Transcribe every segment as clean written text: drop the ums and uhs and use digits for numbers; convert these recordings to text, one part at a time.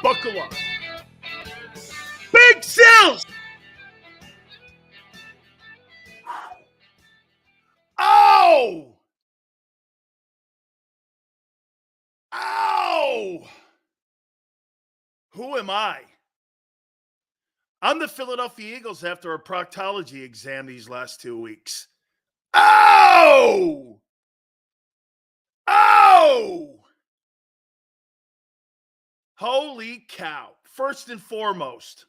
Buckle up. Big Sills! Oh! Ow! Who am I? I'm the Philadelphia Eagles after a proctology exam these last 2 weeks. Oh! Oh! Holy cow. First and foremost,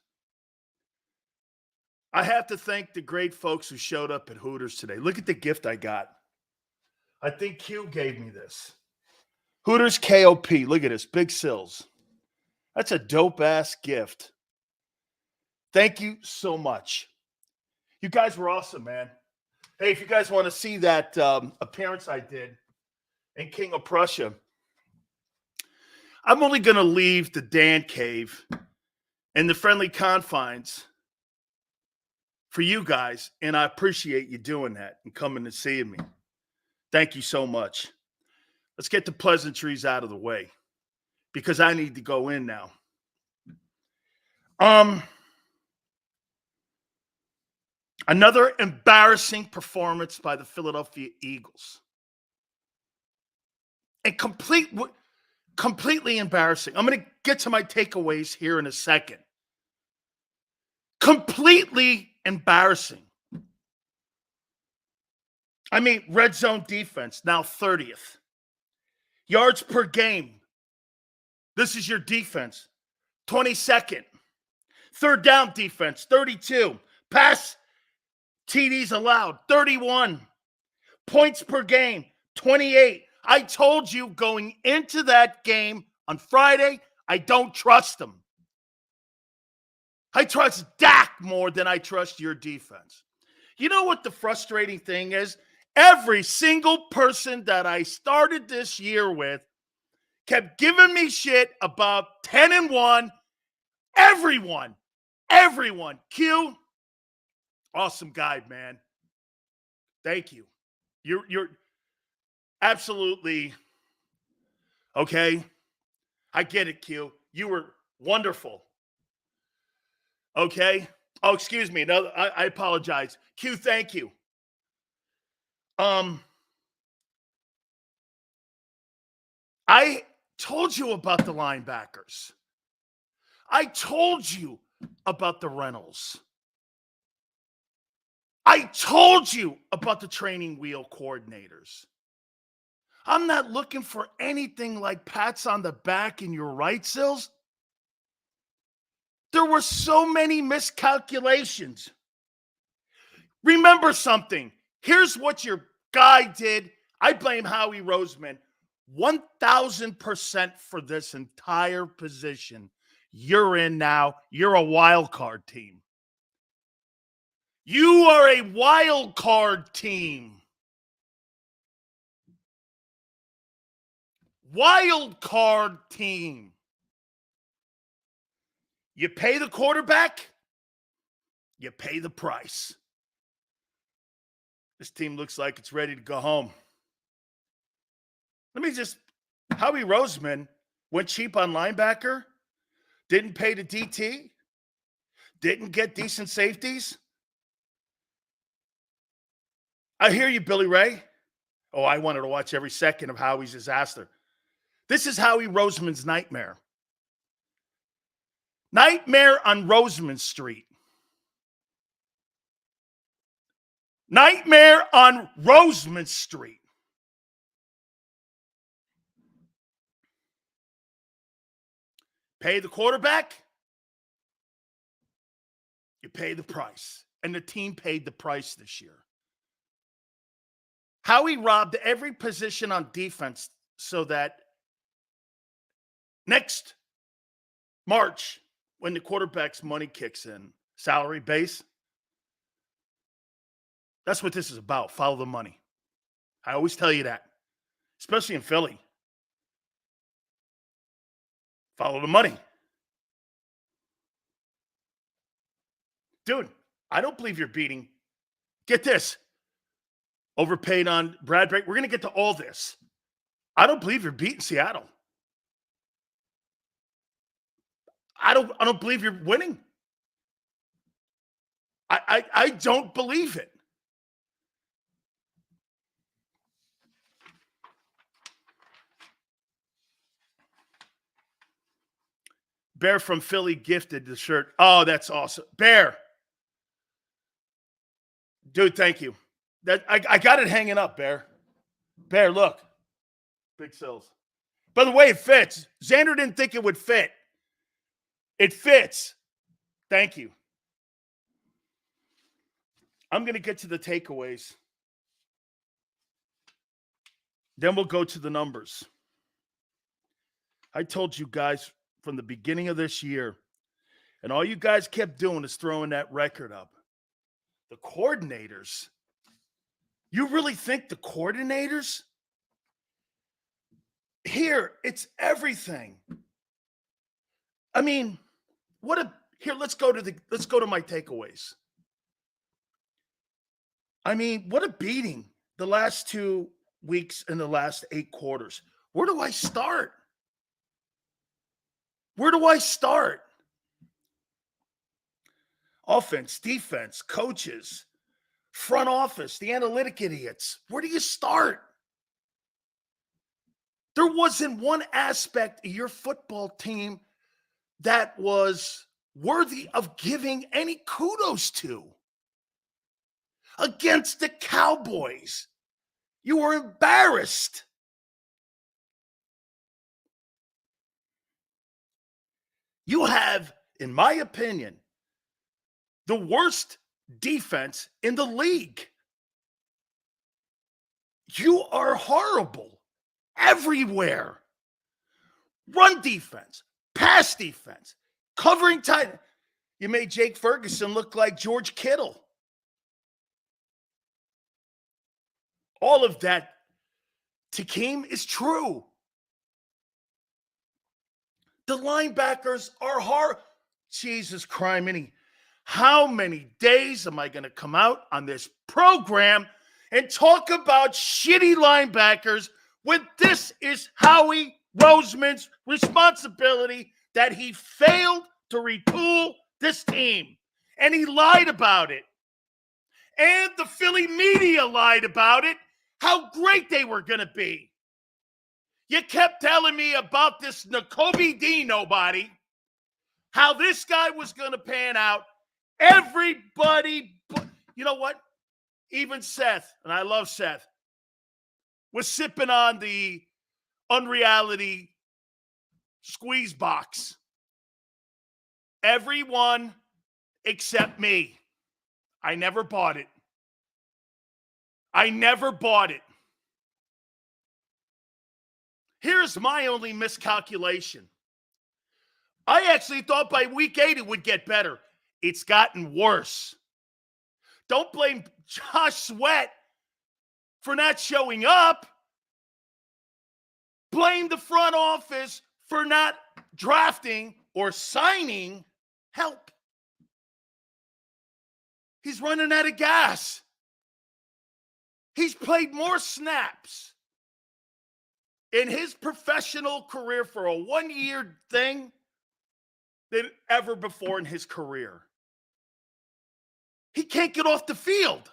I have to thank the great folks who showed up at Hooters today. Look at the gift I got. I think Q gave me this. Hooters KOP. Look at this. Big Sills. That's a dope-ass gift. Thank you so much. You guys were awesome, man. Hey, if you guys want to see that appearance I did in King of Prussia, I'm only going to leave the Dan Cave and the friendly confines for you guys, and I appreciate you doing that and coming and seeing me. Thank you so much. Let's get the pleasantries out of the way because I need to go in now. Another embarrassing performance by the Philadelphia Eagles. And completely embarrassing. I'm going to get to my takeaways here in a second. Completely embarrassing. I mean, red zone defense, now 30th. Yards per game. This is your defense. 22nd. Third down defense, 32. Pass TDs allowed, 31. Points per game, 28. I told you going into that game on Friday, I don't trust them. I trust Dak more than I trust your defense. You know what the frustrating thing is? Every single person that I started this year with kept giving me shit about 10-1. Everyone. Q, awesome guy, man. Thank you. You're absolutely okay. I get it, Q. You were wonderful. Okay. Oh, excuse me. No, I apologize. Q, thank you. I told you about the linebackers. I told you about the Reynolds. I told you about the training wheel coordinators. I'm not looking for anything like pats on the back in your right, Sills. There were so many miscalculations. Remember something. Here's what your guy did. I blame Howie Roseman 1,000% for this entire position. You're in now. You're a wild card team. You are a wild card team. Wild card team. You pay the quarterback, you pay the price. This team looks like it's ready to go home. Howie Roseman went cheap on linebacker, didn't pay the DT, didn't get decent safeties. I hear you, Billy Ray. Oh, I wanted to watch every second of Howie's disaster. This is Howie Roseman's nightmare. Nightmare on Roseman Street. Nightmare on Roseman Street. Pay the quarterback, you pay the price. And the team paid the price this year. Howie robbed every position on defense so that next March, when the quarterback's money kicks in, salary base, that's what this is about. Follow the money. I always tell you that, especially in Philly. Follow the money. Dude, I don't believe you're beating. Get this. Overpaid on Bradbury. We're going to get to all this. I don't believe you're beating Seattle. I don't believe you're winning. I don't believe it. Bear from Philly gifted the shirt. Oh, that's awesome. Bear. Dude, thank you. That I got it hanging up, Bear. Bear, look. Big Sills. By the way, it fits. Xander didn't think it would fit. It fits. Thank you. I'm going to get to the takeaways. Then we'll go to the numbers. I told you guys from the beginning of this year, and all you guys kept doing is throwing that record up. The coordinators. You really think the coordinators? Here, it's everything. I mean, let's go to my takeaways. I mean, what a beating the last 2 weeks and the last 8 quarters. Where do I start? Offense, defense, coaches, front office, the analytic idiots. Where do you start? There wasn't one aspect of your football team that was worthy of giving any kudos to. Against the Cowboys, you were embarrassed. You have, in my opinion, the worst defense in the league. You are horrible everywhere. Run defense, pass defense, covering tight. You made Jake Ferguson look like George Kittle. All of that, Takeem, is true. The linebackers are hard. Jesus criminy. How many days am I going to come out on this program and talk about shitty linebackers when this is Howie Roseman's responsibility that he failed to retool this team? And he lied about it. And the Philly media lied about it, how great they were going to be. You kept telling me about this Nakobe D nobody, how this guy was going to pan out. Everybody, you know what? Even Seth, and I love Seth, was sipping on the unreality squeeze box. Everyone except me. I never bought it. Here's my only miscalculation. I actually thought by week 8 it would get better. It's gotten worse. Don't blame Josh Sweat for not showing up. Blame the front office for not drafting or signing help. He's running out of gas. He's played more snaps in his professional career for a 1-year thing than ever before in his career. He can't get off the field.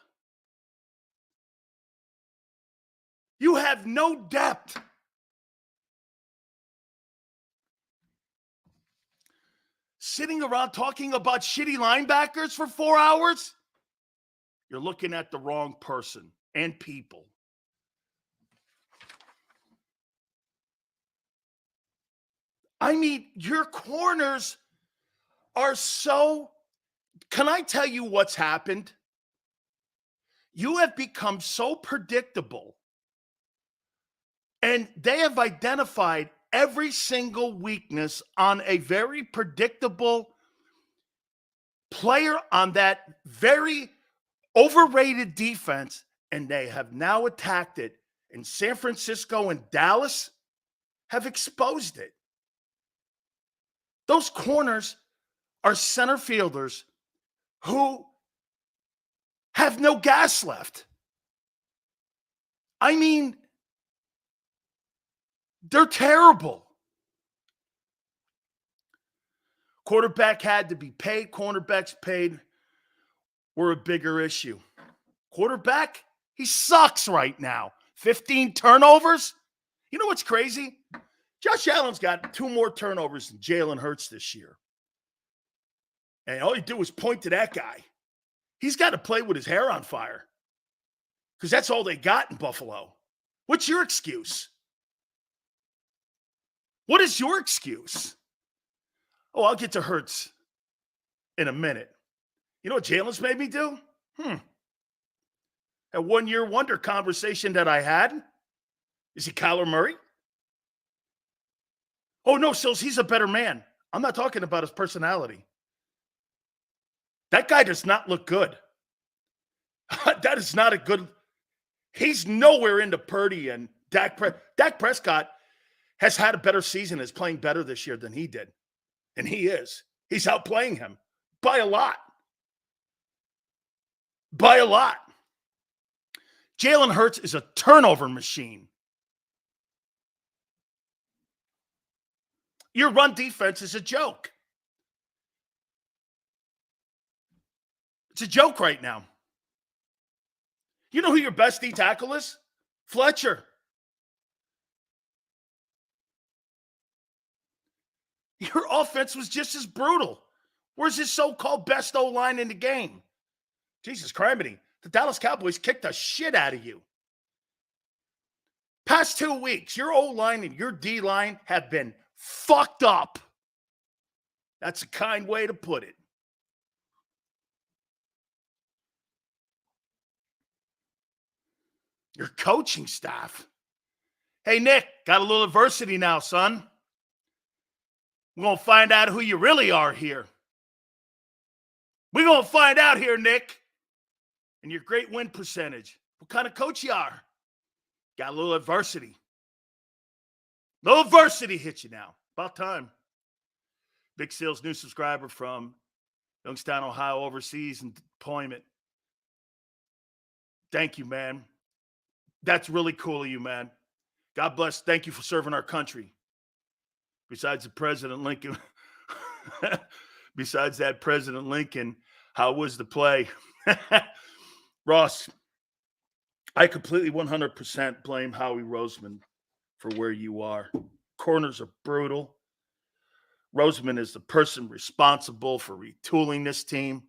You have no depth. Sitting around talking about shitty linebackers for 4 hours? You're looking at the wrong person and people. I mean, your corners are so... Can I tell you what's happened? You have become so predictable, and they have identified every single weakness on a very predictable player on that very overrated defense, and they have now attacked it. And San Francisco and Dallas have exposed it. Those corners are center fielders who have no gas left. I mean, they're terrible. Quarterback had to be paid. Cornerbacks paid were a bigger issue. Quarterback, he sucks right now. 15 turnovers. You know what's crazy? Josh Allen's got 2 more turnovers than Jalen Hurts this year. And all you do is point to that guy. He's got to play with his hair on fire because that's all they got in Buffalo. What's your excuse? What is your excuse? Oh, I'll get to Hurts in a minute. You know what Jalen's made me do? That 1-year wonder conversation that I had. Is he Kyler Murray? Oh, no, Sills, he's a better man. I'm not talking about his personality. That guy does not look good. That is not a good. He's nowhere into Purdy and Dak Prescott has had a better season, is playing better this year than he did. And he is. He's outplaying him by a lot. By a lot. Jalen Hurts is a turnover machine. Your run defense is a joke. It's a joke right now. You know who your best D tackle is? Fletcher. Your offense was just as brutal. Where's his so-called best O-line in the game? Jesus criminy. The Dallas Cowboys kicked the shit out of you. Past 2 weeks, your O-line and your D-line have been fucked up. That's a kind way to put it. Your coaching staff. Hey, Nick, got a little adversity now, son. We're going to find out who you really are here. We're going to find out here, Nick. And your great win percentage. What kind of coach you are? Got a little adversity. No adversity hit you now. About time. Big Seal's new subscriber from Youngstown, Ohio, overseas and deployment. Thank you, man. That's really cool of you, man. God bless. Thank you for serving our country. Besides the President Lincoln, besides that President Lincoln, how was the play? Ross, I completely 100% blame Howie Roseman for where you are. Corners are brutal. Roseman is the person responsible for retooling this team.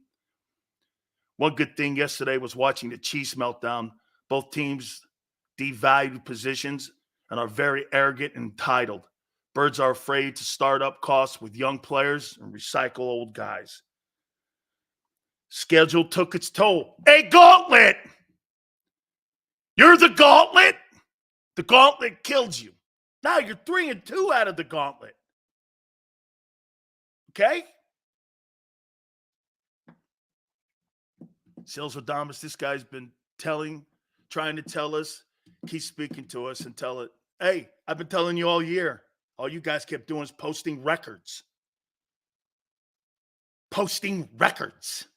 One good thing yesterday was watching the Chiefs meltdown. Both teams devalued positions and are very arrogant and entitled. Birds are afraid to start up costs with young players and recycle old guys. Schedule took its toll. Hey, Gauntlet! You're the Gauntlet? The Gauntlet killed you. Now you're 3-2 out of the Gauntlet. Okay? Sales Adamas, this guy's been trying to tell us, keep speaking to us and tell it. Hey, I've been telling you all year. All you guys kept doing is posting records. Posting records.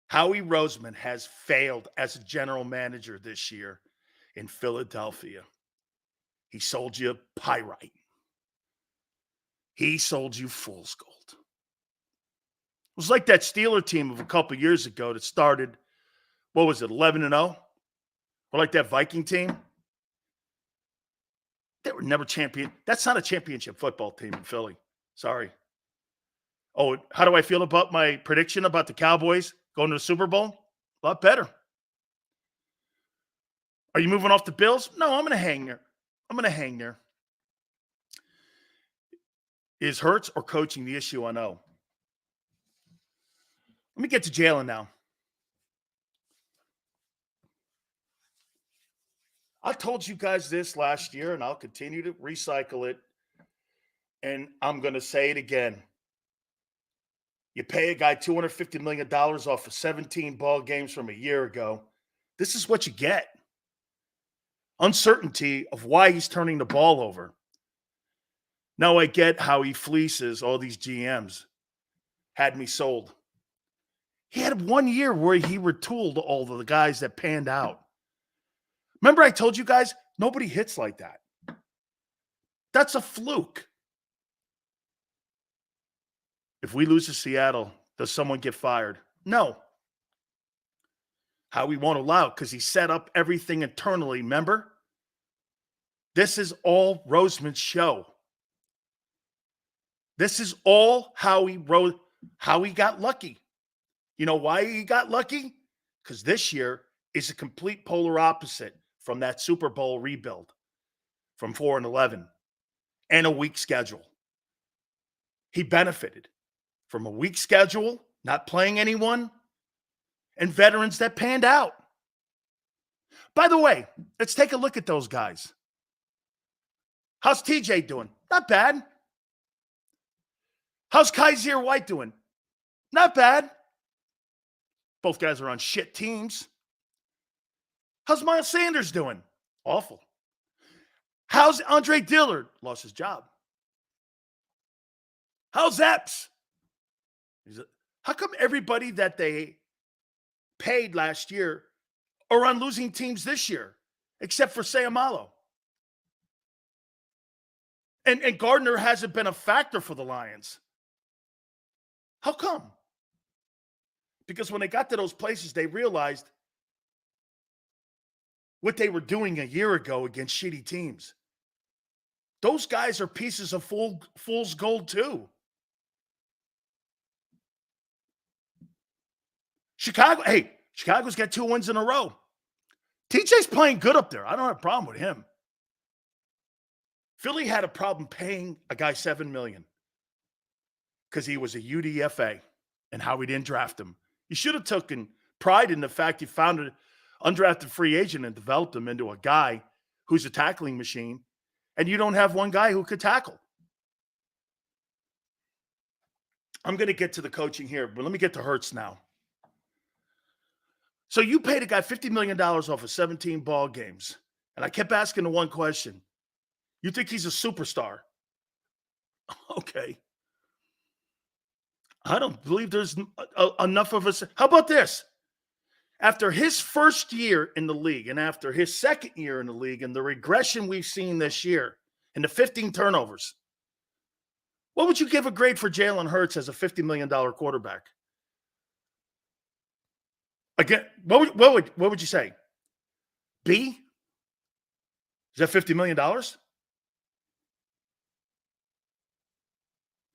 Howie Roseman has failed as a general manager this year in Philadelphia. He sold you pyrite. He sold you fool's gold. It was like that Steeler team of a couple years ago that started, 11-0? Or like that Viking team? They were never champion. That's not a championship football team in Philly. Sorry. Oh, how do I feel about my prediction about the Cowboys going to the Super Bowl? A lot better. Are you moving off the Bills? No, I'm going to hang there. Is Hurts or coaching the issue? I know. Let me get to Jalen now. I told you guys this last year, and I'll continue to recycle it. And I'm going to say it again. You pay a guy $250 million off of 17 ball games from a year ago. This is what you get. Uncertainty of why he's turning the ball over. Now I get how he fleeces all these GMs. Had me sold. He had 1 year where he retooled all of the guys that panned out. Remember I told you guys, nobody hits like that. That's a fluke. if we lose to Seattle, does someone get fired? No. Howie won't allow it because he set up everything internally, remember? This is all Roseman's show. This is all how he got lucky. You know why he got lucky? Because this year is a complete polar opposite from that Super Bowl rebuild from 4-11 and a weak schedule. He benefited from a weak schedule, not playing anyone, and veterans that panned out. By the way, let's take a look at those guys. How's TJ doing? Not bad. How's Kaiser White doing? Not bad. Both guys are on shit teams. How's Miles Sanders doing? Awful. How's Andre Dillard? Lost his job. How's Epps? How come everybody that they paid last year are on losing teams this year, except for Sayamalo? And Gardner hasn't been a factor for the Lions. How come? Because when they got to those places, they realized what they were doing a year ago against shitty teams. Those guys are pieces of fool's gold too. Chicago's got 2 wins in a row. TJ's playing good up there. I don't have a problem with him. Philly had a problem paying a guy $7 million because he was a UDFA and how we didn't draft him. You should have taken pride in the fact you found an undrafted free agent and developed him into a guy who's a tackling machine, and you don't have one guy who could tackle. I'm going to get to the coaching here, but let me get to Hurts now. So you paid a guy $50 million off of 17 ball games, and I kept asking the one question. You think he's a superstar? Okay. I don't believe there's enough of us. How about this? After his first year in the league and after his second year in the league and the regression we've seen this year and the 15 turnovers, what would you give a grade for Jalen Hurts as a $50 million quarterback? Again, what would you say? B? Is that $50 million?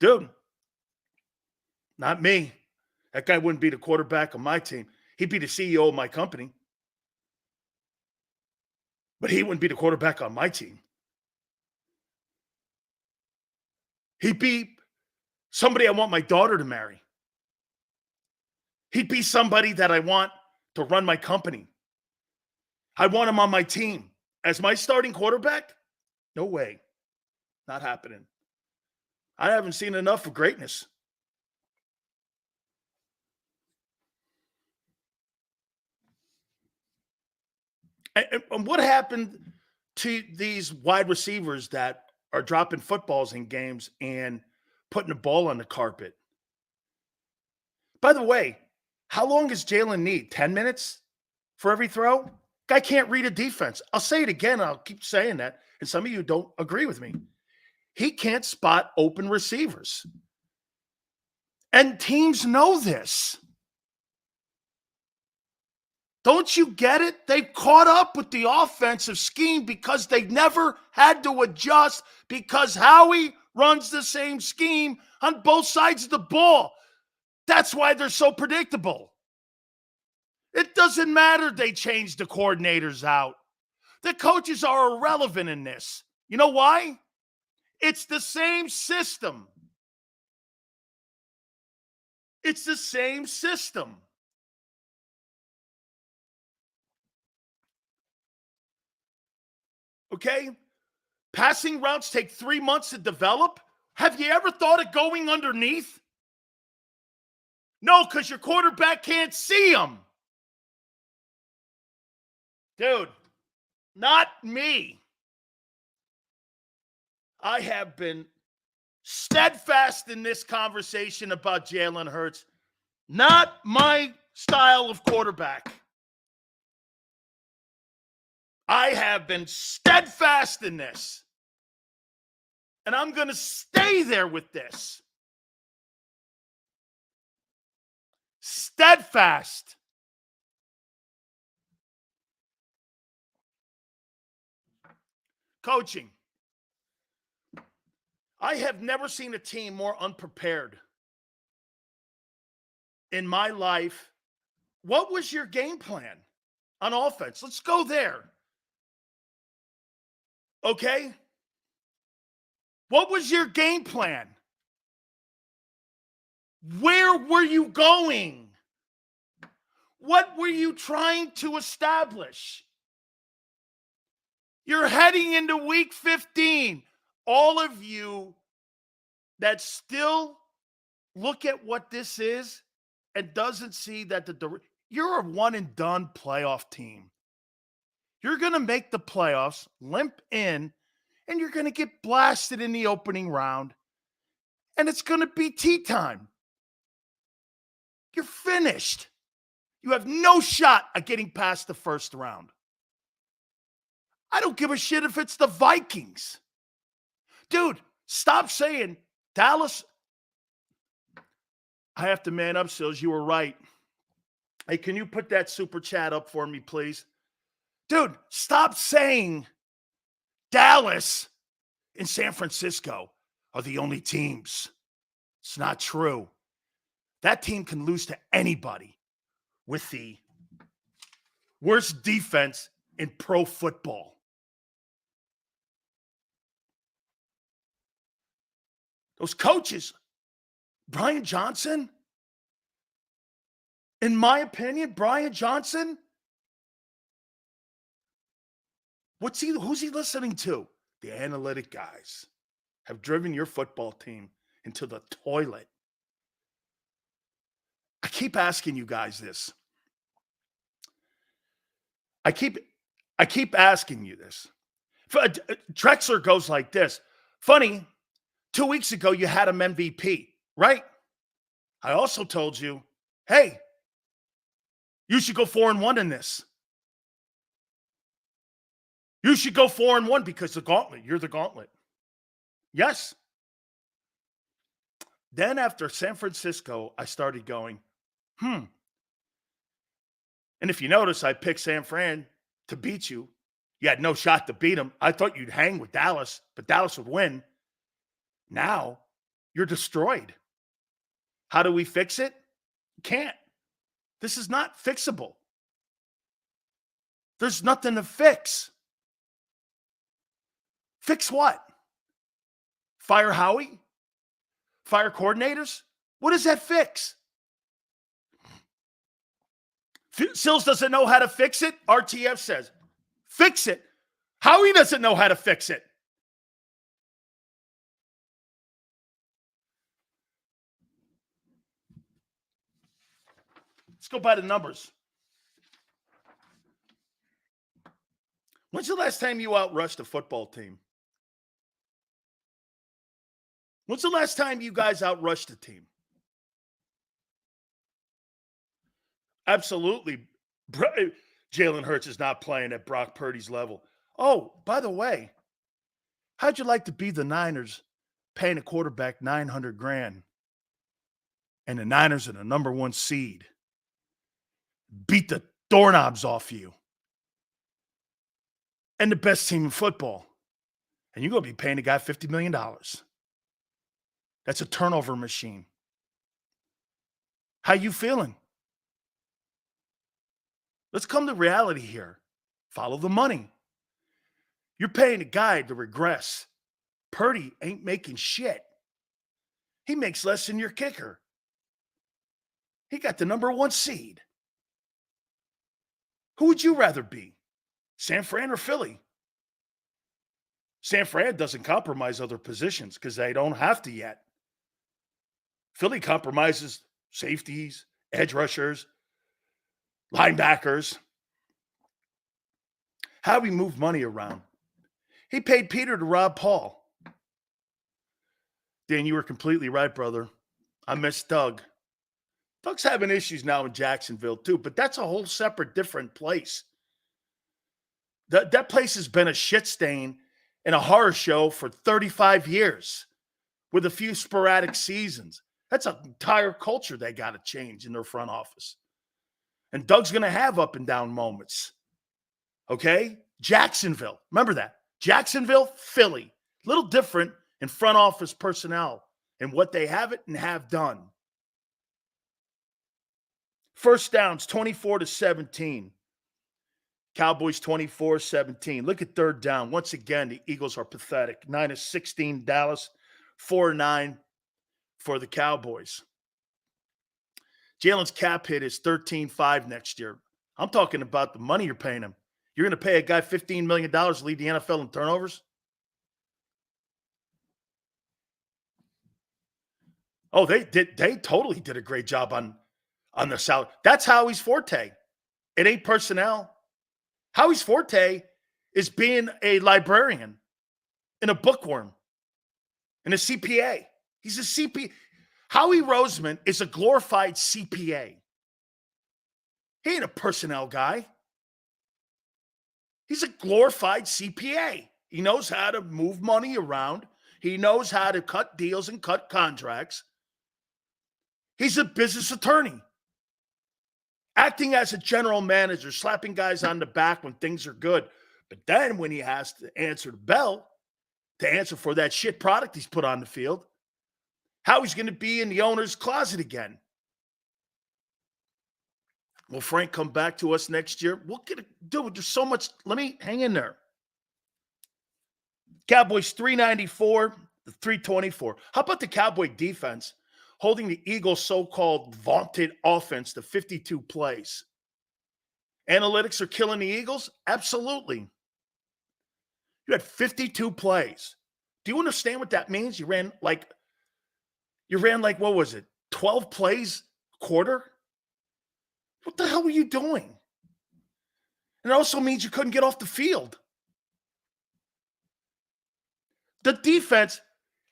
Dude, not me. That guy wouldn't be the quarterback of my team. He'd be the CEO of my company. But he wouldn't be the quarterback on my team. He'd be somebody I want my daughter to marry. He'd be somebody that I want to run my company. I want him on my team. As my starting quarterback? No way. Not happening. I haven't seen enough of greatness. And what happened to these wide receivers that are dropping footballs in games and putting the ball on the carpet? By the way, how long does Jalen need? 10 minutes for every throw? Guy can't read a defense. I'll say it again. I'll keep saying that. And some of you don't agree with me. He can't spot open receivers. And teams know this. Don't you get it? They've caught up with the offensive scheme because they never had to adjust because Howie runs the same scheme on both sides of the ball. That's why they're so predictable. It doesn't matter they change the coordinators out. The coaches are irrelevant in this. You know why? It's the same system. It's the same system. Okay? Passing routes take 3 months to develop. Have you ever thought of going underneath? No, because your quarterback can't see them. Dude, not me. I have been steadfast in this conversation about Jalen Hurts. Not my style of quarterback. I have been steadfast in this. And I'm going to stay there with this. steadfast. Coaching. I have never seen a team more unprepared in my life. What was your game plan on offense? Let's go there. Okay? What was your game plan? Where were you going? What were you trying to establish? You're heading into week 15. All of you that still look at what this is and doesn't see that you're a one and done playoff team. You're going to make the playoffs, limp in, and you're going to get blasted in the opening round, and it's going to be tea time. You're finished. You have no shot at getting past the first round. I don't give a shit if it's the Vikings. Dude, stop saying Dallas. I have to man up, Sills. You were right. Hey, can you put that super chat up for me, please? Dude, stop saying Dallas and San Francisco are the only teams. It's not true. That team can lose to anybody with the worst defense in pro football. Those coaches, Brian Johnson, in my opinion, Brian Johnson, who's he listening to? The analytic guys have driven your football team into the toilet. I keep asking you guys this. I keep asking you this. Drexler goes like this. Funny, 2 weeks ago you had him MVP, right? I also told you, hey, you should go 4-1 in this. You should go 4-1 because the gauntlet, you're the gauntlet. Yes. Then after San Francisco, I started going, And if you notice, I picked San Fran to beat you. You had no shot to beat them. I thought you'd hang with Dallas, but Dallas would win. Now you're destroyed. How do we fix it? Can't. This is not fixable. There's nothing to fix. Fix what? Fire Howie? Fire coordinators? What does that fix? Sills doesn't know how to fix it. RTF says, fix it. Howie doesn't know how to fix it. Let's go by the numbers. When's the last time you outrushed a football team? When's the last time you guys outrushed a team? Absolutely. Jalen Hurts is not playing at Brock Purdy's level. Oh, by the way, how'd you like to be the Niners paying a quarterback $900,000 and the Niners are the number 1 seed? Beat the doorknobs off you. And the best team in football. And you're going to be paying a guy $50 million. That's a turnover machine. How you feeling? Let's come to reality here. Follow the money. You're paying a guy to regress. Purdy ain't making shit. He makes less than your kicker. He got the number 1 seed. Who would you rather be? San Fran or Philly? San Fran doesn't compromise other positions because they don't have to yet. Philly compromises safeties, edge rushers, linebackers. How we move money around. He paid Peter to rob Paul. Dan, you were completely right, brother. I miss Doug. Doug's having issues now in Jacksonville too, but that's a whole separate, different place. That place has been a shit stain and a horror show for 35 years with a few sporadic seasons. That's an entire culture they got to change in their front office. And Doug's going to have up and down moments. Okay? Jacksonville. Remember that. Jacksonville, Philly. A little different in front office personnel and what they have it and have done. First downs, 24-17. Cowboys 24-17. Look at third down. Once again, the Eagles are pathetic. 9-16 Dallas, 4-9 for the Cowboys. Jalen's cap hit is 13.5 next year. I'm talking about the money you're paying him. You're going to pay a guy $15 million to lead the NFL in turnovers? Oh, they totally did a great job on their salary. That's Howie's forte. It ain't personnel. Howie's forte is being a librarian and a bookworm and a CPA. He's a CPA. Howie Roseman is a glorified CPA. He ain't a personnel guy. He's a glorified CPA. He knows how to move money around. He knows how to cut deals and cut contracts. He's a business attorney. Acting as a general manager, slapping guys on the back when things are good. But then when he has to answer the bell, to answer for that shit product he's put on the field, how he's going to be in the owner's closet again. Will Frank come back to us next year? We'll get it. Dude, there's so much. Let me hang in there. Cowboys 394, the 324. How about the Cowboy defense holding the Eagles' so-called vaunted offense to 52 plays? Analytics are killing the Eagles? Absolutely. You had 52 plays. Do you understand what that means? You ran like, what was it, 12 plays a quarter? What the hell were you doing? And it also means you couldn't get off the field. The defense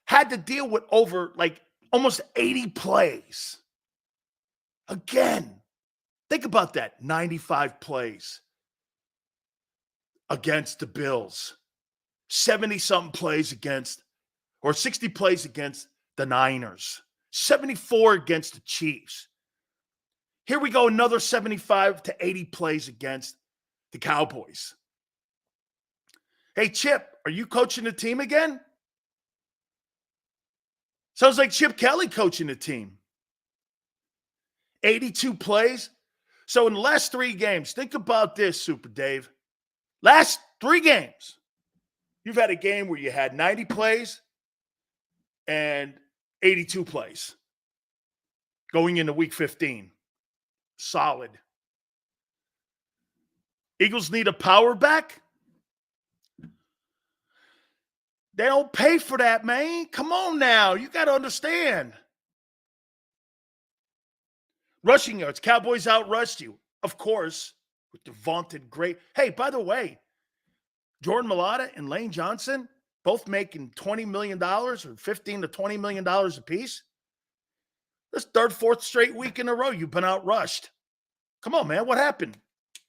had to deal with over almost 80 plays. Again, think about that. 95 plays against the Bills. 70-something plays against, or 60 plays against the Niners. 74 against the Chiefs. Here we go, another 75 to 80 plays against the Cowboys. Hey, Chip, are you coaching the team again? Sounds like Chip Kelly coaching the team. 82 plays. So in the last 3 games, think about this, Super Dave. Last 3 games, you've had a game where you had 90 plays and 82 plays going into week 15. Solid. Eagles need a power back? They don't pay for that, man. Come on now. You got to understand. Rushing yards. Cowboys outrushed you. Of course, with the vaunted great. Hey, by the way, Jordan Mailata and Lane Johnson both making $20 million or $15 to $20 million apiece. This third, fourth straight week in a row, you've been outrushed. Come on, man. What happened?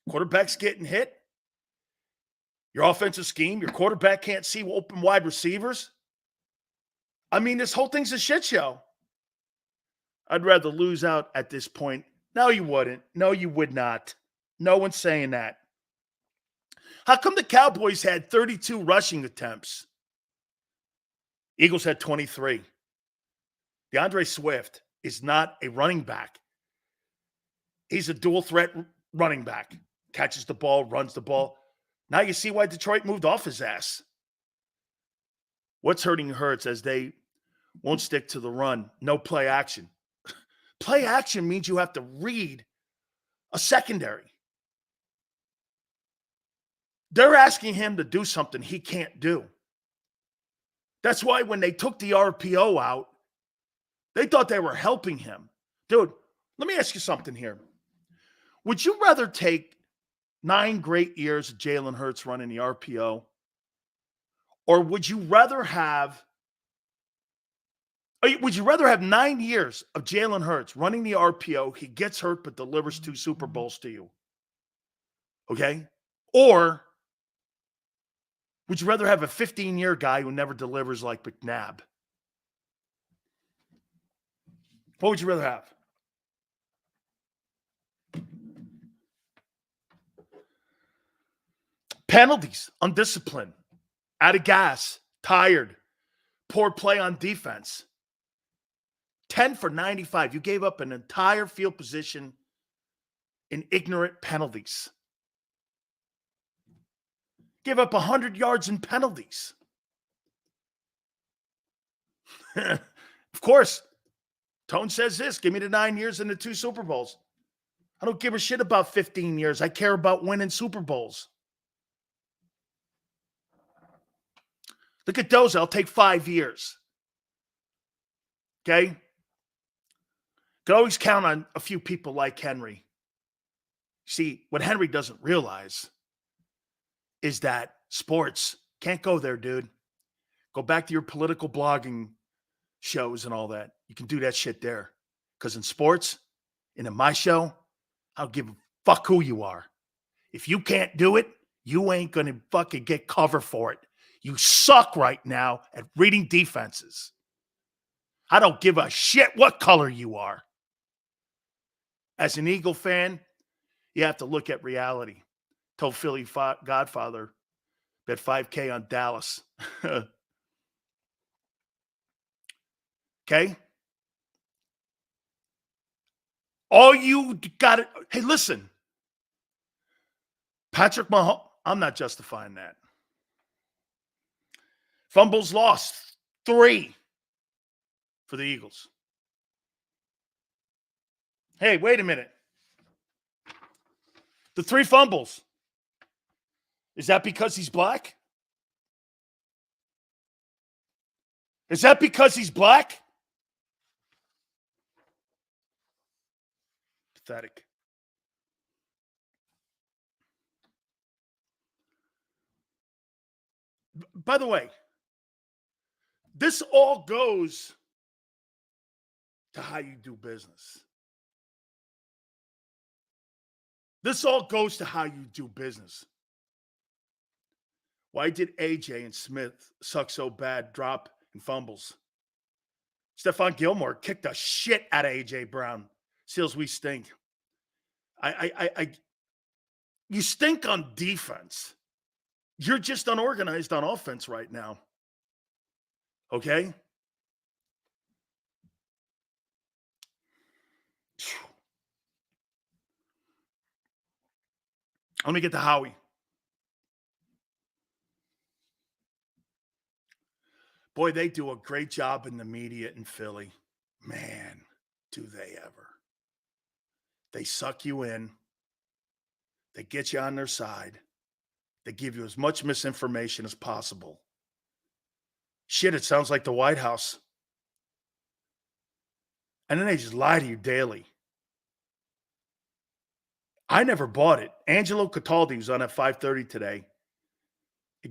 Quarterback's getting hit. Your offensive scheme, your quarterback can't see open wide receivers. I mean, this whole thing's a shit show. I'd rather lose out at this point. No, you wouldn't. No, you would not. No one's saying that. How come the Cowboys had 32 rushing attempts? Eagles had 23. DeAndre Swift is not a running back. He's a dual threat running back. Catches the ball, runs the ball. Now you see why Detroit moved off his ass. What's hurting Hurts as they won't stick to the run? No play action. Play action means you have to read a secondary. They're asking him to do something he can't do. That's why when they took the RPO out, they thought they were helping him. Dude, let me ask you something here. Would you rather take 9 great years of Jalen Hurts running the RPO? Or would you rather have 9 years of Jalen Hurts running the RPO, he gets hurt but delivers 2 Super Bowls to you? Okay? Or would you rather have a 15-year guy who never delivers like McNabb? What would you rather have? Penalties, undisciplined, out of gas, tired, poor play on defense. 10 for 95. You gave up an entire field position in ignorant penalties. Give up 100 yards in penalties. Of course, Tone says this, give me the 9 years and the 2 Super Bowls. I don't give a shit about 15 years. I care about winning Super Bowls. Look at those. I'll take 5 years. Okay? Could always count on a few people like Henry. See, what Henry doesn't realize is that sports can't go there, dude. Go back to your political blogging shows and all that. You can do that shit there. Because in sports, and in my show, I don't give a fuck who you are. If you can't do it, you ain't going to fucking get cover for it. You suck right now at reading defenses. I don't give a shit what color you are. As an Eagle fan, you have to look at reality. Told Philly Godfather, bet 5K on Dallas. Okay? All you got to, hey, listen. Patrick Mahomes, I'm not justifying that. Fumbles lost, 3 for the Eagles. Hey, wait a minute. The 3 fumbles. Is that because he's black? Is that because he's black? Pathetic. By the way, this all goes to how you do business. This all goes to how you do business. Why did AJ and Smith suck so bad, drop and fumbles? Stephon Gilmore kicked the shit out of AJ Brown. Seals, we stink. You stink on defense. You're just unorganized on offense right now. Okay? Let me get to Howie. Boy, they do a great job in the media in Philly. Man, do they ever. They suck you in. They get you on their side. They give you as much misinformation as possible. Shit, it sounds like the White House. And then they just lie to you daily. I never bought it. Angelo Cataldi was on at 5:30 today.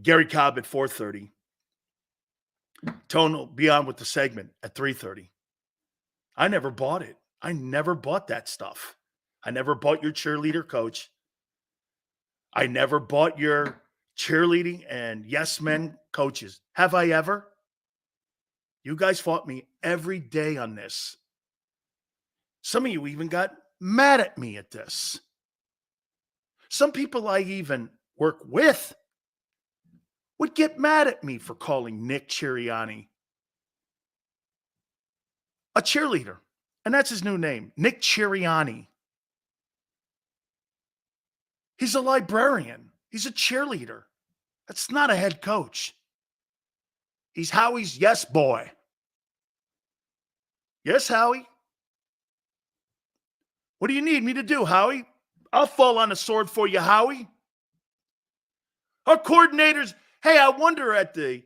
Gary Cobb at 4:30. Tone will be on with the segment at 3:30. I never bought it. I never bought that stuff. I never bought your cheerleader coach. I never bought your cheerleading and yes men coaches. Have I ever? You guys fought me every day on this. Some of you even got mad at me at this. Some people I even work with would get mad at me for calling Nick Sirianni a cheerleader. And that's his new name, Nick Sirianni. He's a librarian. He's a cheerleader. That's not a head coach. He's Howie's yes boy. Yes, Howie? What do you need me to do, Howie? I'll fall on the sword for you, Howie. Our coordinators, hey, I wonder they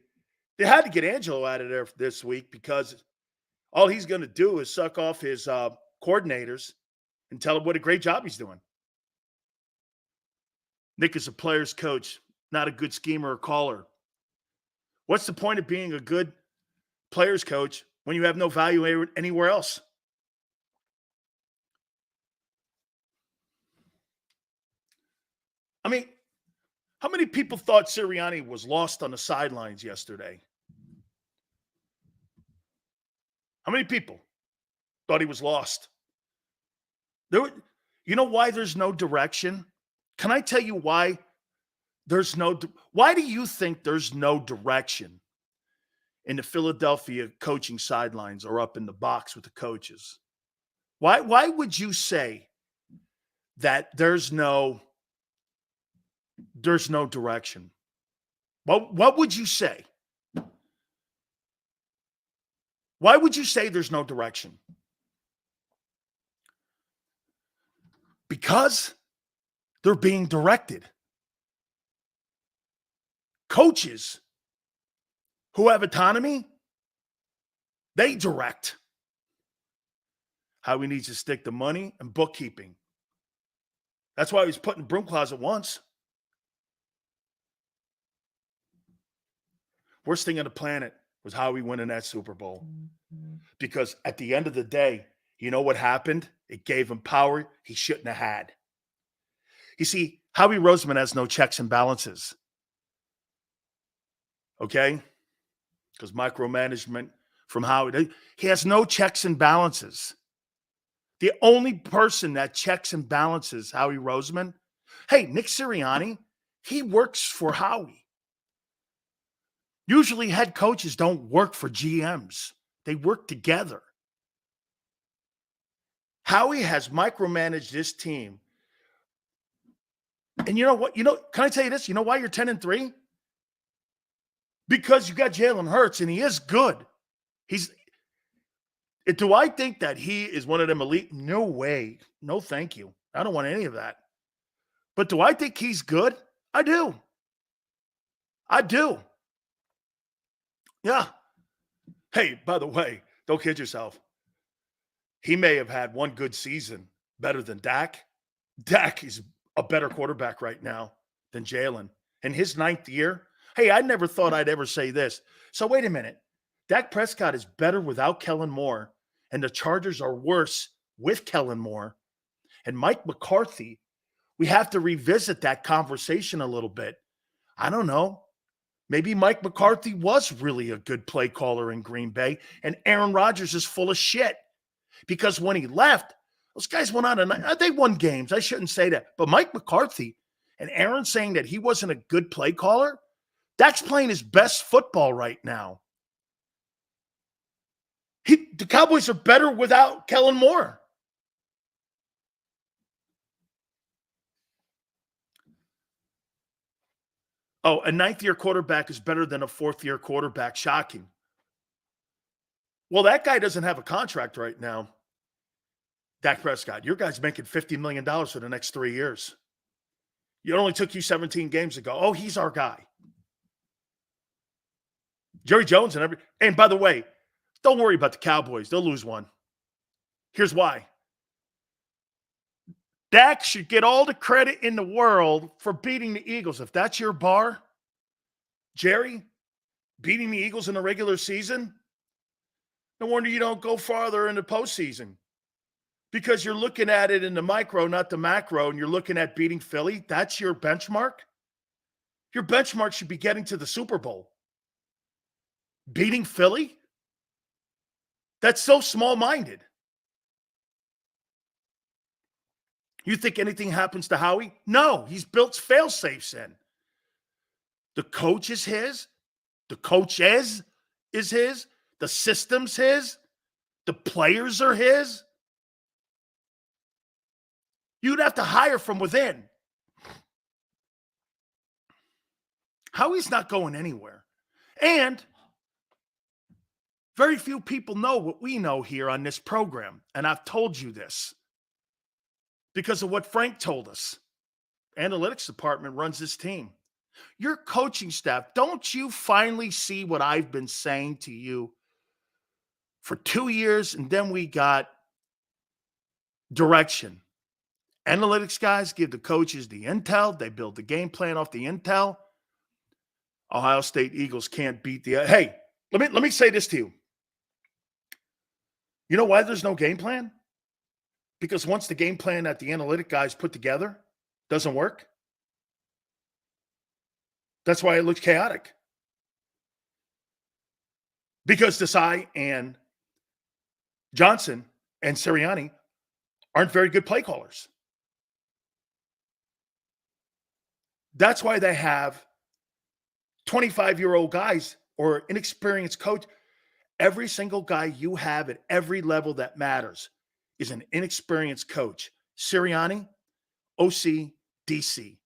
had to get Angelo out of there this week because all he's going to do is suck off his coordinators and tell them what a great job he's doing. Nick is a player's coach, not a good schemer or caller. What's the point of being a good player's coach when you have no value anywhere else? I mean, how many people thought Sirianni was lost on the sidelines yesterday? How many people? Thought he was lost. You know why there's no direction? Can I tell you why why do you think there's no direction in the Philadelphia coaching sidelines or up in the box with the coaches? Why would you say that there's no direction? What would you say? Why would you say there's no direction? Because they're being directed. Coaches who have autonomy, they direct how he needs to stick to money and bookkeeping. That's why he was put in the broom closet once. Worst thing on the planet was Howie winning that Super Bowl. Because at the end of the day, you know what happened? It gave him power he shouldn't have had. You see, Howie Roseman has no checks and balances. Okay? Because micromanagement from Howie, he has no checks and balances. The only person that checks and balances Howie Roseman, hey, Nick Sirianni, he works for Howie. Usually head coaches don't work for GMs. They work together. Howie has micromanaged this team. And you know what? Can I tell you this? You know why you're 10-3? Because you got Jalen Hurts, and he is good. Do I think that he is one of them elite? No way. No, thank you. I don't want any of that. But do I think he's good? I do. I do. Yeah. Hey, by the way, don't kid yourself. He may have had one good season better than Dak. Dak is a better quarterback right now than Jalen. In his 9th year, hey, I never thought I'd ever say this. So wait a minute. Dak Prescott is better without Kellen Moore, and the Chargers are worse with Kellen Moore. And Mike McCarthy, we have to revisit that conversation a little bit. I don't know. Maybe Mike McCarthy was really a good play caller in Green Bay, and Aaron Rodgers is full of shit. Because when he left, those guys went on and they won games. I shouldn't say that. But Mike McCarthy and Aaron saying that he wasn't a good play caller, Dak's playing his best football right now. The Cowboys are better without Kellen Moore. Oh, a 9th-year quarterback is better than a 4th-year quarterback. Shocking. Well, that guy doesn't have a contract right now. Dak Prescott, your guy's making $50 million for the next 3 years. It only took you 17 games ago. Oh, he's our guy. Jerry Jones and by the way, don't worry about the Cowboys. They'll lose one. Here's why. Dak should get all the credit in the world for beating the Eagles. If that's your bar, Jerry, beating the Eagles in the regular season, no wonder you don't go farther in the postseason. Because you're looking at it in the micro, not the macro, and you're looking at beating Philly. That's your benchmark? Your benchmark should be getting to the Super Bowl. Beating Philly? That's so small-minded. You think anything happens to Howie? No, he's built fail-safes in. The coach is his. The coach is his. The system's his. The players are his. You'd have to hire from within. Howie's not going anywhere. And very few people know what we know here on this program. And I've told you this because of what Frank told us. Analytics department runs this team. Your coaching staff, don't you finally see what I've been saying to you for 2 years? And then we got direction. Analytics guys give the coaches the intel. They build the game plan off the intel. Ohio State Eagles can't beat the... Hey, let me say this to you. You know why there's no game plan? Because once the game plan that the analytic guys put together doesn't work, that's why it looks chaotic. Because Desai and Johnson and Sirianni aren't very good play callers. That's why they have 25-year-old guys or inexperienced coach. Every single guy you have at every level that matters is an inexperienced coach. Sirianni, OC, DC.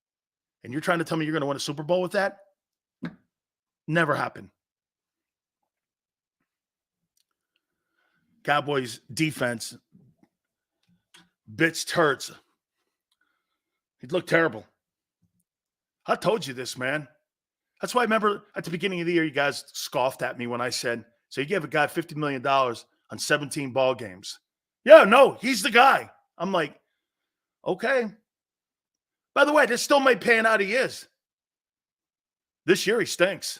And you're trying to tell me you're going to win a Super Bowl with that? Never happened. Cowboys defense bitched Hurts. He'd look terrible. I told you this, man. That's why I remember at the beginning of the year, you guys scoffed at me when I said, so you gave a guy $50 million on 17 ball games. Yeah, no, he's the guy. I'm like, okay. By the way, this still may pan out he is. This year he stinks.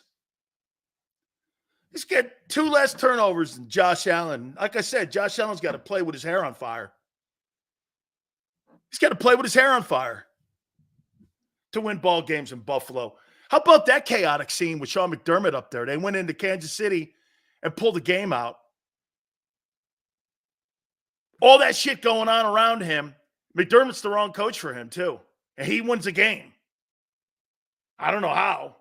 He's got 2 less turnovers than Josh Allen. Like I said, Josh Allen's got to play with his hair on fire. He's got to play with his hair on fire to win ball games in Buffalo. How about that chaotic scene with Sean McDermott up there? They went into Kansas City and pulled the game out. All that shit going on around him. McDermott's the wrong coach for him, too. And he wins a game. I don't know how.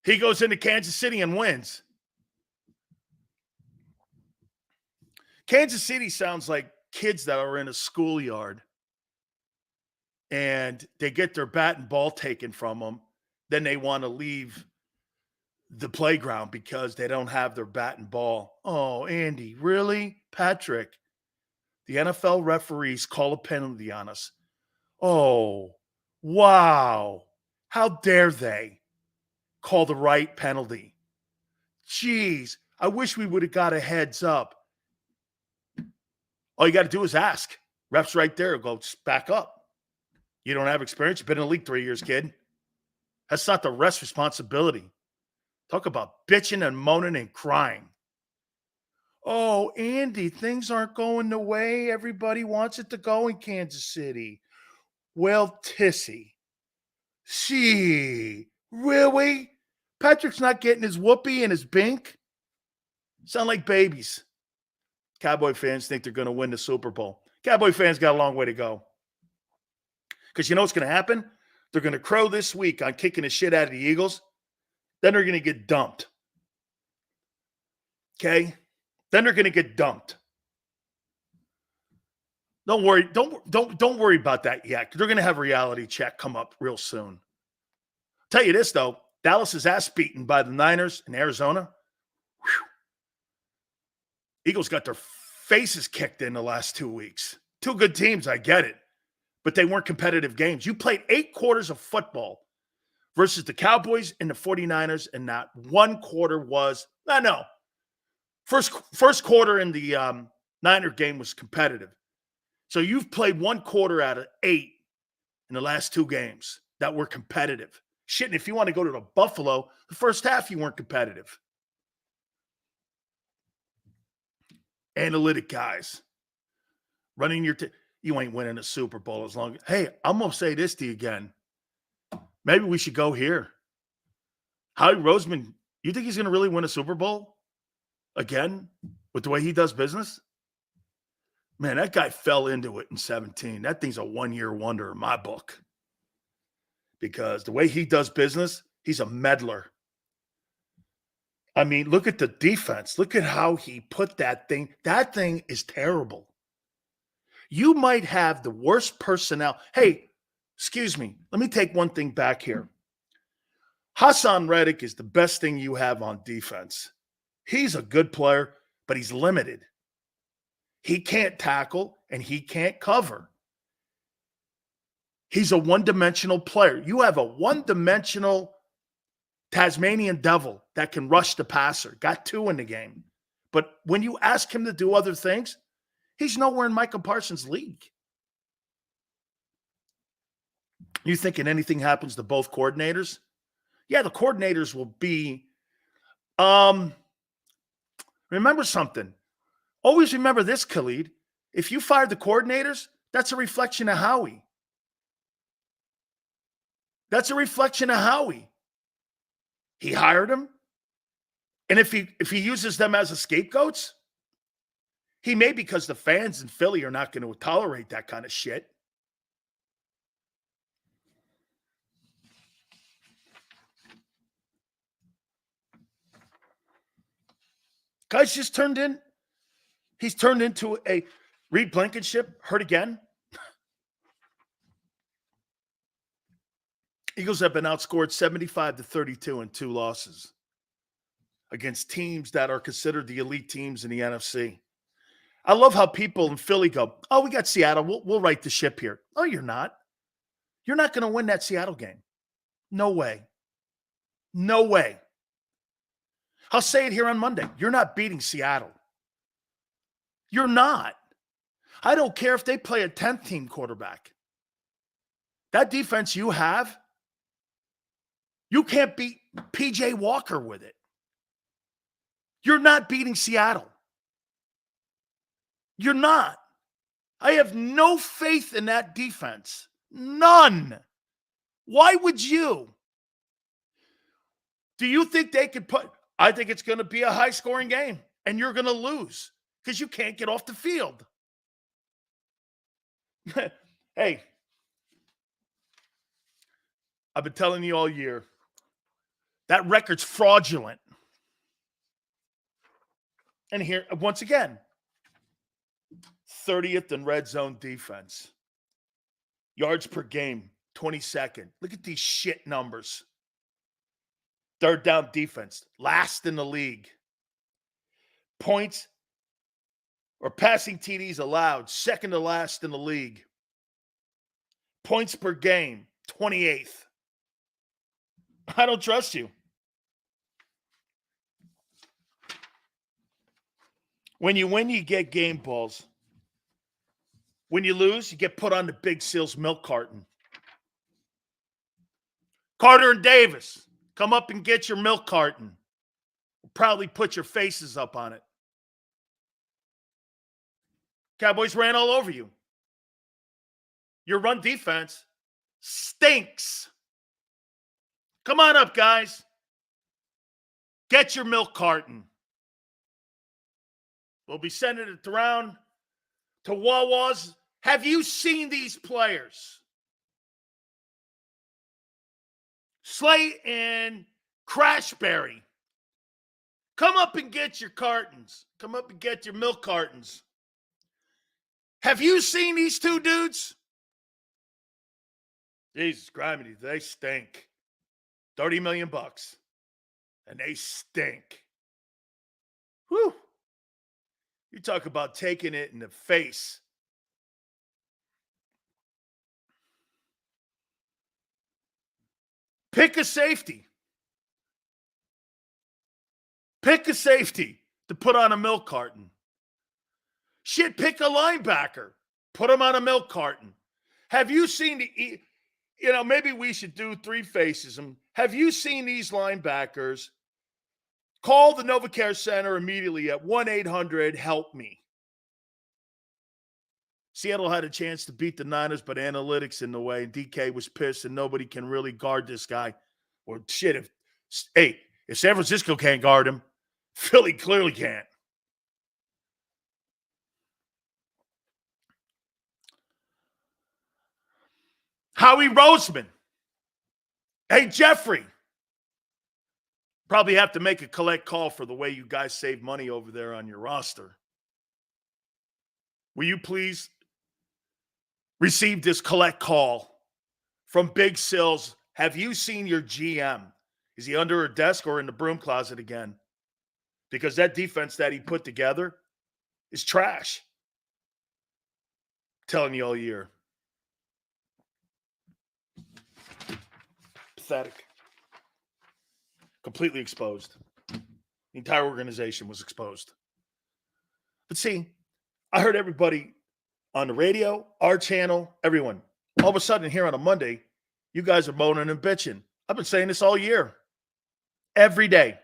He goes into Kansas City and wins. Kansas City sounds like kids that are in a schoolyard and they get their bat and ball taken from them. Then they want to leave the playground because they don't have their bat and ball. Oh, Andy, really? Patrick, the NFL referees call a penalty on us. Oh, wow. How dare they call the right penalty? Jeez, I wish we would have got a heads up. All you got to do is ask. Ref's right there. Go back up. You don't have experience. You've been in the league 3 years, kid. That's not the ref's responsibility. Talk about bitching and moaning and crying. Oh, Andy, things aren't going the way everybody wants it to go in Kansas City. Well, Tissy. Gee, really? Patrick's not getting his whoopee and his bink? Sound like babies. Cowboy fans think they're going to win the Super Bowl. Cowboy fans got a long way to go. Because you know what's going to happen? They're going to crow this week on kicking the shit out of the Eagles. Then they're going to get dumped. Okay? Then they're going to get dumped. Don't worry. Don't worry about that yet. They're going to have a reality check come up real soon. Tell you this, though. Dallas is ass beaten by the Niners in Arizona. Whew. Eagles got their faces kicked in the last 2 weeks. 2 good teams, I get it. But they weren't competitive games. You played 8 quarters of football versus the Cowboys and the 49ers, and not one quarter was – no. First quarter in the Niner game was competitive. So you've played 1 quarter out of 8 in the last 2 games that were competitive. Shit, and if you want to go to the Buffalo, the first half you weren't competitive. Analytic guys. Running your you ain't winning a Super Bowl as long as – hey, I'm going to say this to you again. Maybe we should go here. Howie Roseman, you think he's going to really win a Super Bowl again with the way he does business? Man, that guy fell into it in 17. That thing's a one-year wonder in my book. Because the way he does business, he's a meddler. I mean, look at the defense. Look at how he put that thing. That thing is terrible. You might have the worst personnel. Hey, excuse me. Let me take one thing back here. Hassan Reddick is the best thing you have on defense. He's a good player, but he's limited. He can't tackle and he can't cover. He's a one-dimensional player. You have a one-dimensional Tasmanian devil that can rush the passer. Got 2 in the game. But when you ask him to do other things, he's nowhere in Micah Parsons' league. You thinking anything happens to both coordinators? Yeah, the coordinators will be remember something. Always remember this, Khalid. If you fire the coordinators, that's a reflection of Howie. That's a reflection of Howie. He hired them. And if he uses them as a scapegoats, He may, because the fans in Philly are not going to tolerate that kind of shit. Guy's just turned in. He's turned into a Reed Blankenship, hurt again. Eagles have been outscored 75-32 in 2 losses against teams that are considered the elite teams in the NFC. I love how people in Philly go, oh, we got Seattle. We'll right the ship here. Oh, you're not. You're not going to win that Seattle game. No way. No way. I'll say it here on Monday. You're not beating Seattle. You're not. I don't care if they play a 10th team quarterback. That defense you have, you can't beat P.J. Walker with it. You're not beating Seattle. You're not. I have no faith in that defense. None. Why would you? Do you think they could put... I think it's going to be a high-scoring game, and you're going to lose because you can't get off the field. Hey, I've been telling you all year, that record's fraudulent. And here, once again, 30th in red zone defense. Yards per game, 22nd. Look at these shit numbers. Third down defense, last in the league. Points or passing TDs allowed, second to last in the league. Points per game, 28th. I don't trust you. When you win, you get game balls. When you lose, you get put on the Big Seal's milk carton. Carter and Davis, come up and get your milk carton. We'll probably put your faces up on it. Cowboys ran all over you. Your run defense stinks. Come on up, guys. Get your milk carton. We'll be sending it around to Wawa's. Have you seen these players? Slate and Crashberry. Come up and get your cartons. Come up and get your milk cartons. Have you seen these two dudes? Jesus Christ, they stink. $30 million. And they stink. Whew. You talk about taking it in the face. Pick a safety. Pick a safety to put on a milk carton. Shit, pick a linebacker. Put him on a milk carton. Have you seen maybe we should do three faces. Have you seen these linebackers? Call the NovaCare Center immediately at 1-800-HELP-ME. Seattle had a chance to beat the Niners, but analytics in the way. DK was pissed, and nobody can really guard this guy. Or shit, if San Francisco can't guard him, Philly clearly can't. Howie Roseman. Hey, Jeffrey. Probably have to make a collect call for the way you guys save money over there on your roster. Will you please receive this collect call from Big Sills? Have you seen your GM? Is he under a desk or in the broom closet again? Because that defense that he put together is trash. I'm telling you all year. Pathetic. Completely exposed. The entire organization was exposed. But see, I heard everybody on the radio, our channel, everyone. All of a sudden here on a Monday, you guys are moaning and bitching. I've been saying this all year. Every day.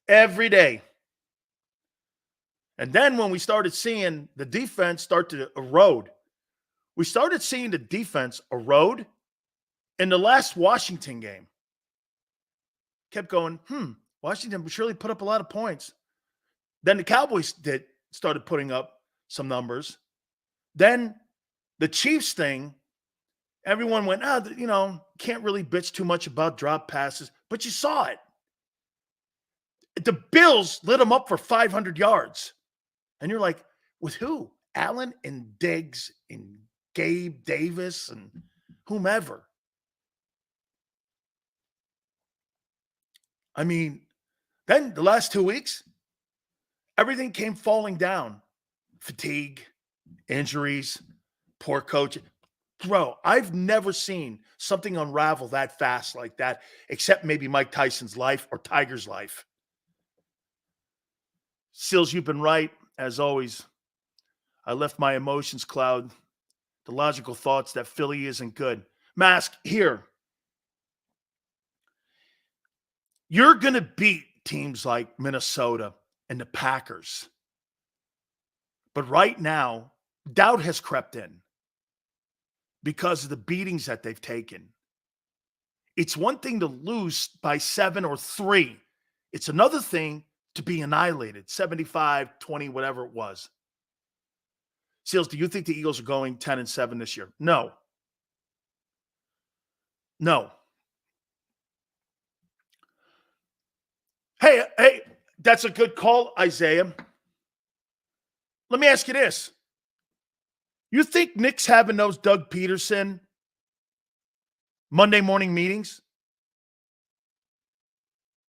Every day. And then when we started seeing the defense start to erode, we started seeing the defense erode in the last Washington game. Kept going, Washington surely put up a lot of points. Then the Cowboys did started putting up some numbers. Then the Chiefs thing, everyone went, can't really bitch too much about drop passes, but you saw it. The Bills lit them up for 500 yards. And you're like, with who? Allen and Diggs and Gabe Davis and whomever. I mean, then the last 2 weeks, everything came falling down. Fatigue, injuries, poor coaching. Bro, I've never seen something unravel that fast like that, except maybe Mike Tyson's life or Tiger's life. Seals, you've been right, as always. I left my emotions cloud the logical thoughts that Philly isn't good. Mask, here. You're going to beat teams like Minnesota and the Packers. But right now, doubt has crept in because of the beatings that they've taken. It's one thing to lose by 7 or 3. It's another thing to be annihilated, 75-20, whatever it was. Seals, do you think the Eagles are going 10-7 this year? No. Hey, that's a good call, Isaiah. Let me ask you this. You think Nick's having those Doug Peterson Monday morning meetings?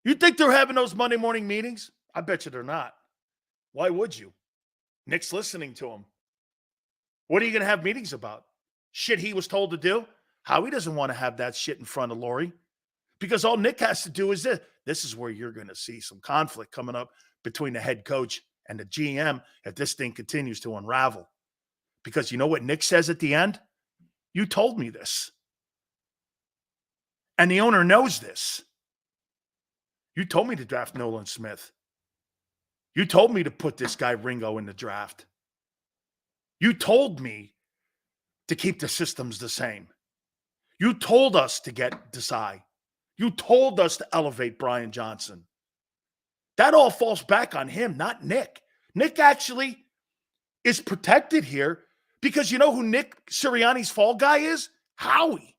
You think they're having those Monday morning meetings? I bet you they're not. Why would you? Nick's listening to him. What are you going to have meetings about? Shit he was told to do? Howie doesn't want to have that shit in front of Lori because all Nick has to do is this. This is where you're going to see some conflict coming up between the head coach and the GM if this thing continues to unravel. Because you know what Nick says at the end? You told me this. And the owner knows this. You told me to draft Nolan Smith. You told me to put this guy Ringo in the draft. You told me to keep the systems the same. You told us to get Desai. You told us to elevate Brian Johnson. That all falls back on him, not Nick. Nick actually is protected here because you know who Nick Sirianni's fall guy is? Howie.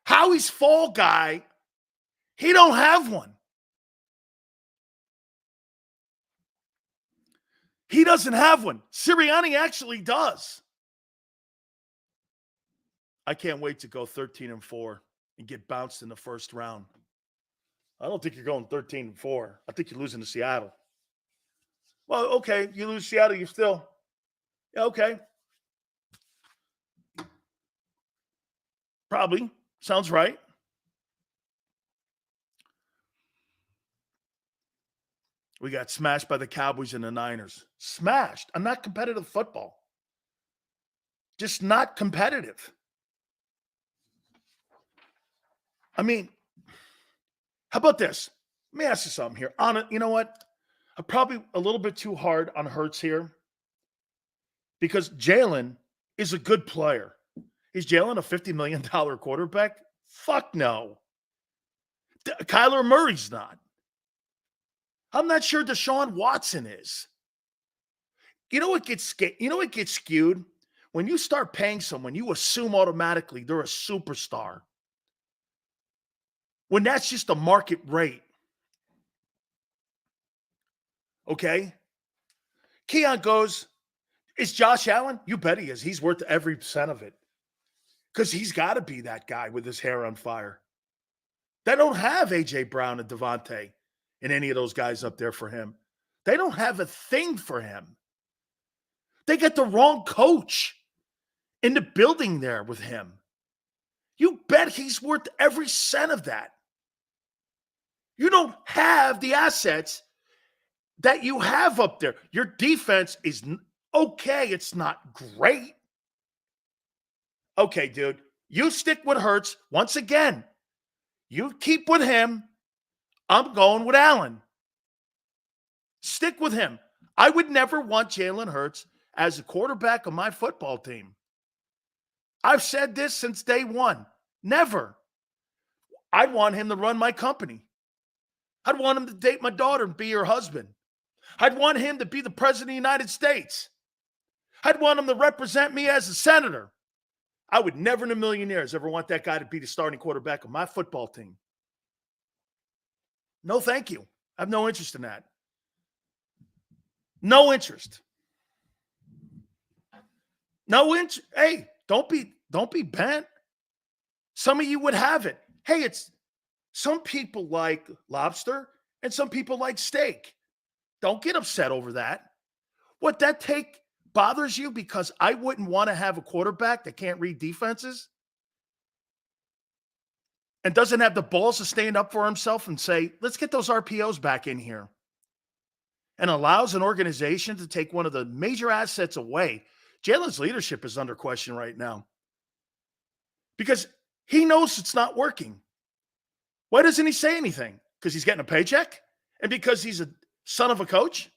Howie's fall guy, he don't have one. He doesn't have one. Sirianni actually does. I can't wait to go 13-4 and get bounced in the first round. I don't think you're going 13-4. I think you're losing to Seattle. Well, okay, you lose Seattle, you still. Yeah, okay. Probably. Sounds right. We got smashed by the Cowboys and the Niners. Smashed. I'm not competitive football. Just not competitive. I mean, how about this? Let me ask you something here. You know what? I'm probably a little bit too hard on Hurts here because Jalen is a good player. Is Jalen a $50 million quarterback? Fuck no. Kyler Murray's not. I'm not sure Deshaun Watson is. You know what gets skewed? When you start paying someone, you assume automatically they're a superstar. When that's just a market rate. Okay? Keon goes, is Josh Allen? You bet he is. He's worth every cent of it. Because he's got to be that guy with his hair on fire. They don't have A.J. Brown and Devontae and any of those guys up there for him. They don't have a thing for him. They get the wrong coach in the building there with him. You bet he's worth every cent of that. You don't have the assets that you have up there. Your defense is okay. It's not great. Okay, dude, you stick with Hurts. Once again, you keep with him. I'm going with Allen. Stick with him. I would never want Jalen Hurts as a quarterback of my football team. I've said this since day one. Never. I'd want him to run my company. I'd want him to date my daughter and be her husband. I'd want him to be the president of the United States. I'd want him to represent me as a senator. I would never in a million years ever want that guy to be the starting quarterback of my football team. No, thank you. I have no interest in that. No interest. No interest. Hey, don't be bent. Some of you would have it. Hey, it's some people like lobster and some people like steak. Don't get upset over that. What that take bothers you because I wouldn't want to have a quarterback that can't read defenses and doesn't have the balls to stand up for himself and say, let's get those RPOs back in here, and allows an organization to take one of the major assets away. Jalen's leadership is under question right now because he knows it's not working. Why doesn't he say anything? Because he's getting a paycheck and because he's a son of a coach?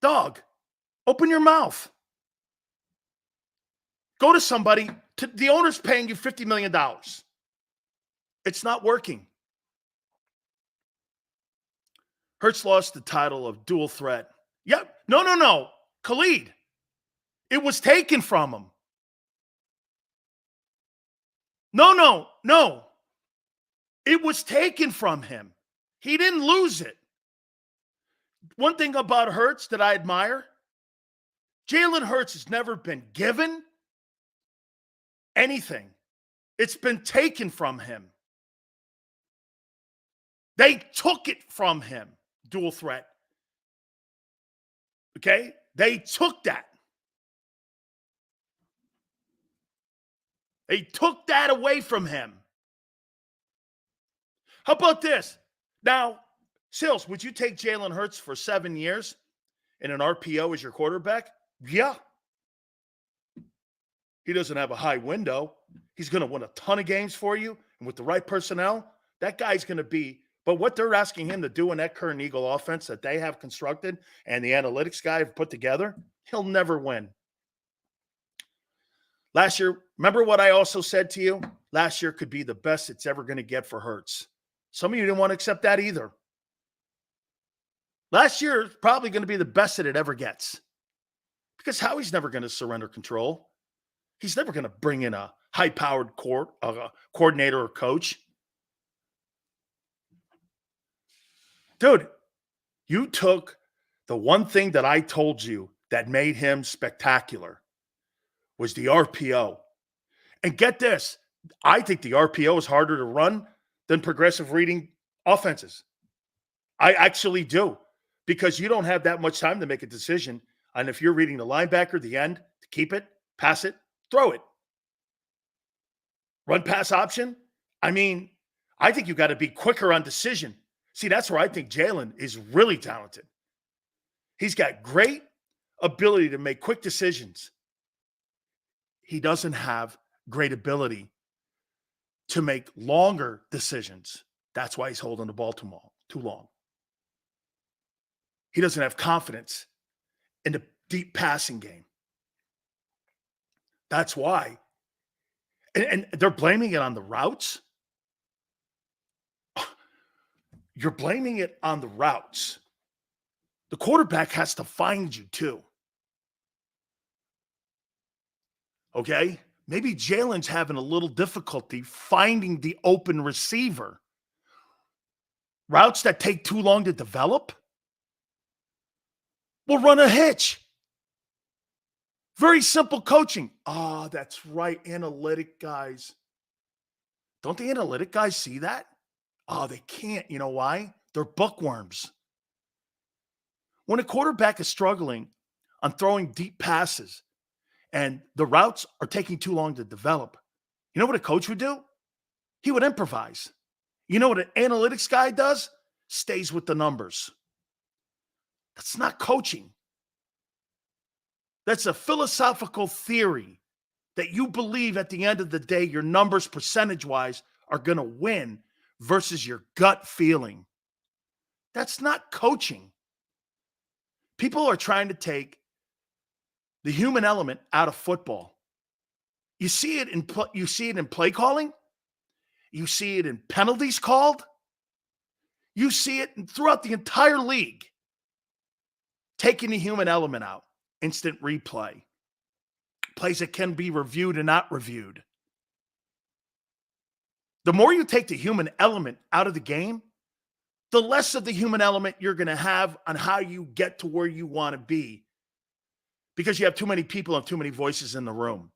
Dog, open your mouth. Go to somebody. The owner's paying you $50 million. It's not working. Hurts lost the title of dual threat. Yep. No. Khalid. It was taken from him. No. It was taken from him. He didn't lose it. One thing about Hurts that I admire, Jalen Hurts has never been given anything. It's been taken from him. They took it from him. Dual threat. Okay? They took that. They took that away from him. How about this? Now, Sills, would you take Jalen Hurts for 7 years in an RPO as your quarterback? Yeah. He doesn't have a high window. He's going to win a ton of games for you. And with the right personnel, that guy's going to be. But what they're asking him to do in that current Eagle offense that they have constructed and the analytics guy have put together, he'll never win. Last year, remember what I also said to you? Last year could be the best it's ever going to get for Hurts. Some of you didn't want to accept that either. Last year is probably going to be the best that it ever gets. Because Howie's never going to surrender control. He's never going to bring in a high-powered coordinator or coach. Dude, you took the one thing that I told you that made him spectacular was the RPO. And get this, I think the RPO is harder to run than progressive reading offenses. I actually do, because you don't have that much time to make a decision on if you're reading the linebacker, the end, to keep it, pass it, throw it. Run pass option. I mean, I think you got to be quicker on decision. See, that's where I think Jalen is really talented. He's got great ability to make quick decisions. He doesn't have great ability to make longer decisions. That's why he's holding the ball too long. He doesn't have confidence in the deep passing game. That's why. And they're blaming it on the routes. You're blaming it on the routes. The quarterback has to find you too. Okay? Maybe Jalen's having a little difficulty finding the open receiver. Routes that take too long to develop will run a hitch. Very simple coaching. Oh, that's right. Analytic guys. Don't the analytic guys see that? Oh, they can't. You know why? They're bookworms. When a quarterback is struggling on throwing deep passes and the routes are taking too long to develop, you know what a coach would do? He would improvise. You know what an analytics guy does? Stays with the numbers. That's not coaching. That's a philosophical theory that you believe at the end of the day your numbers percentage-wise are going to win versus your gut feeling. That's not coaching. People are trying to take the human element out of football. You see it in play calling. You see it in penalties called. You see it throughout the entire league. Taking the human element out. Instant replay. Plays that can be reviewed and not reviewed. The more you take the human element out of the game, the less of the human element you're going to have on how you get to where you want to be. Because you have too many people and too many voices in the room.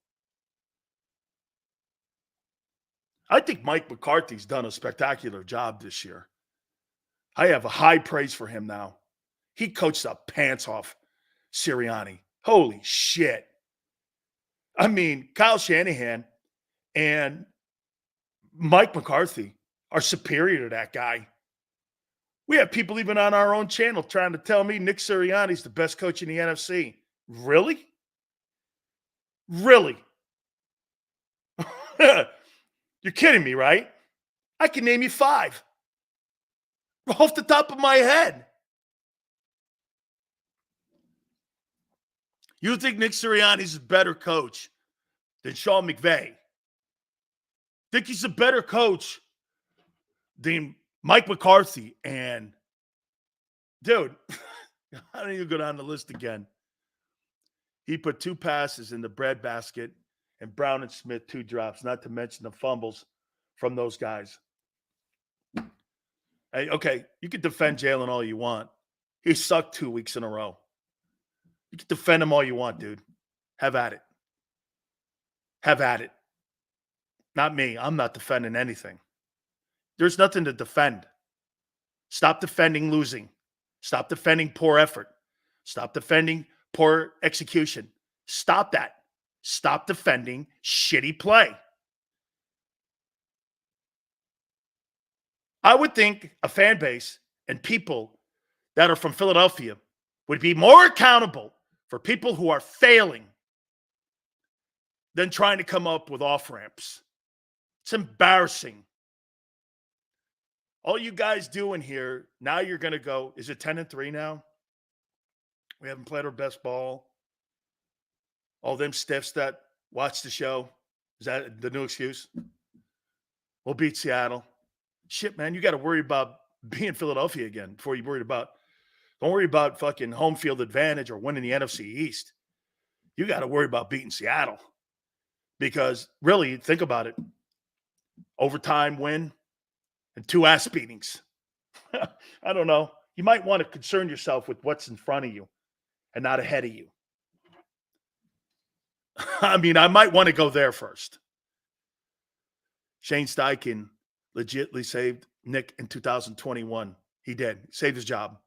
I think Mike McCarthy's done a spectacular job this year. I have a high praise for him now. He coached the pants off Sirianni. Holy shit. I mean, Kyle Shanahan and Mike McCarthy are superior to that guy. We have people even on our own channel trying to tell me Nick Sirianni's the best coach in the NFC. Really? Really? You're kidding me, right? I can name you 5 off the top of my head. You think Nick Sirianni's a better coach than Sean McVay? Think he's a better coach than Mike McCarthy? And, dude, I don't even go down the list again. He put 2 passes in the breadbasket and Brown and Smith 2 drops, not to mention the fumbles from those guys. Hey, okay, you can defend Jalen all you want. He sucked 2 weeks in a row. You can defend him all you want, dude. Have at it. Have at it. Not me. I'm not defending anything. There's nothing to defend. Stop defending losing. Stop defending poor effort. Stop defending poor execution. Stop that. Stop defending shitty play. I would think a fan base and people that are from Philadelphia would be more accountable for people who are failing than trying to come up with off-ramps. It's embarrassing. All you guys doing here, now you're going to go, is it 10-3 now? We haven't played our best ball. All them stiffs that watch the show. Is that the new excuse? We'll beat Seattle. Shit, man, you got to worry about being Philadelphia again before you worry about. Don't worry about fucking home field advantage or winning the NFC East. You got to worry about beating Seattle. Because really, think about it. Overtime win and 2 ass beatings. I don't know. You might want to concern yourself with what's in front of you and not ahead of you. I mean, I might want to go there first. Shane Steichen legitimately saved Nick in 2021. He did. He saved his job.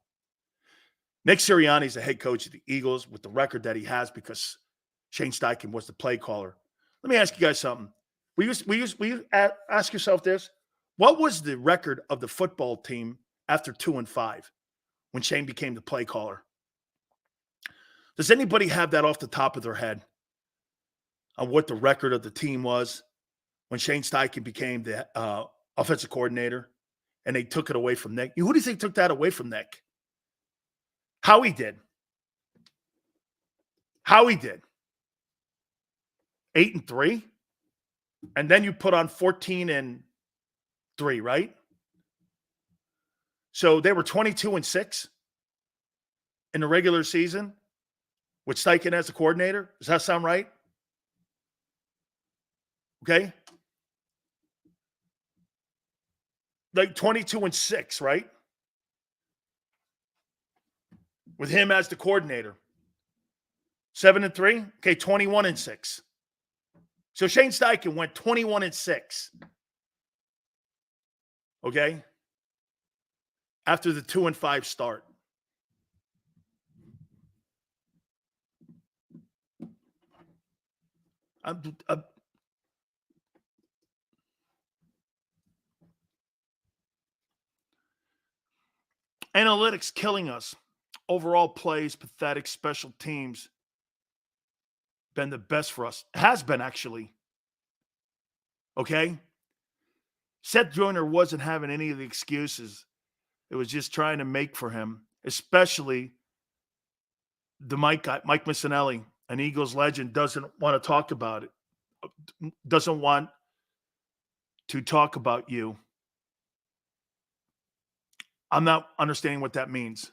Nick Sirianni is the head coach of the Eagles with the record that he has because Shane Steichen was the play caller. Let me ask you guys something. Will you ask yourself this? What was the record of the football team after 2-5 when Shane became the play caller? Does anybody have that off the top of their head on what the record of the team was when Shane Steichen became the offensive coordinator and they took it away from Nick? Who do you think took that away from Nick? Howie did. Howie did. 8-3. And then you put on 14-3, right? So they were 22-6 in the regular season with Steichen as the coordinator. Does that sound right? Okay. Like 22-6, right? With him as the coordinator. 7-3? Okay, 21-6. So Shane Steichen went 21-6. Okay? After the 2-5 start. Analytics killing us. Overall plays, pathetic, special teams. Been the best for us. Has been, actually. Okay? Seth Joyner wasn't having any of the excuses. It was just trying to make for him, especially the Mike Missanelli, an Eagles legend, doesn't want to talk about it. Doesn't want to talk about you. I'm not understanding what that means.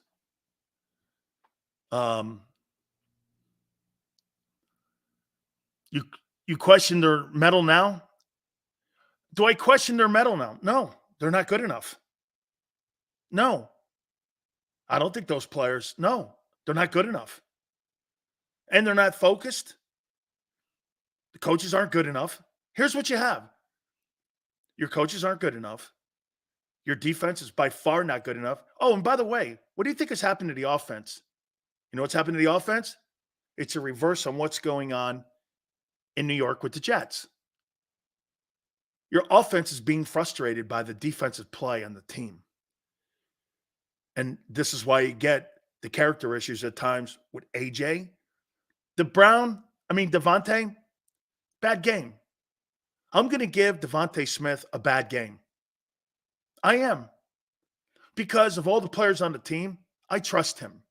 You question their mettle now? Do I question their mettle now? No, they're not good enough. No, I don't think those players, no, they're not good enough. And they're not focused. The coaches aren't good enough. Here's what you have. Your coaches aren't good enough. Your defense is by far not good enough. Oh, and by the way, what do you think has happened to the offense? You know what's happened to the offense? It's a reverse on what's going on in New York with the Jets. Your offense is being frustrated by the defensive play on the team. And this is why you get the character issues at times with AJ. Devontae, bad game. I'm going to give Devontae Smith a bad game. I am. Because of all the players on the team, I trust him.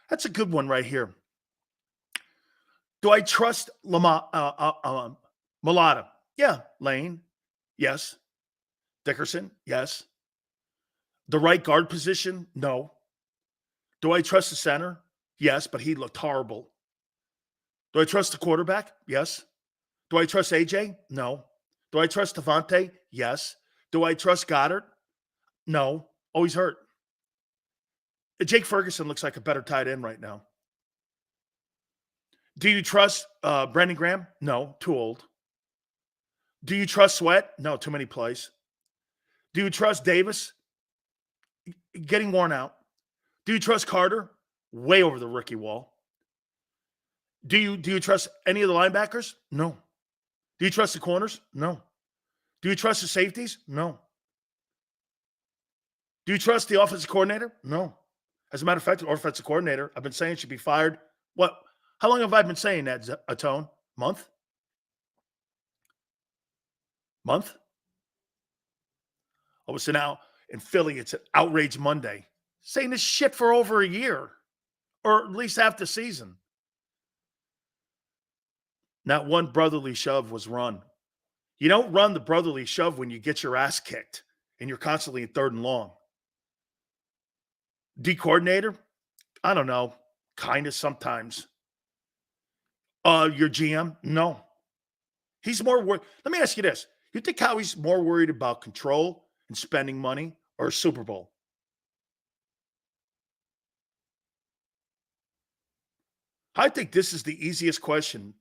That's a good one right here. Do I trust Mulata? Yeah. Lane? Yes. Dickerson? Yes. The right guard position? No. Do I trust the center? Yes, but he looked horrible. Do I trust the quarterback? Yes. Do I trust AJ? No. Do I trust Devontae? Yes. Do I trust Goddard? No. Oh, he's hurt. Jake Ferguson looks like a better tight end right now. Do you trust Brandon Graham? No, too old. Do you trust Sweat? No, too many plays. Do you trust Davis? Getting worn out. Do you trust Carter? Way over the rookie wall. Do you trust any of the linebackers? No. Do you trust the corners? No. Do you trust the safeties? No. Do you trust the offensive coordinator? No. As a matter of fact, the offensive coordinator, I've been saying, should be fired. What? How long have I been saying that, Atone? Month? Oh, so now in Philly, it's an outrage Monday. Saying this shit for over a year, or at least half the season. Not one brotherly shove was run. You don't run the brotherly shove when you get your ass kicked and you're constantly in 3rd and long. D coordinator? I don't know. Kind of sometimes. Your GM? No. He's more worried. Let me ask you this. You think Howie's more worried about control and spending money or a Super Bowl? I think this is the easiest question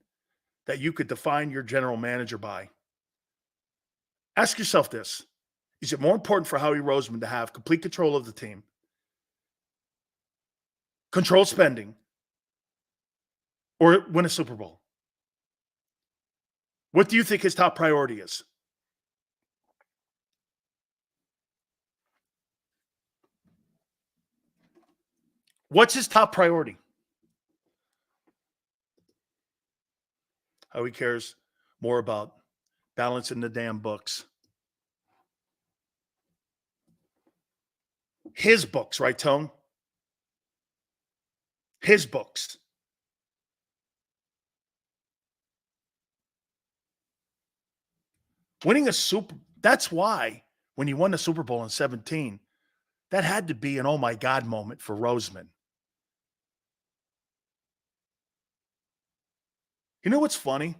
that you could define your general manager by. Ask yourself this. Is it more important for Howie Roseman to have complete control of the team, control spending, or win a Super Bowl? What do you think his top priority is? What's his top priority? Howie cares more about balancing the damn books. His books, right, Tone? His books. Winning a Super, that's why when he won the Super Bowl in 17, that had to be an oh my God moment for Roseman. You know what's funny?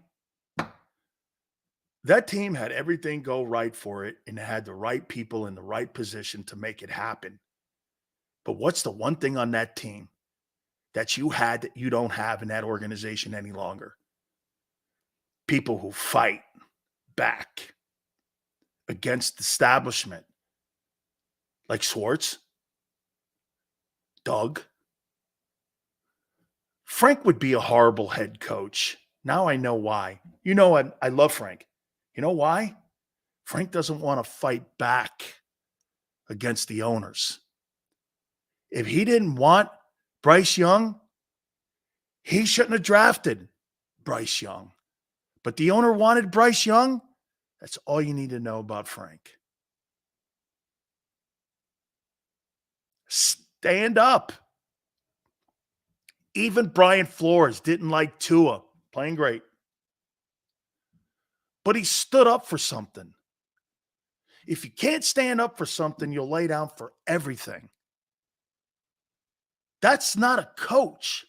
That team had everything go right for it and had the right people in the right position to make it happen. But what's the one thing on that team that you had that you don't have in that organization any longer? People who fight back against the establishment. Like Schwartz, Doug. Frank would be a horrible head coach. Now I know why. You know, I love Frank. You know why? Frank doesn't want to fight back against the owners. If he didn't want Bryce Young, he shouldn't have drafted Bryce Young. But the owner wanted Bryce Young. That's all you need to know about Frank. Stand up. Even Brian Flores didn't like Tua. Playing great. But he stood up for something. If you can't stand up for something, you'll lay down for everything. That's not a coach.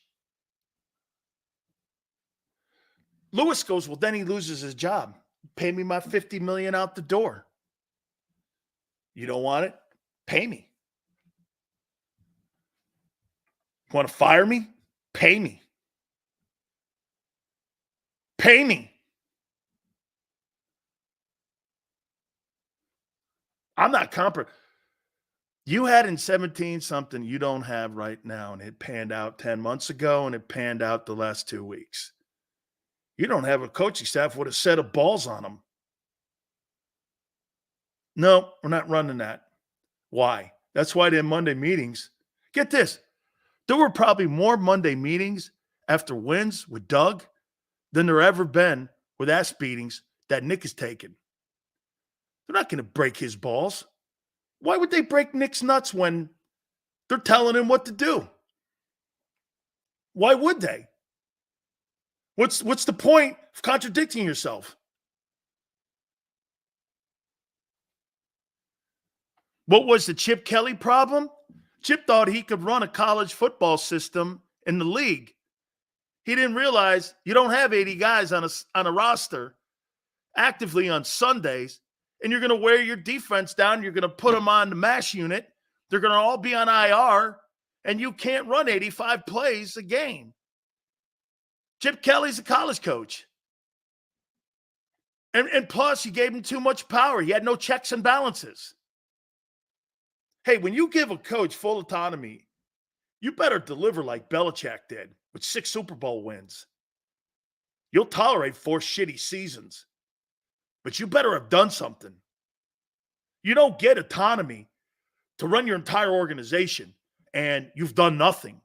Lewis goes, well, then he loses his job. Pay me my $50 million out the door. You don't want it? Pay me. Want to fire me? Pay me. Pay me. I'm not compromising. You had in 17 something you don't have right now, and it panned out 10 months ago, and it panned out the last 2 weeks. You don't have a coaching staff with a set of balls on them. No, we're not running that. Why? That's why they're Monday meetings. Get this. There were probably more Monday meetings after wins with Doug than there ever been with ass beatings that Nick has taken. They're not going to break his balls. Why would they break Nick's nuts when they're telling him what to do? Why would they? What's the point of contradicting yourself? What was the Chip Kelly problem? Chip thought he could run a college football system in the league. He didn't realize you don't have 80 guys on a roster actively on Sundays, and you're going to wear your defense down. You're going to put them on the MASH unit. They're going to all be on IR, and you can't run 85 plays a game. Chip Kelly's a college coach. And plus, you gave him too much power. He had no checks and balances. Hey, when you give a coach full autonomy, you better deliver like Belichick did with 6 Super Bowl wins. You'll tolerate 4 shitty seasons, but you better have done something. You don't get autonomy to run your entire organization, and you've done nothing.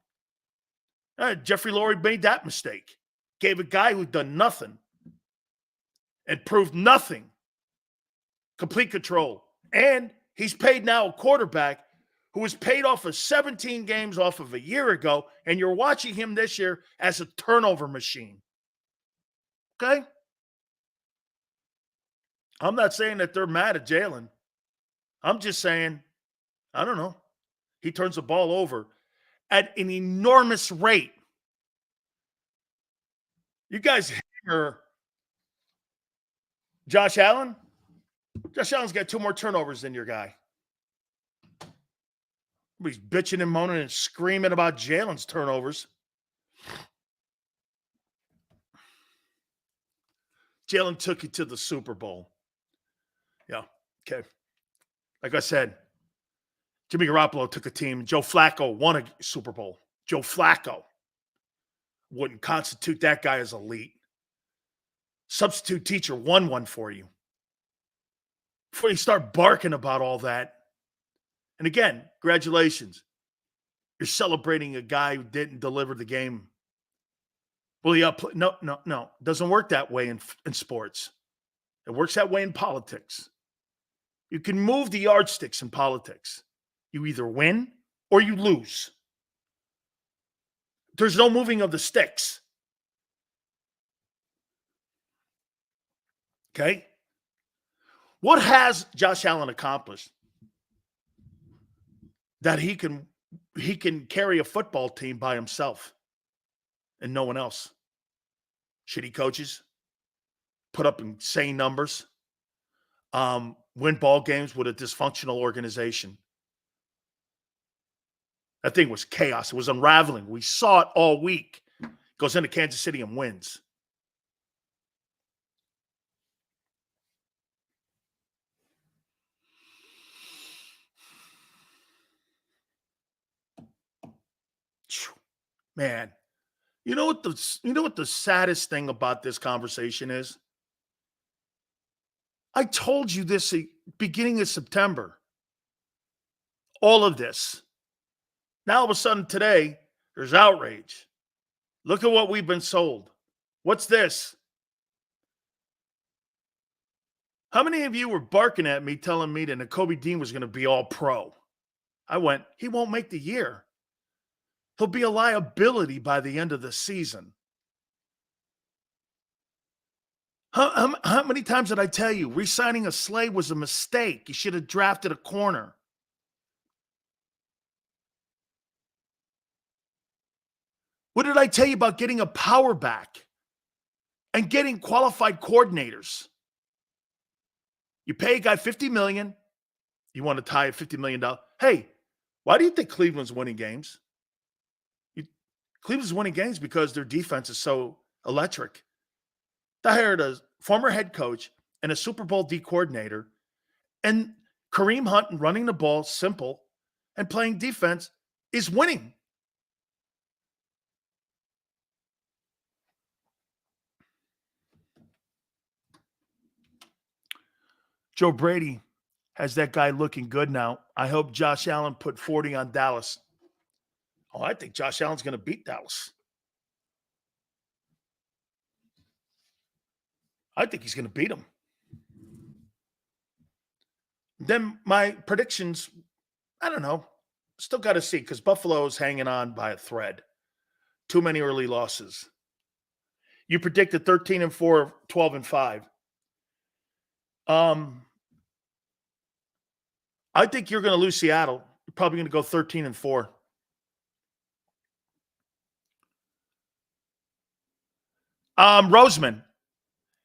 Jeffrey Lurie made that mistake. Gave a guy who'd done nothing and proved nothing complete control. And he's paid now a quarterback who was paid off of 17 games off of a year ago, and you're watching him this year as a turnover machine. Okay? I'm not saying that they're mad at Jalen. I'm just saying, I don't know. He turns the ball over at an enormous rate. You guys hammer Josh Allen? Josh Allen's got 2 more turnovers than your guy. He's bitching and moaning and screaming about Jalen's turnovers. Jalen took you to the Super Bowl. Yeah, okay. Like I said, Jimmy Garoppolo took a team. Joe Flacco won a Super Bowl. Joe Flacco wouldn't constitute that guy as elite. Substitute teacher won one for you. Before you start barking about all that. And again, congratulations. You're celebrating a guy who didn't deliver the game. Well, yeah, no. It doesn't work that way in sports. It works that way in politics. You can move the yardsticks in politics. You either win or you lose. There's no moving of the sticks. Okay? What has Josh Allen accomplished that he can carry a football team by himself and no one else? Shitty coaches, put up insane numbers, win ball games with a dysfunctional organization. That thing was chaos. It was unraveling. We saw it all week. Goes into Kansas City and wins. Man, you know what the saddest thing about this conversation is? I told you this beginning of September. All of this. Now, all of a sudden today, there's outrage. Look at what we've been sold. What's this? How many of you were barking at me telling me that Nakobe Dean was going to be all pro? I went, he won't make the year. He'll be a liability by the end of the season. How many times did I tell you re-signing a Slay was a mistake? You should have drafted a corner. What did I tell you about getting a power back and getting qualified coordinators? You pay a guy $50 million. You want to tie a $50 million. Hey, why do you think Cleveland's winning games? Cleveland's winning games because their defense is so electric. They hired a former head coach and a Super Bowl D coordinator, and Kareem Hunt running the ball simple and playing defense is winning. Joe Brady has that guy looking good now. I hope Josh Allen put 40 on Dallas. Oh, I think Josh Allen's going to beat Dallas. I think he's going to beat him. Then my predictions, I don't know. Still got to see because Buffalo's hanging on by a thread. Too many early losses. You predicted 13-4, 12-5. I think you're going to lose Seattle. You're probably going to go 13-4. Roseman.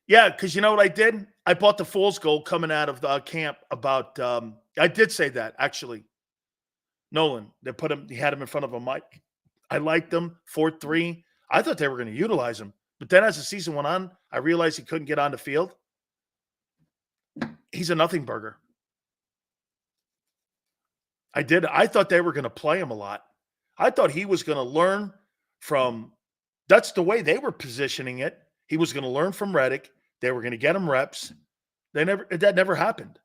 Yeah, because you know what I did? I bought the fool's gold coming out of the camp about I did say that, actually. Nolan. He had him in front of a mic. I liked him, 4-3. I thought they were going to utilize him. But then as the season went on, I realized he couldn't get on the field. He's a nothing burger. I did. I thought they were going to play him a lot. I thought he was going to learn from – that's the way they were positioning it. He was going to learn from Reddick. They were going to get him reps. That never happened.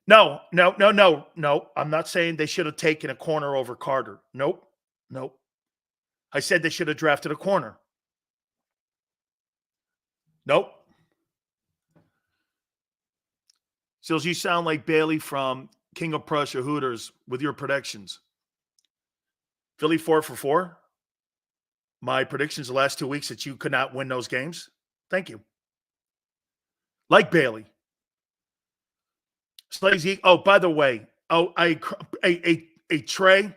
No. I'm not saying they should have taken a corner over Carter. Nope. I said they should have drafted a corner. Nope. Sills, you sound like Bailey from King of Prussia Hooters with your predictions. Philly 4-4. My predictions the last 2 weeks that you could not win those games. Thank you. Like Bailey. Slazy. Oh, by the way, a Trey.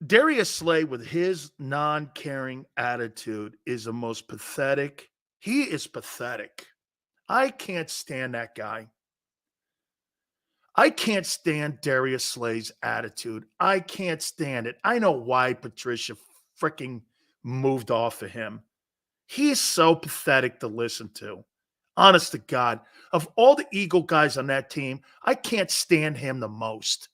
Darius Slay with his non-caring attitude is the most pathetic. He is pathetic. I can't stand that guy. I can't stand Darius Slay's attitude. I can't stand it. I know why Patricia freaking moved off of him. He is so pathetic to listen to. Honest to God. Of all the Eagle guys on that team, I can't stand him the most.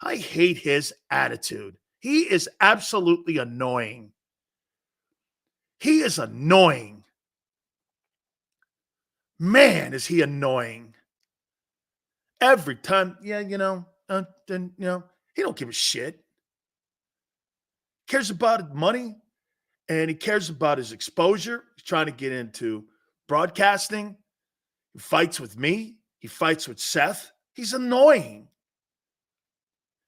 I hate his attitude. He is absolutely annoying. He is annoying. Man, is he annoying. Every time, he don't give a shit. He cares about money, and he cares about his exposure. He's trying to get into broadcasting. He fights with me. He fights with Seth. He's annoying.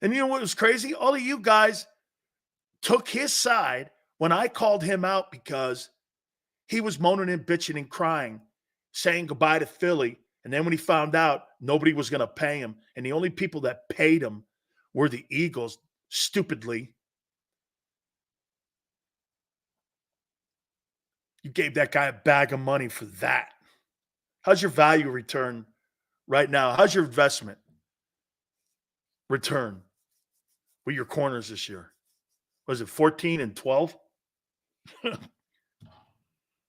And you know what was crazy? All of you guys took his side when I called him out because he was moaning and bitching and crying, saying goodbye to Philly. And then when he found out nobody was going to pay him, and the only people that paid him were the Eagles, stupidly. You gave that guy a bag of money for that. How's your value return right now? How's your investment return with your corners this year? Was it 14 and 12?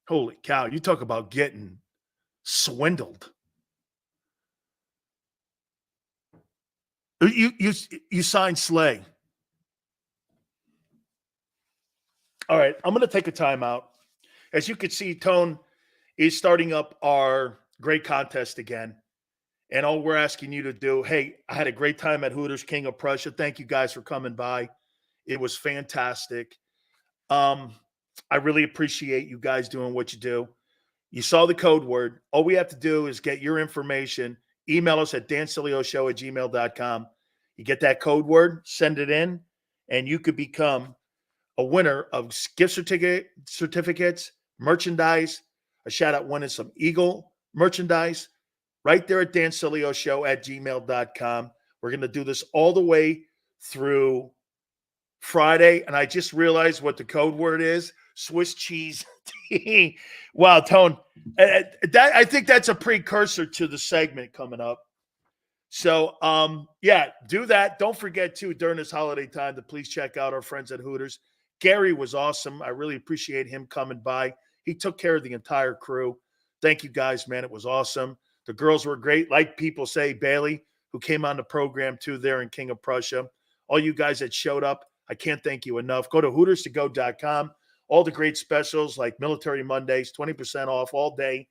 Holy cow. You talk about getting swindled. You signed Slay. All right, I'm going to take a timeout. As you can see, Tone is starting up our great contest again. And all we're asking you to do, hey, I had a great time at Hooters, King of Prussia. Thank you guys for coming by. It was fantastic. I really appreciate you guys doing what you do. You saw the code word. All we have to do is get your information. Email us at dansilioshow@gmail.com. You get that code word, send it in, and you could become a winner of gift certificates merchandise. A shout out winning some Eagle merchandise right there at dansilioshow@gmail.com. We're going to do this all the way through Friday. And I just realized what the code word is. Swiss cheese tea. Wow, Tone. I think that's a precursor to the segment coming up. So, do that. Don't forget, too, during this holiday time, to please check out our friends at Hooters. Gary was awesome. I really appreciate him coming by. He took care of the entire crew. Thank you, guys, man. It was awesome. The girls were great. Like people say, Bailey, who came on the program, too, there in King of Prussia. All you guys that showed up, I can't thank you enough. Go to HootersToGo.com. All the great specials like Military Mondays, 20% off all day,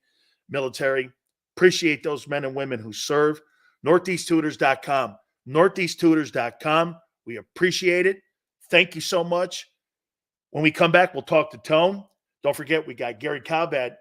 military. Appreciate those men and women who serve. NortheastTutors.com. NortheastTutors.com. We appreciate it. Thank you so much. When we come back, we'll talk to Tone. Don't forget, we got Gary Cobb at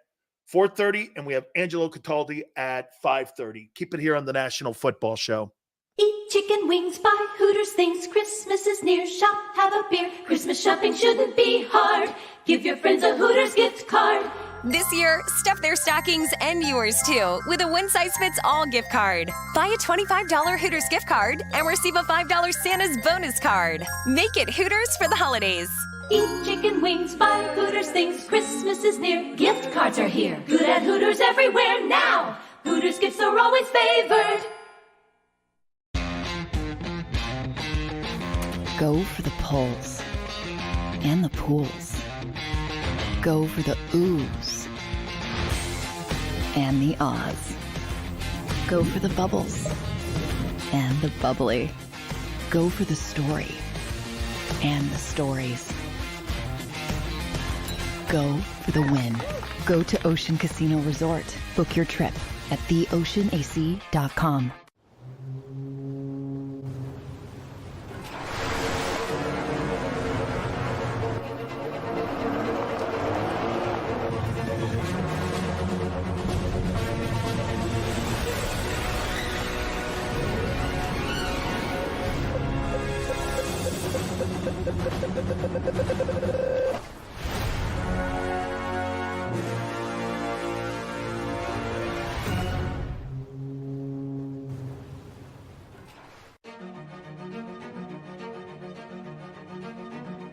4:30, and we have Angelo Cataldi at 5:30. Keep it here on the National Football Show. Eat chicken wings, buy Hooters things. Christmas is near, shop, have a beer. Christmas shopping shouldn't be hard. Give your friends a Hooters gift card. This year, stuff their stockings and yours too with a one-size-fits-all gift card. Buy a $25 Hooters gift card and receive a $5 Santa's bonus card. Make it Hooters for the holidays. Eat chicken wings, buy Hooters things. Christmas is near, gift cards are here. Good at Hooters everywhere now. Hooters gifts are always favored. Go for the pulls and the pools. Go for the oohs and the ahs. Go for the bubbles and the bubbly. Go for the story and the stories. Go for the win. Go to Ocean Casino Resort. Book your trip at theoceanac.com.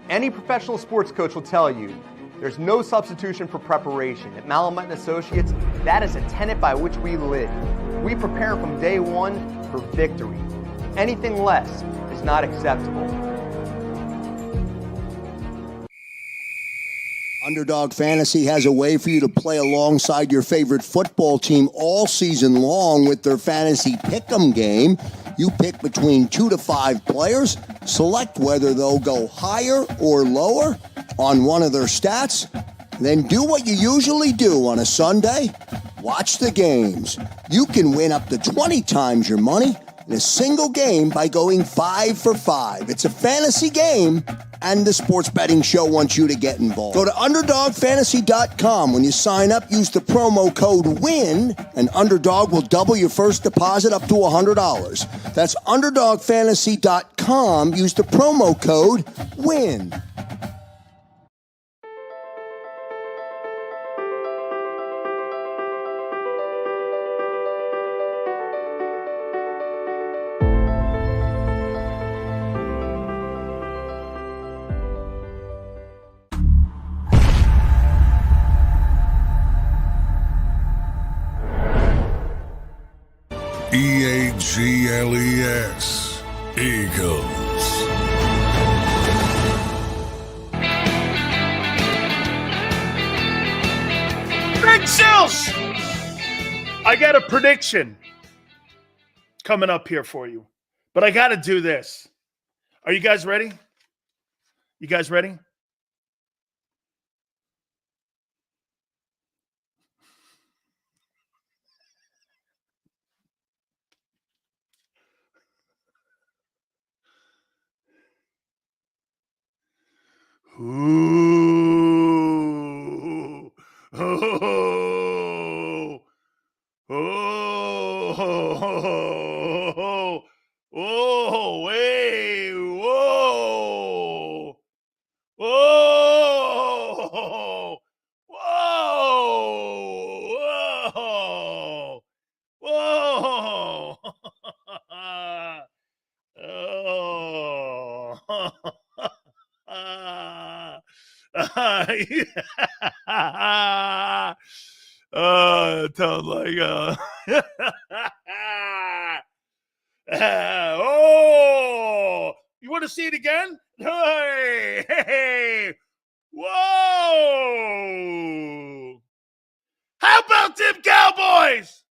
Any professional sports coach will tell you there's no substitution for preparation. At Malamut & Associates, that is a tenet by which we live. We prepare from day one for victory. Anything less is not acceptable. Underdog Fantasy has a way for you to play alongside your favorite football team all season long with their Fantasy Pick'em game. You pick between 2 to 5 players, select whether they'll go higher or lower on one of their stats, then do what you usually do on a Sunday, watch the games. You can win up to 20 times your money in a single game by going 5 for 5. It's a fantasy game, and the Sports Betting Show wants you to get involved. Go to UnderdogFantasy.com. When you sign up, use the promo code WIN, and Underdog will double your first deposit up to $100. That's UnderdogFantasy.com. Use the promo code WIN. EAGLES, Eagles. Big Sills! I got a prediction coming up here for you, but I got to do this. Are you guys ready? You guys ready? Ooh. Oh. Oh. Oh. Hey. Whoa. Whoa. Whoa. Sound like oh, you want to see it again? Hey, hey, whoa! How about them Cowboys?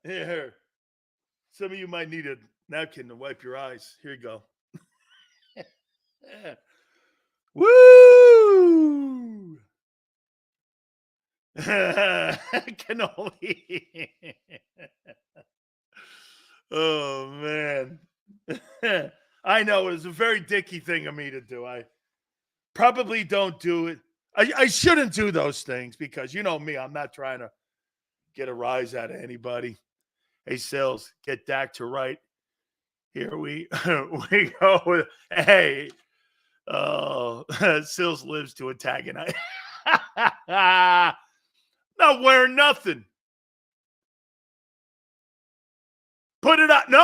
Here, some of you might need a napkin to wipe your eyes. Here you go. Woo! Cannoli. Oh, man. I know it was a very dicky thing of me to do. I probably don't do it. I shouldn't do those things because you know me. I'm not trying to get a rise out of anybody. Hey, Sills, get Dak to right. Here we go. Hey, Sills lives to antagonize. Not wearing nothing. Put it up. No.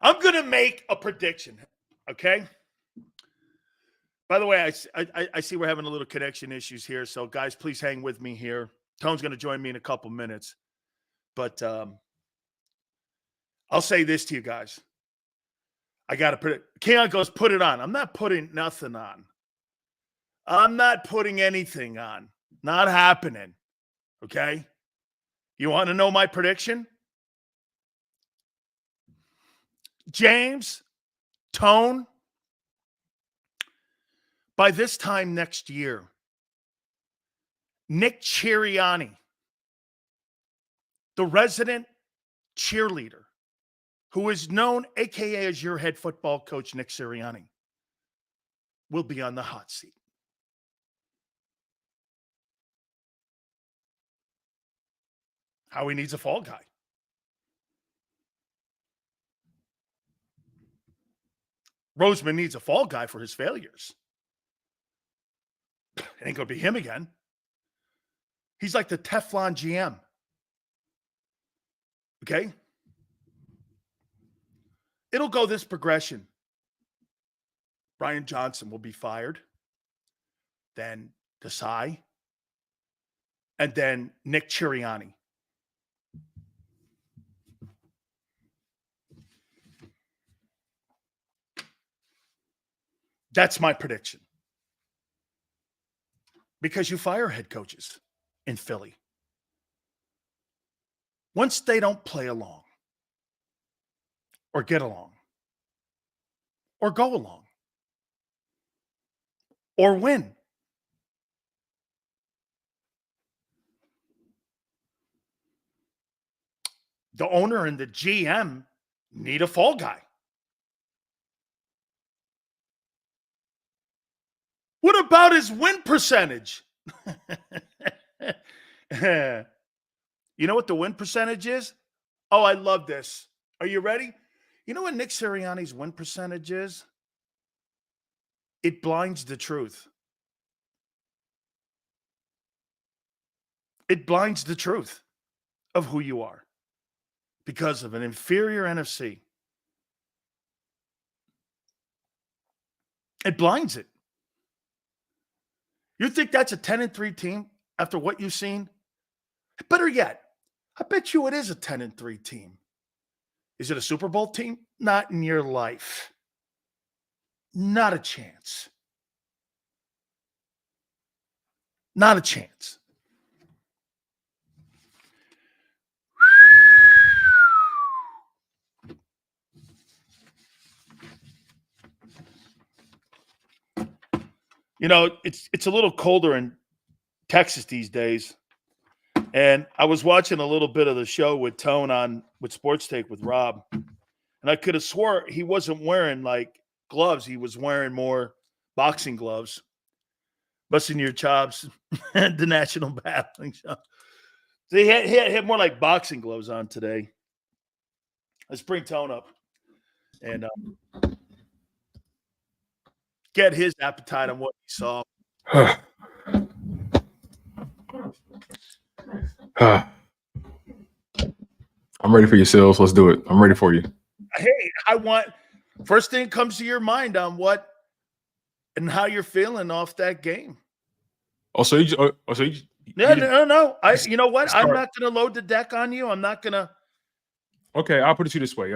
I'm going to make a prediction, okay? By the way, I see we're having a little connection issues here, so guys, please hang with me here. Tone's going to join me in a couple minutes. But I'll say this to you guys. I got to put it. Keon goes, put it on. I'm not putting nothing on. I'm not putting anything on. Not happening. Okay? You want to know my prediction? James, Tone, by this time next year, Nick Sirianni, the resident cheerleader, who is known, a.k.a. as your head football coach, Nick Sirianni, will be on the hot seat. Howie needs a fall guy. Roseman needs a fall guy for his failures. It ain't going to be him again. He's like the Teflon GM. Okay? It'll go this progression. Brian Johnson will be fired. Then Desai. And then Nick Sirianni. That's my prediction. Because you fire head coaches in Philly. Once they don't play along, or get along, or go along, or win, the owner and the GM need a fall guy. What about his win percentage? You know what the win percentage is? Oh, I love this. Are you ready? You know what Nick Sirianni's win percentage is? It blinds the truth. It blinds the truth of who you are because of an inferior NFC. It blinds it. You think that's a 10-3 team after what you've seen? Better yet, I bet you it is a 10-3 team. Is it a Super Bowl team? Not in your life. Not a chance. Not a chance. You know, it's a little colder in Texas these days. And I was watching a little bit of the show with Tone with Sports Take with Rob. And I could have swore he wasn't wearing like gloves. He was wearing more boxing gloves. Busting your chops, the national battling show. So he had more like boxing gloves on today. Let's bring Tone up and get his appetite on what he saw. I'm ready for you, Sills. Let's do it. I'm ready for you. Hey, I want first thing comes to your mind on what and how you're feeling off that game. So you No. You know what? I'm not going to load the deck on you. I'm not going to. Okay, I'll put it to you this way.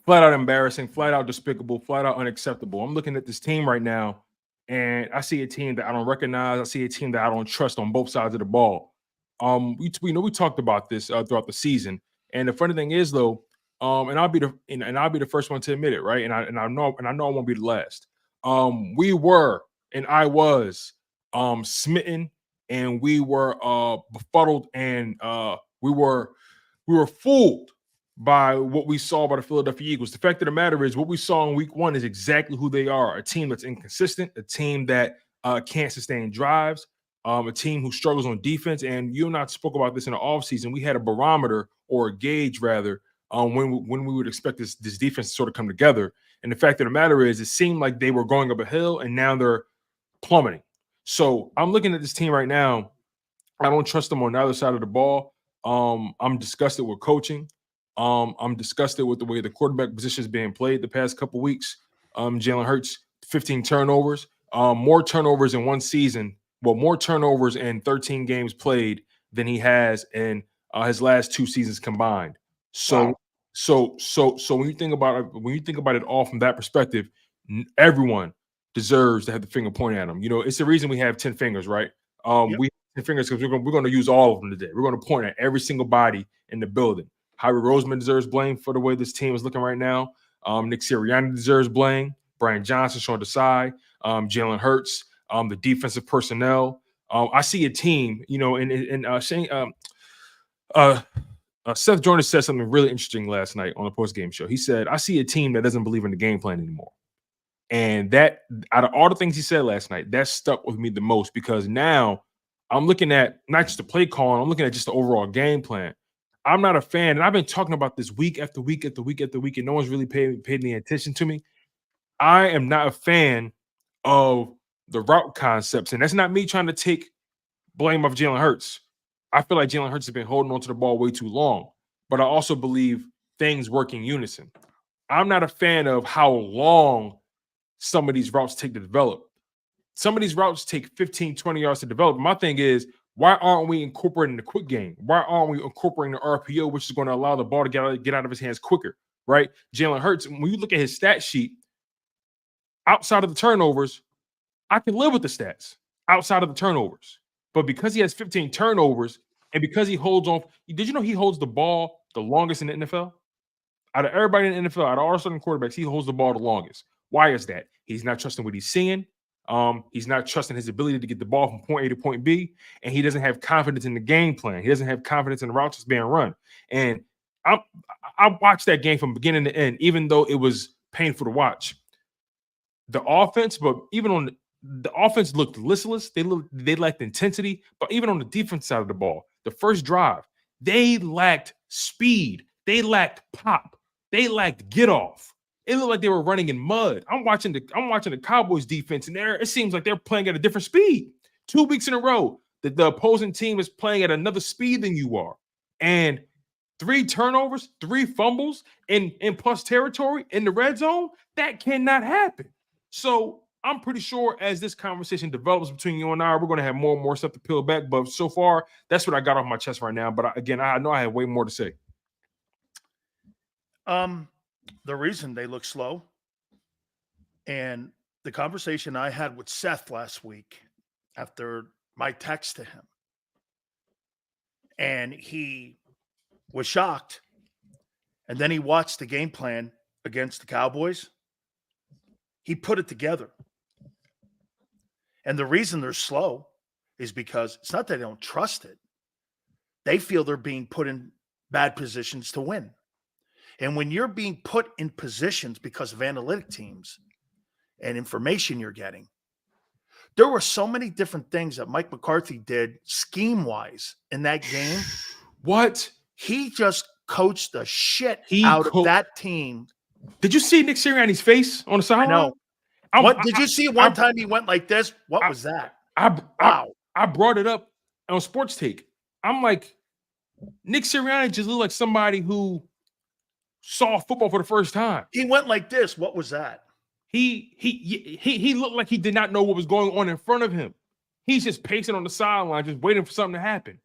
Flat out embarrassing, flat out despicable, flat out unacceptable. I'm looking at this team right now, and I see a team that I don't recognize. I see a team that I don't trust on both sides of the ball. We talked about this throughout the season, and the funny thing is though, and I'll be the first one to admit it, right? And I know I won't be the last. I was smitten, and we were befuddled, and we were fooled by what we saw by the Philadelphia Eagles. The fact of the matter is, what we saw in week 1 is exactly who they are: a team that's inconsistent, a team that can't sustain drives, a team who struggles on defense. And you and I spoke about this in the offseason. We had a barometer, or a gauge rather, when we would expect this defense to sort of come together. And the fact of the matter is, it seemed like they were going up a hill, and now they're plummeting. So I'm looking at this team right now. I don't trust them on the other side of the ball. I'm disgusted with coaching. I'm disgusted with the way the quarterback position is being played the past couple weeks. Jalen Hurts, 15 turnovers, more turnovers in one season. Well, more turnovers in 13 games played than he has in his last 2 seasons combined. So, wow. So when you think about it all from that perspective, everyone deserves to have the finger pointed at them. You know, it's the reason we have 10 fingers, right? We have 10 fingers because we're going to use all of them today. We're going to point at every single body in the building. Howie Roseman deserves blame for the way this team is looking right now. Nick Sirianni deserves blame. Brian Johnson, Sean Desai, Jalen Hurts, the defensive personnel. I see a team, you know, Seth Joyner said something really interesting last night on the post-game show. He said, I see a team that doesn't believe in the game plan anymore. And that, out of all the things he said last night, that stuck with me the most, because now I'm looking at not just the play call, I'm looking at just the overall game plan. I'm not a fan, and I've been talking about this week after week after week after week, and no one's really paid any attention to me. I am not a fan of the route concepts, and that's not me trying to take blame off Jalen Hurts. I feel like Jalen Hurts has been holding on to the ball way too long, but I also believe things work in unison. I'm not a fan of how long some of these routes take to develop. Some of these routes take 15, 20 yards to develop. My thing is, why aren't we incorporating the quick game? Why aren't we incorporating the RPO, which is going to allow the ball to get out of his hands quicker, right? Jalen Hurts, when you look at his stat sheet, outside of the turnovers, I can live with the stats outside of the turnovers. But because he has 15 turnovers and because he holds on, did you know he holds the ball the longest in the NFL? Out of everybody in the NFL, out of all starting quarterbacks, he holds the ball the longest. Why is that? He's not trusting what he's seeing. He's not trusting his ability to get the ball from point A to point B, and he doesn't have confidence in the game plan. He doesn't have confidence in the routes that's being run. And I watched that game from beginning to end, even though it was painful to watch. The offense, but even on the offense looked listless. They lacked intensity, but even on the defense side of the ball, the first drive, they lacked speed. They lacked pop. They lacked get off. It looked like they were running in mud. I'm watching the Cowboys defense, and it seems like they're playing at a different speed. 2 weeks in a row, the opposing team is playing at another speed than you are. And 3 turnovers, 3 fumbles in plus territory in the red zone, that cannot happen. So I'm pretty sure as this conversation develops between you and I, we're going to have more and more stuff to peel back. But so far, that's what I got off my chest right now. But again, I know I have way more to say. The reason they look slow, and the conversation I had with Seth last week after my text to him, and he was shocked, and then he watched the game plan against the Cowboys. He put it together. And the reason they're slow is because it's not that they don't trust it. They feel they're being put in bad positions to win. And when you're being put in positions because of analytic teams and information you're getting, there were so many different things that Mike McCarthy did scheme-wise in that game. What? He just coached the shit out of that team. Did you see Nick Sirianni's face on the sideline? I know. What did you see one time he went like this? What was that? Wow. I brought it up on Sports Take. I'm like, Nick Sirianni just looked like somebody who saw football for the first time. He went like this. What was that? He looked like he did not know what was going on in front of him. He's just pacing on the sideline, just waiting for something to happen.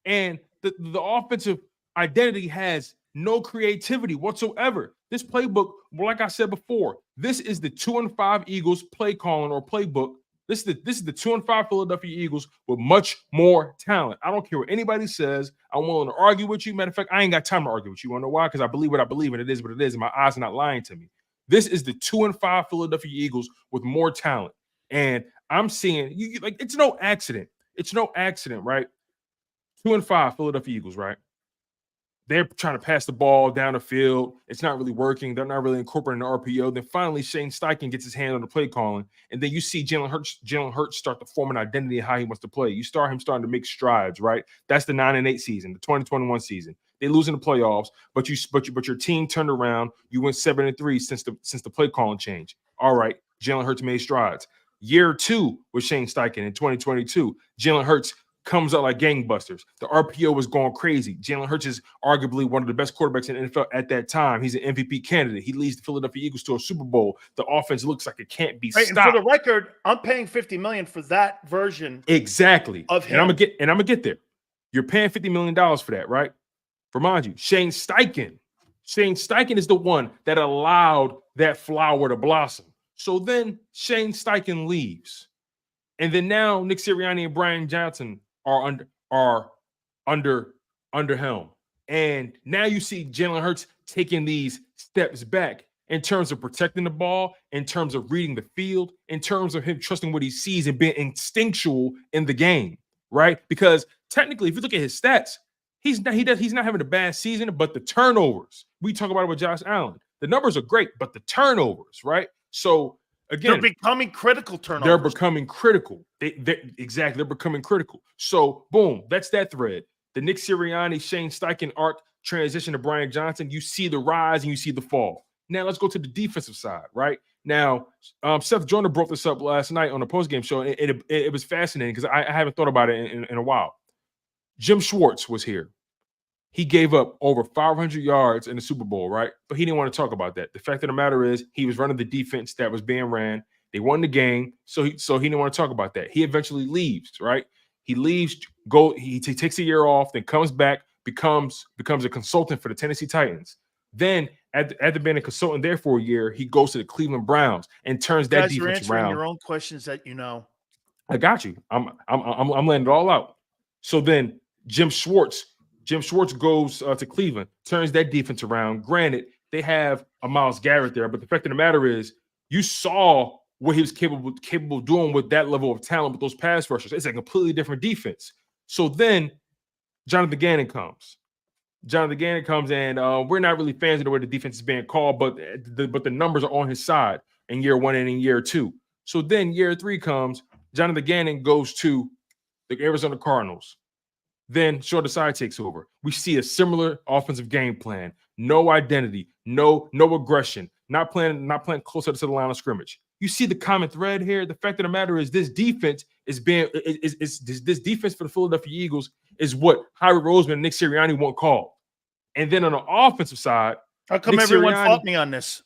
And the offensive identity has no creativity whatsoever. This playbook, like I said before, this is the 2-5 Eagles play calling or playbook. This is the 2-5 Philadelphia Eagles with much more talent. I don't care what anybody says. I'm willing to argue with you. Matter of fact, I ain't got time to argue with you. You want to know why? Because I believe what I believe, and it is what it is, and my eyes are not lying to me. This is the 2-5 Philadelphia Eagles with more talent. And I'm seeing, it's no accident. It's no accident, right? 2-5 Philadelphia Eagles, right? They're trying to pass the ball down the field. It's not really working. They're not really incorporating the RPO. Then finally, Shane Steichen gets his hand on the play calling. And then you see Jalen Hurts start to form an identity of how he wants to play. You start him starting to make strides, right? That's the 9-8 season, the 2021 season. They lose in the playoffs, but your team turned around. You went 7-3 since the play calling change. All right, Jalen Hurts made strides. Year 2 with Shane Steichen in 2022. Jalen Hurts comes out like gangbusters. The RPO was going crazy. Jalen Hurts is arguably one of the best quarterbacks in the NFL at that time. He's an MVP candidate. He leads the Philadelphia Eagles to a Super Bowl. The offense looks like it can't be stopped. And for the record, I'm paying $50 million for that version. Exactly. Of him. And I'm gonna get there. You're paying $50 million for that, right? Remind you, Shane Steichen is the one that allowed that flower to blossom. So then Shane Steichen leaves. And then now Nick Sirianni and Brian Johnson are under helm. And now you see Jalen Hurts taking these steps back in terms of protecting the ball, in terms of reading the field, in terms of him trusting what he sees and being instinctual in the game, right? Because technically, if you look at his stats, he's not having a bad season, but the turnovers, we talk about it with Josh Allen. The numbers are great, but the turnovers, right? So again, they're becoming critical turnovers. They're becoming critical. Exactly. They're becoming critical. So boom, that's that thread. The Nick Sirianni, Shane Steichen arc transition to Brian Johnson. You see the rise and you see the fall. Now let's go to the defensive side, right? Now, Seth Joyner brought this up last night on the postgame show, and it was fascinating because I haven't thought about it in a while. Jim Schwartz was here. He gave up over 500 yards in the Super Bowl, right? But he didn't want to talk about that. The fact of the matter is he was running the defense that was being ran. They won the game, so he didn't want to talk about that. He eventually leaves, right? He leaves, he takes a year off, then comes back, becomes a consultant for the Tennessee Titans. Then, after being a consultant there for a year, he goes to the Cleveland Browns and turns that defense around. Your own questions that you know. I got you. I'm laying it all out. So then Jim Schwartz goes to Cleveland, turns that defense around. Granted, they have a Myles Garrett there, but the fact of the matter is, you saw what he was capable of doing with that level of talent with those pass rushers. It's a completely different defense. So then Jonathan Gannon comes. And we're not really fans of the way the defense is being called, but the numbers are on his side in year 1 and in year 2. So then year 3 comes. Jonathan Gannon goes to the Arizona Cardinals. Then Sean Desai takes over. We see a similar offensive game plan. No identity, no aggression, not playing closer to the line of scrimmage. You see the common thread here. The fact of the matter is this defense this defense for the Philadelphia Eagles is what Howie Roseman and Nick Sirianni won't call. And then on the offensive side, how come everyone fought me on this?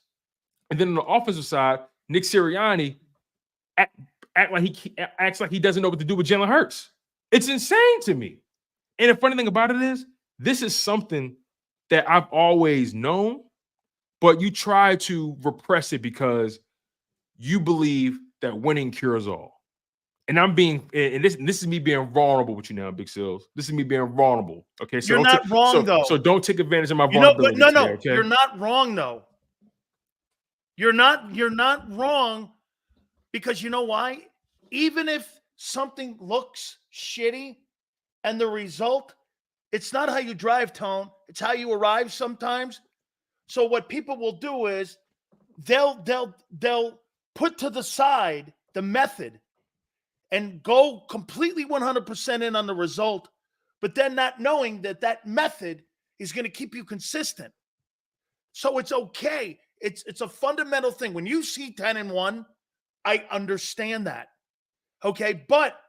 And then on the offensive side, Nick Sirianni acts like he doesn't know what to do with Jalen Hurts. It's insane to me. And the funny thing about it is, this is something that I've always known, but you try to repress it because you believe that winning cures all. And this is me being vulnerable with you now, Big Sills. This is me being vulnerable. Okay, so you're not wrong though. So don't take advantage of my vulnerability. No, okay? You're not wrong though. You're not wrong because you know why? Even if something looks shitty and the result, it's not how you drive, Tone. It's how you arrive sometimes. So what people will do is they'll put to the side the method and go completely 100% in on the result, but then not knowing that method is going to keep you consistent. So it's okay. It's a fundamental thing. When you see 10-1, I understand that. Okay, but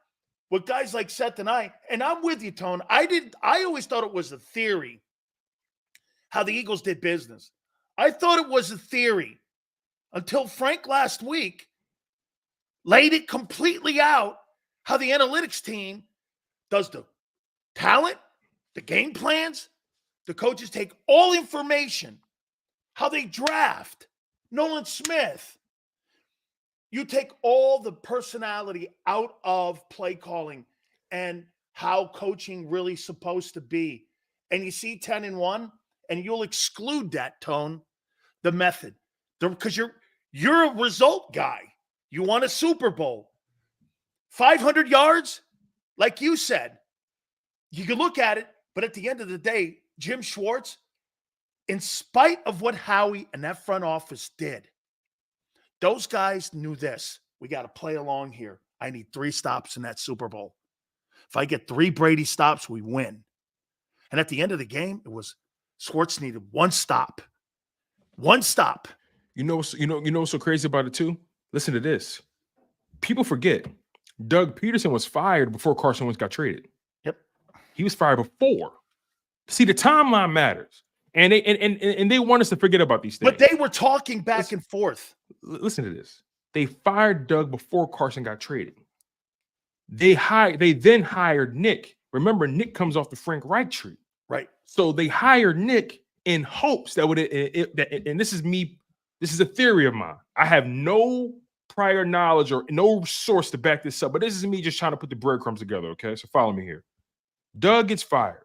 with guys like Seth and I'm with you, Tone. I always thought it was a theory how the Eagles did business. I thought it was a theory until Frank last week laid it completely out how the analytics team does the talent, the game plans. The coaches take all information, how they draft, Nolan Smith. You take all the personality out of play calling and how coaching really supposed to be. And you see 10-1, and you'll exclude that, Tone, the method. Because you're a result guy. You want a Super Bowl. 500 yards, like you said. You can look at it, but at the end of the day, Jim Schwartz, in spite of what Howie and that front office did, those guys knew this. We got to play along here. I need 3 stops in that Super Bowl. If I get 3 Brady stops, we win. And at the end of the game, it was Schwartz needed 1 stop. 1 stop. You know what's so crazy about it too? Listen to this. People forget Doug Peterson was fired before Carson Wentz got traded. Yep. He was fired before. See, the timeline matters. And they want us to forget about these things. But they were talking back and forth. Listen to this. They fired Doug before Carson got traded. They then hired Nick. Remember, Nick comes off the Frank Reich tree. Right. So they hired Nick in hopes that and this is a theory of mine. I have no prior knowledge or no source to back this up, but this is me just trying to put the breadcrumbs together, okay? So follow me here. Doug gets fired.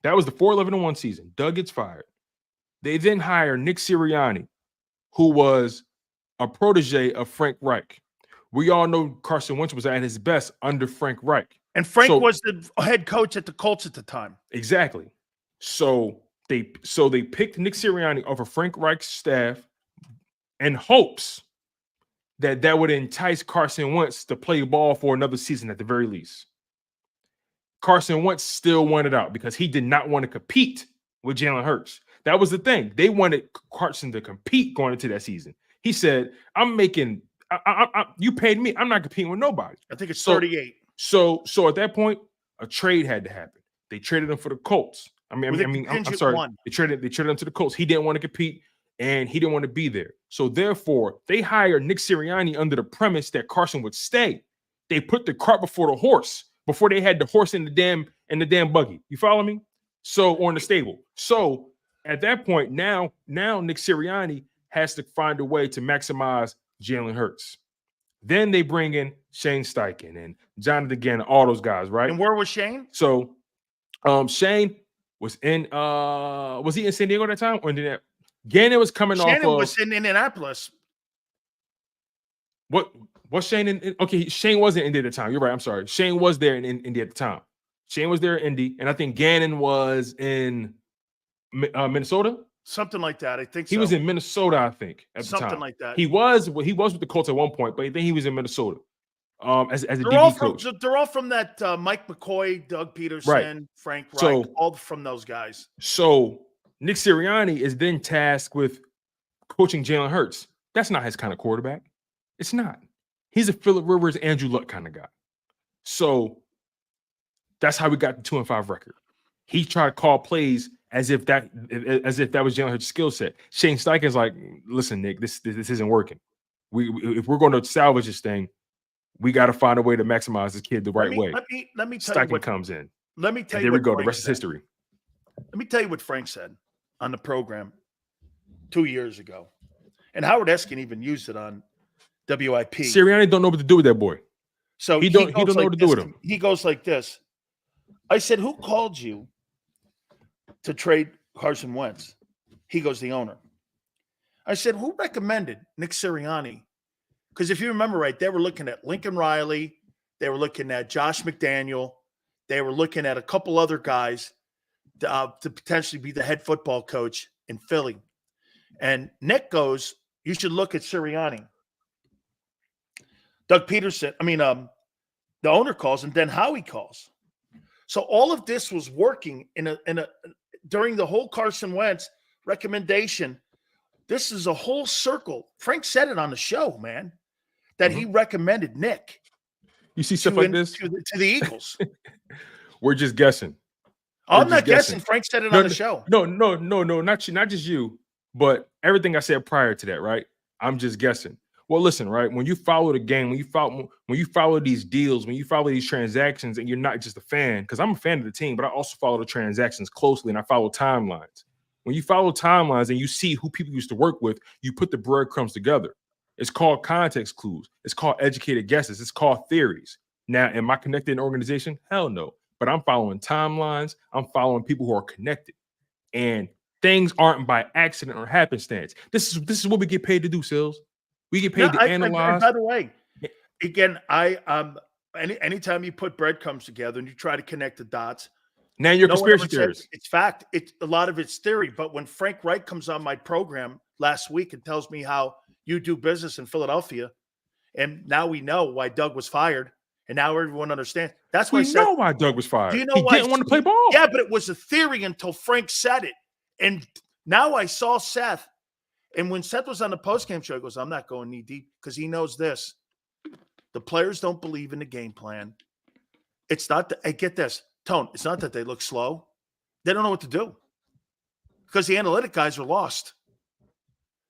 That was the 4-11-1 season. Doug gets fired. They then hire Nick Sirianni, who was a protege of Frank Reich. We all know Carson Wentz was at his best under Frank Reich. And Frank was the head coach at the Colts at the time. Exactly. So they picked Nick Sirianni over Frank Reich's staff in hopes that would entice Carson Wentz to play ball for another season at the very least. Carson Wentz still wanted out because he did not want to compete with Jalen Hurts. That was the thing. They wanted Carson to compete going into that season. He said, you paid me. I'm not competing with nobody. I think it's 38. So at that point, a trade had to happen. They traded him for the Colts. I'm sorry. They traded him to the Colts. He didn't want to compete and he didn't want to be there. So therefore, they hired Nick Sirianni under the premise that Carson would stay. They put the cart before the horse, before they had the horse in the damn buggy. You follow me? So on the stable. So at that point, now Nick Sirianni has to find a way to maximize Jalen Hurts. Then they bring in Shane Steichen and Jonathan Gannon, all those guys, right? And where was Shane? So Shane was in was he in San Diego at that time? Or did that Gannon was coming off of Shannon was in Indianapolis. What Shane in? Okay, Shane wasn't in Indy at the time. You're right. I'm sorry. Shane was there in Indy at the time. Shane was there in Indy, and I think Gannon was in Minnesota. Something like that. I think so. He was in Minnesota, I think, at the time. Something like that. He was with the Colts at one point, but then he was in Minnesota as a DB coach. They're all from that Mike McCoy, Doug Peterson, right. Frank Reich, all from those guys. So Nick Sirianni is then tasked with coaching Jalen Hurts. That's not his kind of quarterback. It's not. He's a Phillip Rivers, Andrew Luck kind of guy. So that's how we got the 2-5 record. He tried to call plays as if that was Jalen Hurts' skill set. Shane Steichen's like, listen, Nick, this isn't working. If we're going to salvage this thing, we got to find a way to maximize this kid the right way. Let me tell Steichen you what comes in. Let me tell and you. There we go. Frank The rest is said. history. Let me tell you what Frank said on the program 2 years ago, and Howard Eskin even used it on WIP. Sirianni don't know what to do with that boy. So he don't know what to do with him. He goes like this. I said, "Who called you to trade Carson Wentz?" He goes, "The owner." I said, "Who recommended Nick Sirianni?" Because if you remember right, they were looking at Lincoln Riley. They were looking at Josh McDaniel. They were looking at a couple other guys to potentially be the head football coach in Philly. And Nick goes, "You should look at Sirianni." Doug Peterson, the owner calls, and then Howie calls. So all of this was working during the whole Carson Wentz recommendation. This is a whole circle. Frank said it on the show, man, that he recommended Nick You see stuff like this? to the Eagles. We're just guessing. I'm not guessing. Frank said it on the show. No, not you, not just you, but everything I said prior to that, right? I'm just guessing. Well, listen, right? When you follow the game, when you follow these deals, when you follow these transactions, and you're not just a fan, because I'm a fan of the team, but I also follow the transactions closely and I follow timelines. When you follow timelines and you see who people used to work with, you put the breadcrumbs together. It's called context clues. It's called educated guesses. It's called theories. Now, am I connected in an organization? Hell no. But I'm following timelines. I'm following people who are connected. And things aren't by accident or happenstance. This is what we get paid to do, Sills. We get paid to analyze. By the way, again, anytime you put breadcrumbs together and you try to connect the dots, now you're conspiracy theorists. It's fact. It's a lot of it's theory. But when Frank Reich comes on my program last week and tells me how you do business in Philadelphia, and now we know why Doug was fired, and now everyone understands. That's why we know why Doug was fired. Do you know he why didn't want to play ball? Yeah, but it was a theory until Frank said it. And now I saw Seth. And when Seth was on the postgame show, he goes, I'm not going knee deep, because he knows this. The players don't believe in the game plan. It's not that, hey, get this, Tone, it's not that they look slow. They don't know what to do, because the analytic guys are lost.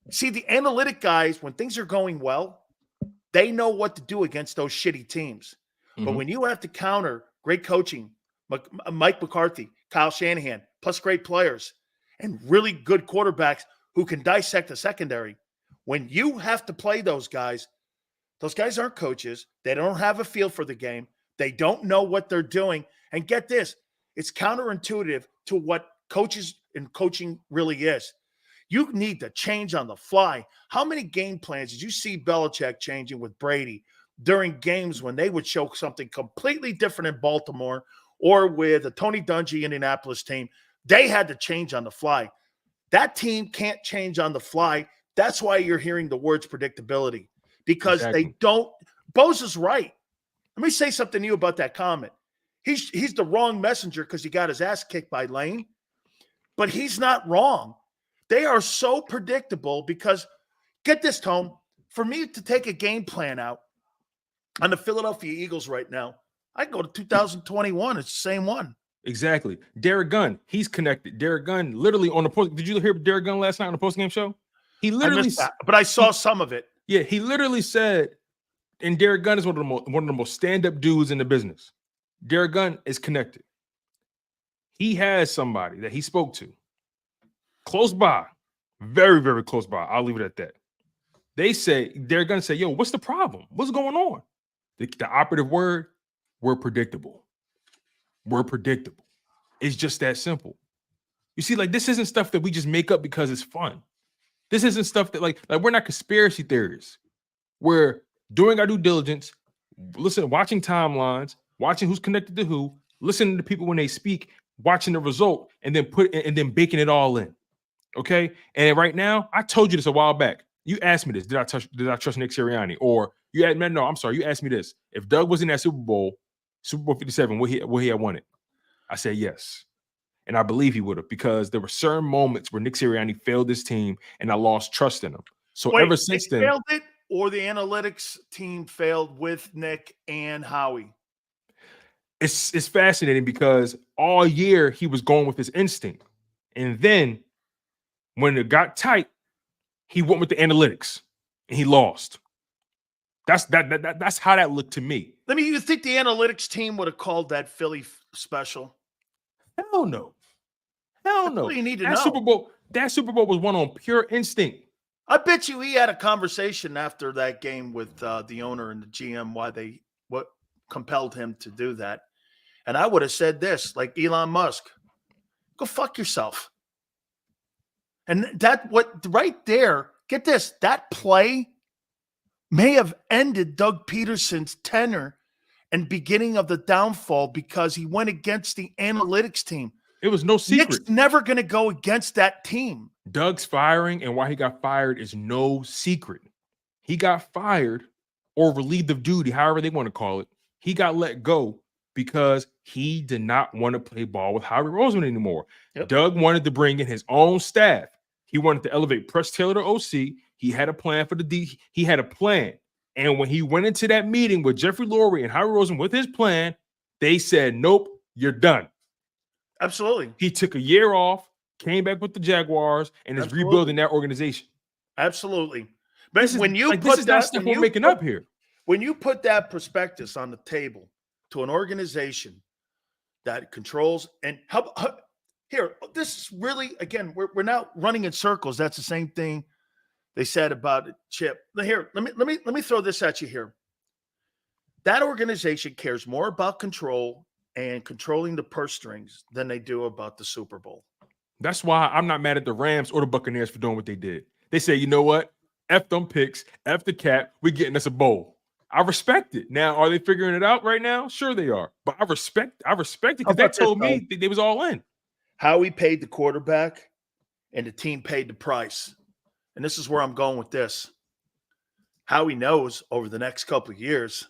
See, the analytic guys, when things are going well, they know what to do against those shitty teams. But when you have to counter great coaching, Mike McCarthy, Kyle Shanahan, plus great players and really good quarterbacks who can dissect the secondary, when you have to play those guys aren't coaches. They don't have a feel for the game. They don't know what they're doing. And get this, it's counterintuitive to what coaches and coaching really is. You need to change on the fly. How many game plans did you see Belichick changing with Brady during games when they would show something completely different in Baltimore or with a Tony Dungy Indianapolis team? They had to change on the fly. That team can't change on the fly. That's why you're hearing the words predictability, because they don't. Bose is right. Let me say something to you about that comment. He's the wrong messenger because he got his ass kicked by Lane, but he's not wrong. They are so predictable because, get this, Tone, for me to take a game plan out on the Philadelphia Eagles right now, I go to 2021. It's the same one. Exactly. Derek Gunn, he's connected. Derek Gunn, literally on the post. Did you hear Derek Gunn last night on the postgame show? He literally, but I saw some of it. Yeah, he literally said, and Derek Gunn is one of the most stand-up dudes in the business. Derek Gunn is connected. He has somebody that he spoke to close by, very, very close by. I'll leave it at that. Derek Gunn said, yo, what's the problem? What's going on? The operative word, we're predictable. We're predictable. It's just that simple. You see, like, this isn't stuff that we just make up because it's fun. This isn't stuff that like we're not conspiracy theorists. We're doing our due diligence, watching timelines, watching who's connected to who, listening to people when they speak, watching the result, and then baking it all in. Okay. And right now, I told you this a while back. You asked me this. Did I trust Nick Sirianni? Or you asked me, no, I'm sorry. You asked me this. If Doug was in that Super Bowl 57, would he have won it? I said yes. And I believe he would have, because there were certain moments where Nick Sirianni failed this team and I lost trust in him. So ever since then, failed it, or the analytics team failed with Nick and Howie? It's fascinating because all year he was going with his instinct. And then when it got tight, he went with the analytics and he lost. That's how that looked to me. You think the analytics team would have called that Philly special? Hell no. Hell no. What do you need to know? That Super Bowl was won on pure instinct. I bet you he had a conversation after that game with the owner and the GM what compelled him to do that. And I would have said this, like Elon Musk, go fuck yourself. And right there, get this, that play may have ended Doug Peterson's tenure and beginning of the downfall, because he went against the analytics team. It was no secret. Nick's never going to go against that team. Doug's firing and why he got fired is no secret. He got fired or relieved of duty, however they want to call it. He got let go because he did not want to play ball with Howie Roseman anymore. Yep. Doug wanted to bring in his own staff. He wanted to elevate Press Taylor to OC. He had a plan for the D. He had a plan. And when he went into that meeting with Jeffrey Lurie and Howie Roseman with his plan, they said, nope, you're done. Absolutely. He took a year off, came back with the Jaguars, and is rebuilding that organization. Absolutely. But when you this is not stuff we're making up here. When you put that prospectus on the table to an organization that controls and here, this is really, again, we're now running in circles. That's the same thing they said about Chip. Here, let me throw this at you here. That organization cares more about control and controlling the purse strings than they do about the Super Bowl. That's why I'm not mad at the Rams or the Buccaneers for doing what they did. They say, you know what? F them picks, F the cap, we're getting us a bowl. I respect it. Now, are they figuring it out right now? Sure they are. But I respect it because they told me they was all in. Howie paid the quarterback and the team paid the price. And this is where I'm going with this. Howie knows over the next couple of years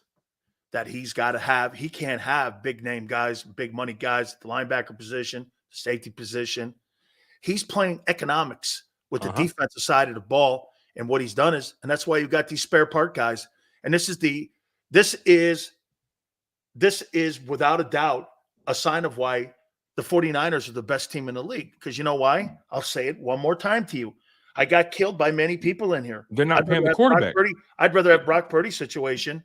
that he can't have big name guys, big money guys at the linebacker position, the safety position. He's playing economics with the defensive side of the ball. And what he's done is, and that's why you've got these spare part guys. And this is without a doubt a sign of why the 49ers are the best team in the league. Because you know why? I'll say it one more time to you. I got killed by many people in here. They're not paying the quarterback. I'd rather have Brock Purdy's situation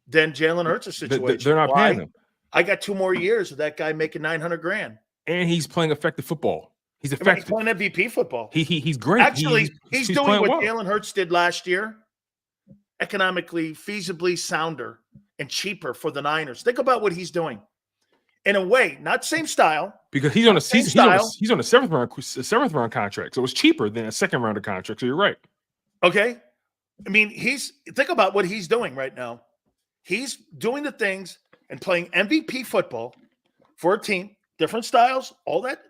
than Jalen Hurts' situation. They're not paying him. I got 2 more years of that guy making $900,000. And he's playing effective football. He's effective. He's playing MVP football. He's great. Actually, he's doing what Jalen Hurts did last year. Economically, feasibly sounder and cheaper for the Niners. Think about what he's doing. In a way, not same style. Because he's on a seventh round contract. So it's cheaper than a second round of contract. So you're right. Okay. I mean, think about what he's doing right now. He's doing the things and playing MVP football for a team, different styles, all that.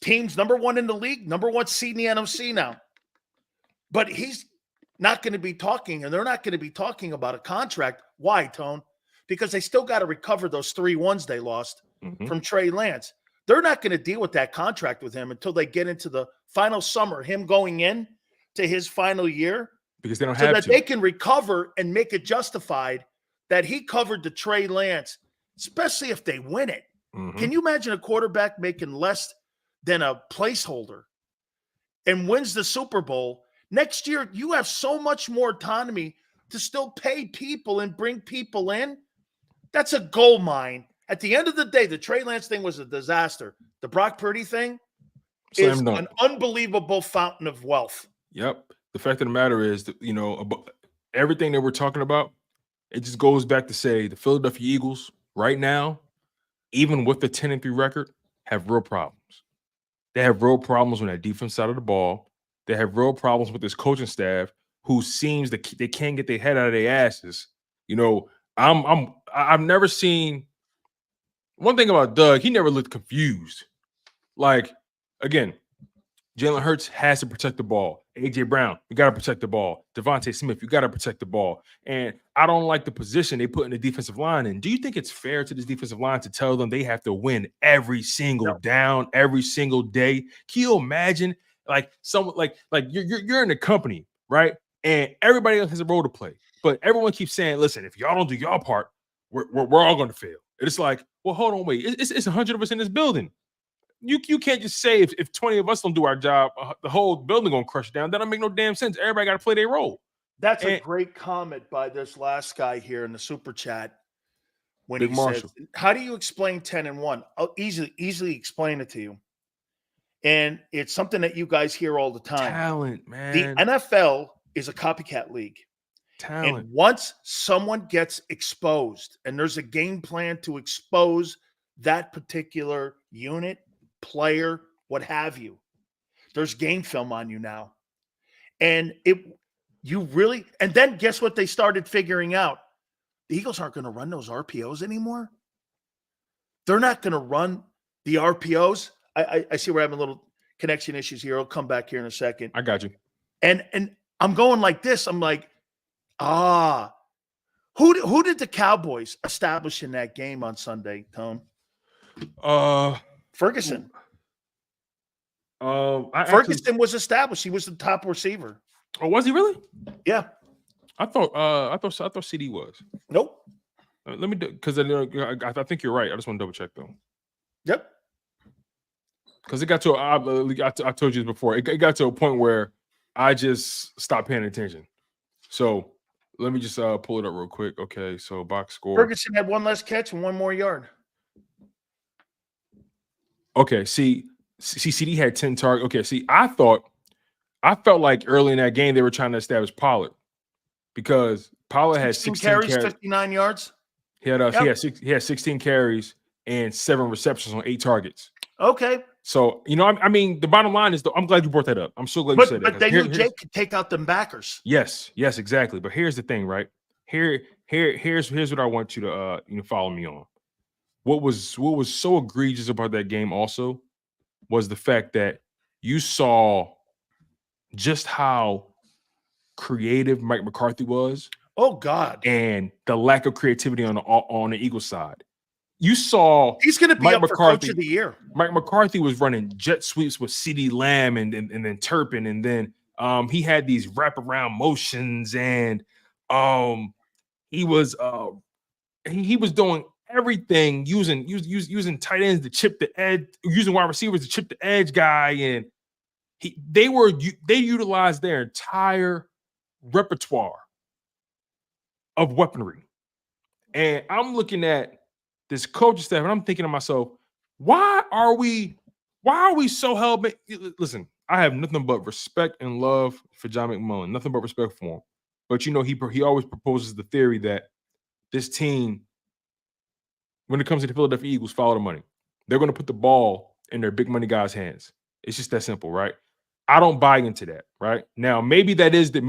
Team's number 1 in the league, number 1 seed in the NFC now. But he's not going to be talking, and they're not going to be talking about a contract. Why, Tone? Because they still got to recover those 3 ones they lost from Trey Lance. They're not going to deal with that contract with him until they get into the final summer, him going in to his final year. Because they don't so have that to. They can recover and make it justified that he covered the Trey Lance, especially if they win it. Can you imagine a quarterback making less than a placeholder and wins the Super Bowl? Next year, you have so much more autonomy to still pay people and bring people in. That's a gold mine. At the end of the day, the Trey Lance thing was a disaster. The Brock Purdy thing is an unbelievable fountain of wealth. Yep. The fact of the matter is that, everything that we're talking about, it just goes back to say the Philadelphia Eagles right now, even with the 10-3 record, have real problems. They have real problems on that defense side of the ball. They have real problems with this coaching staff who seems that they can't get their head out of their asses. I've never seen one thing about Doug. He never looked confused. Like, again, Jalen Hurts has to protect the ball. A.J. Brown, you got to protect the ball. Devontae Smith, you got to protect the ball. And I don't like the position they put in the defensive line. And do you think it's fair to this defensive line to tell them they have to win every single down, every single day? Can you imagine, someone like you're in the company, right? And everybody else has a role to play. But everyone keeps saying, listen, if y'all don't do y'all part, we're all going to fail. And it's like, well, hold on, wait. It's 100 of us in this building. You can't just say if 20 of us don't do our job, the whole building gonna crush down. That don't make no damn sense. Everybody got to play their role. That's a great comment by this last guy here in the super chat when he says, "How do you explain 10-1?" I'll easily explain it to you. And it's something that you guys hear all the time. Talent, man. The NFL is a copycat league. Talent. And once someone gets exposed, and there's a game plan to expose that particular unit, player, what have you, there's game film on you now. And and then guess what they started figuring out? The Eagles aren't going to run those RPOs anymore. They're not going to run the RPOs. I see we're having a little connection issues here. I'll come back here in a second. I got you. And I'm going like this. I'm like, who did the Cowboys establish in that game on Sunday, Tone? Ferguson. Ferguson was established. He was the top receiver. Oh, was he really? Yeah. I thought CD was. Nope. Let me do because I think you're right. I just want to double check though. Yep. Because it got to I told you this before. It got to a point where I just stopped paying attention. So let me just pull it up real quick. Okay, so box score. Ferguson had one less catch and one more yard. Okay, see, CD had 10 targets. Okay, see, I felt like early in that game they were trying to establish Pollard because Pollard had 16 carries, 59 yards. He had 16 carries and 7 receptions on 8 targets. Okay. So, I mean, the bottom line is, I'm glad you brought that up. I'm so glad you said that. But they knew Jake could take out them backers. Yes, exactly. But here's the thing, right? Here's what I want you to follow me on. What was so egregious about that game also was the fact that you saw just how creative Mike McCarthy was. Oh God. And the lack of creativity on the Eagles side. You saw he's going to be up for Coach of the Year. Mike McCarthy was running jet sweeps with CeeDee Lamb and then Turpin, and then he had these wraparound motions, and he was doing everything using tight ends to chip the edge, using wide receivers to chip the edge guy, and they utilized their entire repertoire of weaponry. And I'm looking at this coaching staff, and I'm thinking to myself, why are we so hell-bent? Listen, I have nothing but respect and love for John McMullen, nothing but respect for him. But he always proposes the theory that this team, when it comes to the Philadelphia Eagles, follow the money. They're going to put the ball in their big money guys' hands. It's just that simple, right? I don't buy into that, right? Now, maybe that is their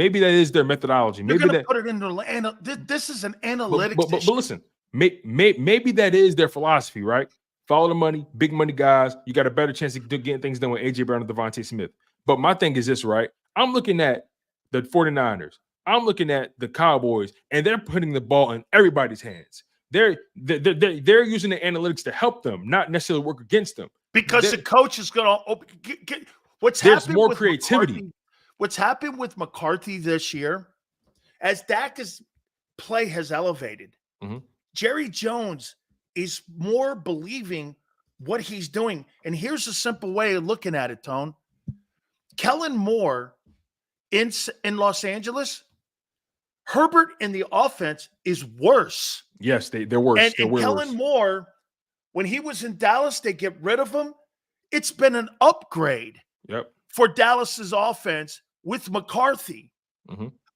methodology. Maybe that put it into this is an analytics. But listen. Maybe that is their philosophy, right? Follow the money, big money guys. You got a better chance of getting things done with A.J. Brown and Devontae Smith. But my thing is this, right? I'm looking at the 49ers. I'm looking at the Cowboys, and they're putting the ball in everybody's hands. They're using the analytics to help them, not necessarily work against them. Because the coach is going to there's more creativity. McCarthy, what's happened with McCarthy this year, as Dak's play has elevated, Jerry Jones is more believing what he's doing. And here's a simple way of looking at it, Tone. Kellen Moore in Los Angeles, Herbert in the offense is worse. Yes, they're worse. And Kellen Moore, when he was in Dallas, they get rid of him. It's been an upgrade for Dallas's offense with McCarthy.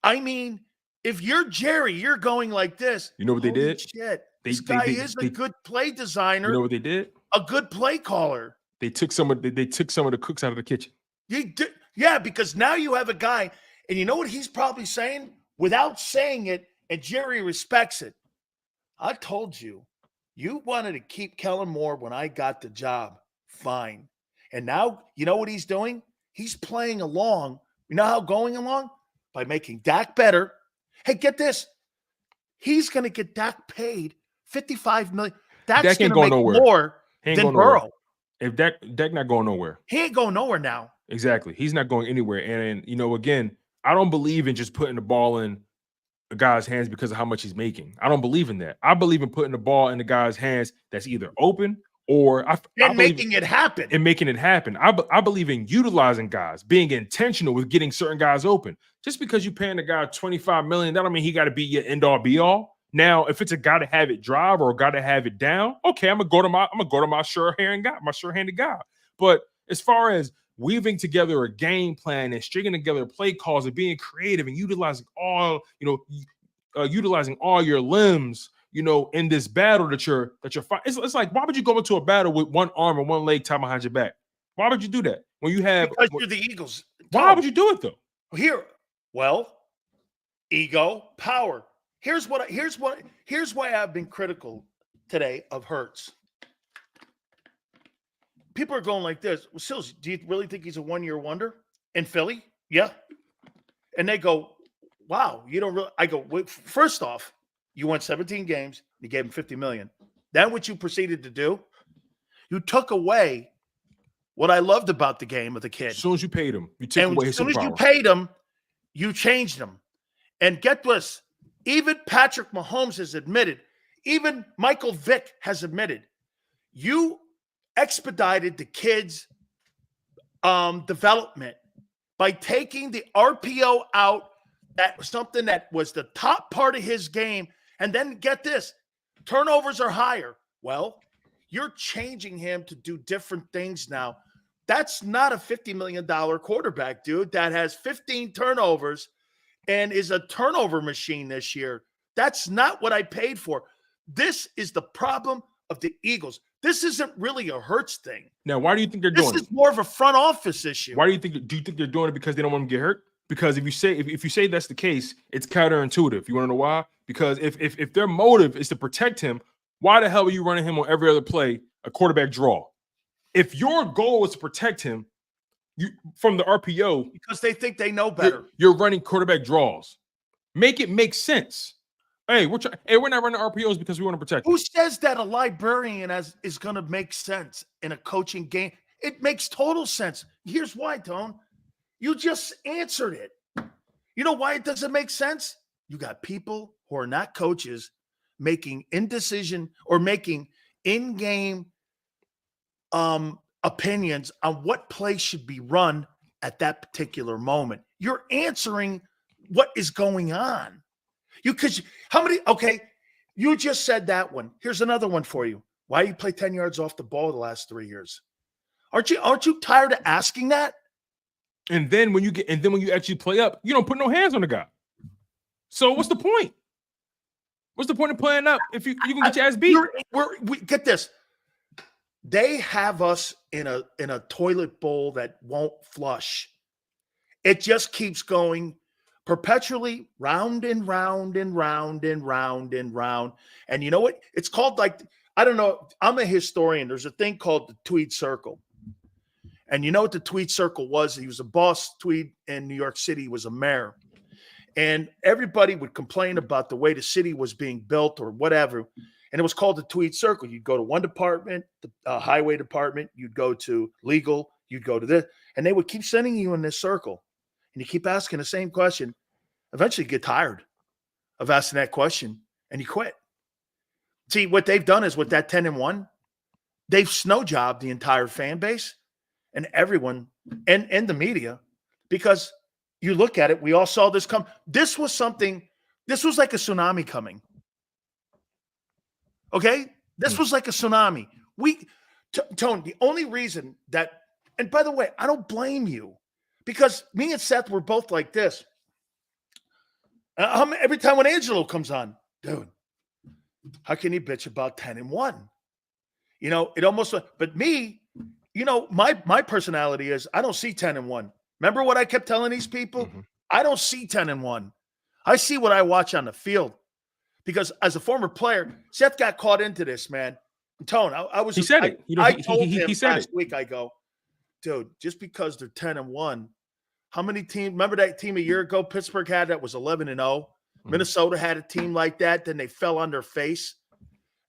I mean, if you're Jerry, you're going like this. You know what they did? Shit. This guy is a good play designer. You know what they did? A good play caller. They took some of the cooks out of the kitchen. Yeah, because now you have a guy, and you know what he's probably saying without saying it, and Jerry respects it. I told you, you wanted to keep Kellen Moore when I got the job. Fine. And now, you know what he's doing? He's playing along. You know how going along? By making Dak better. Hey, get this. He's going to get Dak paid $55 million. Dak's going to make more than Burrow. If Dak not going nowhere. He ain't going nowhere now. Exactly. He's not going anywhere. And again, I don't believe in just putting the ball in a guy's hands because of how much he's making. I don't believe in that. I believe in putting the ball in the guy's hands that's either open or making it happen. And making it happen. I believe in utilizing guys, being intentional with getting certain guys open. Just because you're paying a guy $25 million, that don't mean he got to be your end-all be-all. Now, if it's a guy to have it drive or a guy to have it down, okay, I'm gonna go to my sure-handed guy. But as far as weaving together a game plan and stringing together play calls and being creative and utilizing all your limbs, in this battle that you're fighting. It's like, why would you go into a battle with one arm and one leg tied behind your back? Why would you do that when you have? Because you're the Eagles. Why would you do it though? Ego, power. Here's why I've been critical today of Hurts. People are going like this. Well, Sills, do you really think he's a one-year wonder in Philly? Yeah. And they go, wow, you don't really. I go, wait, first off, you won 17 games. You gave him $50 million. Then what you proceeded to do, you took away what I loved about the game of the kid. As soon as you paid him, you took away his power. As soon as you paid him, you changed him. And get this, even Patrick Mahomes has admitted, even Michael Vick has admitted, you expedited the kids' development by taking the RPO out. That was something that was the top part of his game. And then get this, turnovers are higher. Well, you're changing him to do different things now. That's not a $50 million quarterback, dude, that has 15 turnovers and is a turnover machine this year. That's not what I paid for. This is the problem of the Eagles. This isn't really a Hurts thing. Now, why do you think they're doing it? This is more of a front office issue. Why do you think they're doing it because they don't want him to get hurt? Because if you say that's the case, it's counterintuitive. You want to know why? Because if their motive is to protect him, why the hell are you running him on every other play, a quarterback draw? If your goal is to protect him, you from the RPO, because they think they know better. You're running quarterback draws. Make it make sense. Hey, we're not running RPOs because we want to protect him. Who says that a librarian is going to make sense in a coaching game? It makes total sense. Here's why, Tone. You just answered it. You know why it doesn't make sense? You got people who are not coaches making indecision or making in-game opinions on what play should be run at that particular moment. You're answering what is going on. You just said that one. Here's another one for you. Why do you play 10 yards off the ball the last 3 years? Aren't you tired of asking that? And then when you actually play up, you don't put no hands on the guy. So what's the point? What's the point of playing up if you can get your ass beat? We get this. They have us in a toilet bowl that won't flush. It just keeps going perpetually round and round and round and round and round. And you know what? It's called, like, I don't know. I'm a historian. There's a thing called the Tweed Circle. And you know what the Tweed Circle was? He was a boss. Tweed in New York City. He was a mayor. And everybody would complain about the way the city was being built or whatever. And it was called the Tweed Circle. You'd go to one department, the highway department. You'd go to legal. You'd go to this. And they would keep sending you in this circle. And you keep asking the same question. Eventually you get tired of asking that question and you quit. See, what they've done is with that 10-1, they've snow jobbed the entire fan base and everyone and the media, because you look at it, we all saw this come. This was like a tsunami coming. Okay? This was like a tsunami. Tone, the only reason that, and by the way, I don't blame you, because me and Seth were both like this. Every time when Angelo comes on, dude, how can he bitch about 10-1? You know, it almost, but me, you know, my personality is I don't see 10-1. Remember what I kept telling these people? Mm-hmm. I don't see 10-1. I see what I watch on the field. Because as a former player, Seth got caught into this, man. Tone, he said it. I told him last week, I go, dude, just because they're 10-1, how many teams? Remember that team a year ago Pittsburgh had that was 11-0? Mm-hmm. Minnesota had a team like that. Then they fell on their face.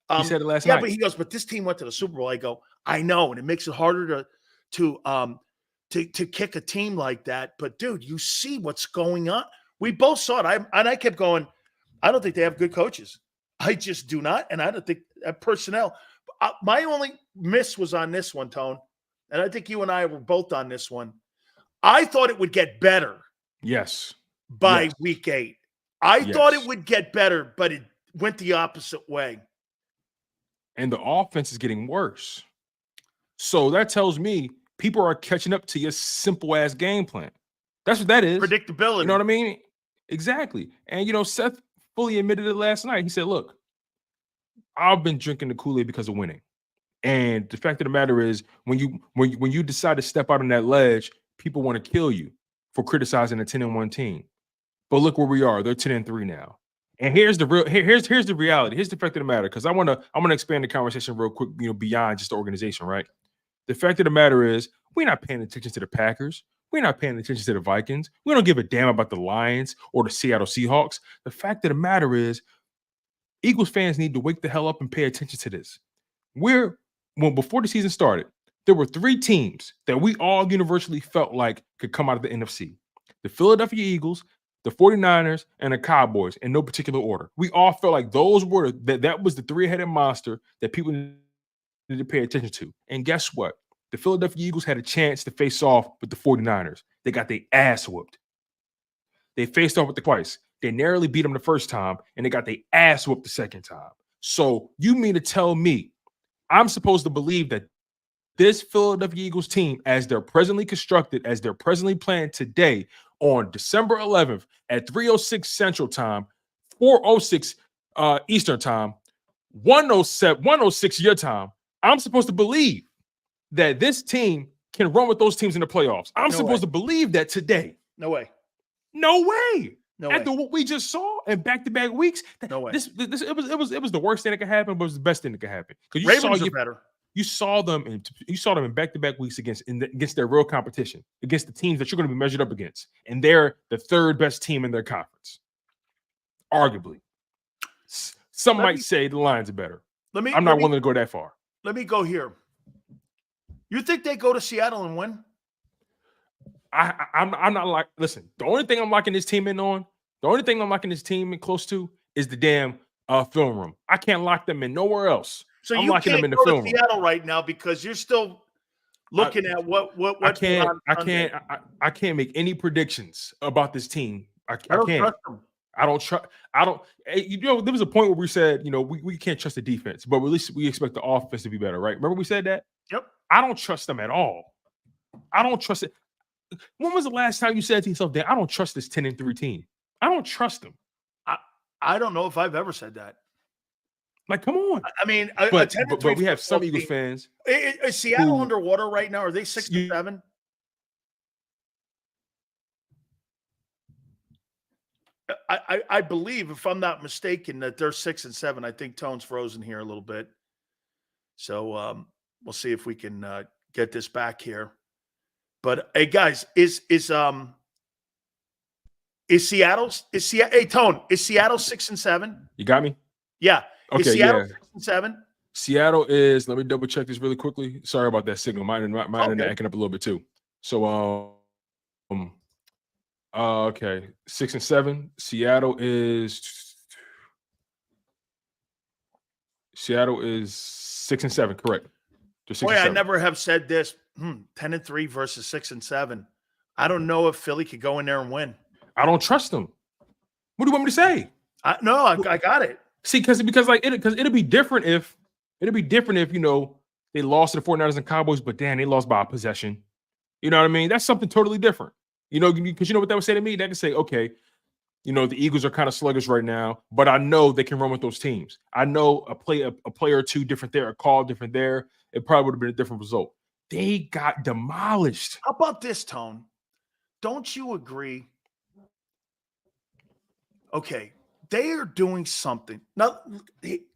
He said it last night. Yeah, but he goes, but this team went to the Super Bowl. I go, I know, and it makes it harder to kick a team like that. But dude, you see what's going on. We both saw it. I kept going, I don't think they have good coaches. I just do not, and I don't think personnel. My only miss was on this one, Tone, and I think you and I were both on this one. I thought it would get better. Yes. By week 8. I thought it would get better, but it went the opposite way. And the offense is getting worse. So that tells me people are catching up to your simple-ass game plan. That's what that is. Predictability. You know what I mean? Exactly. And, you know, Seth fully admitted it last night. He said, look, I've been drinking the Kool-Aid because of winning. And the fact of the matter is, when you decide to step out on that ledge, people want to kill you for criticizing a 10-1 team. But look where we are. They're 10-3 now. And here's the reality. Here's the fact of the matter, because I want to expand the conversation real quick, you know, beyond just the organization, right? The fact of the matter is, we're not paying attention to the Packers. We're not paying attention to the Vikings. We don't give a damn about the Lions or the Seattle Seahawks. The fact of the matter is, Eagles fans need to wake the hell up and pay attention to this. Before the season started, there were 3 teams that we all universally felt like could come out of the NFC: the Philadelphia Eagles, the 49ers, and the Cowboys in no particular order. We all felt like those were that was the three-headed monster that people needed to pay attention to. And guess what? The Philadelphia Eagles had a chance to face off with the 49ers. They got their ass whooped. They faced off with the twice. They narrowly beat them the first time, and they got their ass whooped the second time. So you mean to tell me I'm supposed to believe that this Philadelphia Eagles team, as they're presently constructed, as they're presently planned today on December 11th at 3:06 Central Time, 4:06 Eastern Time, 1:06 your time, I'm supposed to believe that this team can run with those teams in the playoffs. I'm supposed to believe that today. No way. No way. No After way. what we just saw in back-to-back weeks, No way. It was the worst thing that could happen, but it was the best thing that could happen. Because Ravens are better. You saw them in back-to-back weeks against their real competition, against the teams that you're going to be measured up against, and they're the third best team in their conference, arguably. Some might say the Lions are better. I'm not willing to go that far. Let me go here. You think they go to Seattle and win? I'm not like, listen, the only thing I'm locking this team in on, the only thing I'm locking this team in close to is the damn film room. I can't lock them in nowhere else. So I'm you locking can't them in the go film to room. Seattle right now because you're still looking at what I can't make any predictions about this team. I don't can't. trust them. There was a point where we said, we can't trust the defense, but at least we expect the offense to be better, right? Remember we said that? Yep. I don't trust them at all. I don't trust it. When was the last time you said to yourself, Dan, I don't trust this 10-3 team? I don't trust them. I don't know if I've ever said that. Like, come on. I mean, but we have some Eagles fans. Is Seattle underwater right now? Are they 6-7? I believe, if I'm not mistaken, that they're 6-7. I think Tone's frozen here a little bit. So we'll see if we can get this back here. But hey, guys, is Seattle? Hey, Tone, is Seattle 6-7? You got me? Yeah. Okay. Is Seattle 6-7? Seattle is. Let me double check this really quickly. Sorry about that signal. Mine internet acting up a little bit too. So okay, 6-7. Seattle is 6-7. Correct. Boy, I never have said this. 10-3 versus 6-7. I don't know if Philly could go in there and win. I don't trust them. What do you want me to say? I got it. See, because it'd be different if they lost to the 49ers and Cowboys, but damn, they lost by a possession. You know what I mean? That's something totally different. Because you know what that would say to me? They could say, okay, the Eagles are kind of sluggish right now, but I know they can run with those teams. I know a player or two different there, a call different there. It probably would have been a different result. They got demolished. How about this, Tone? Don't you agree? Okay, they are doing something. Now,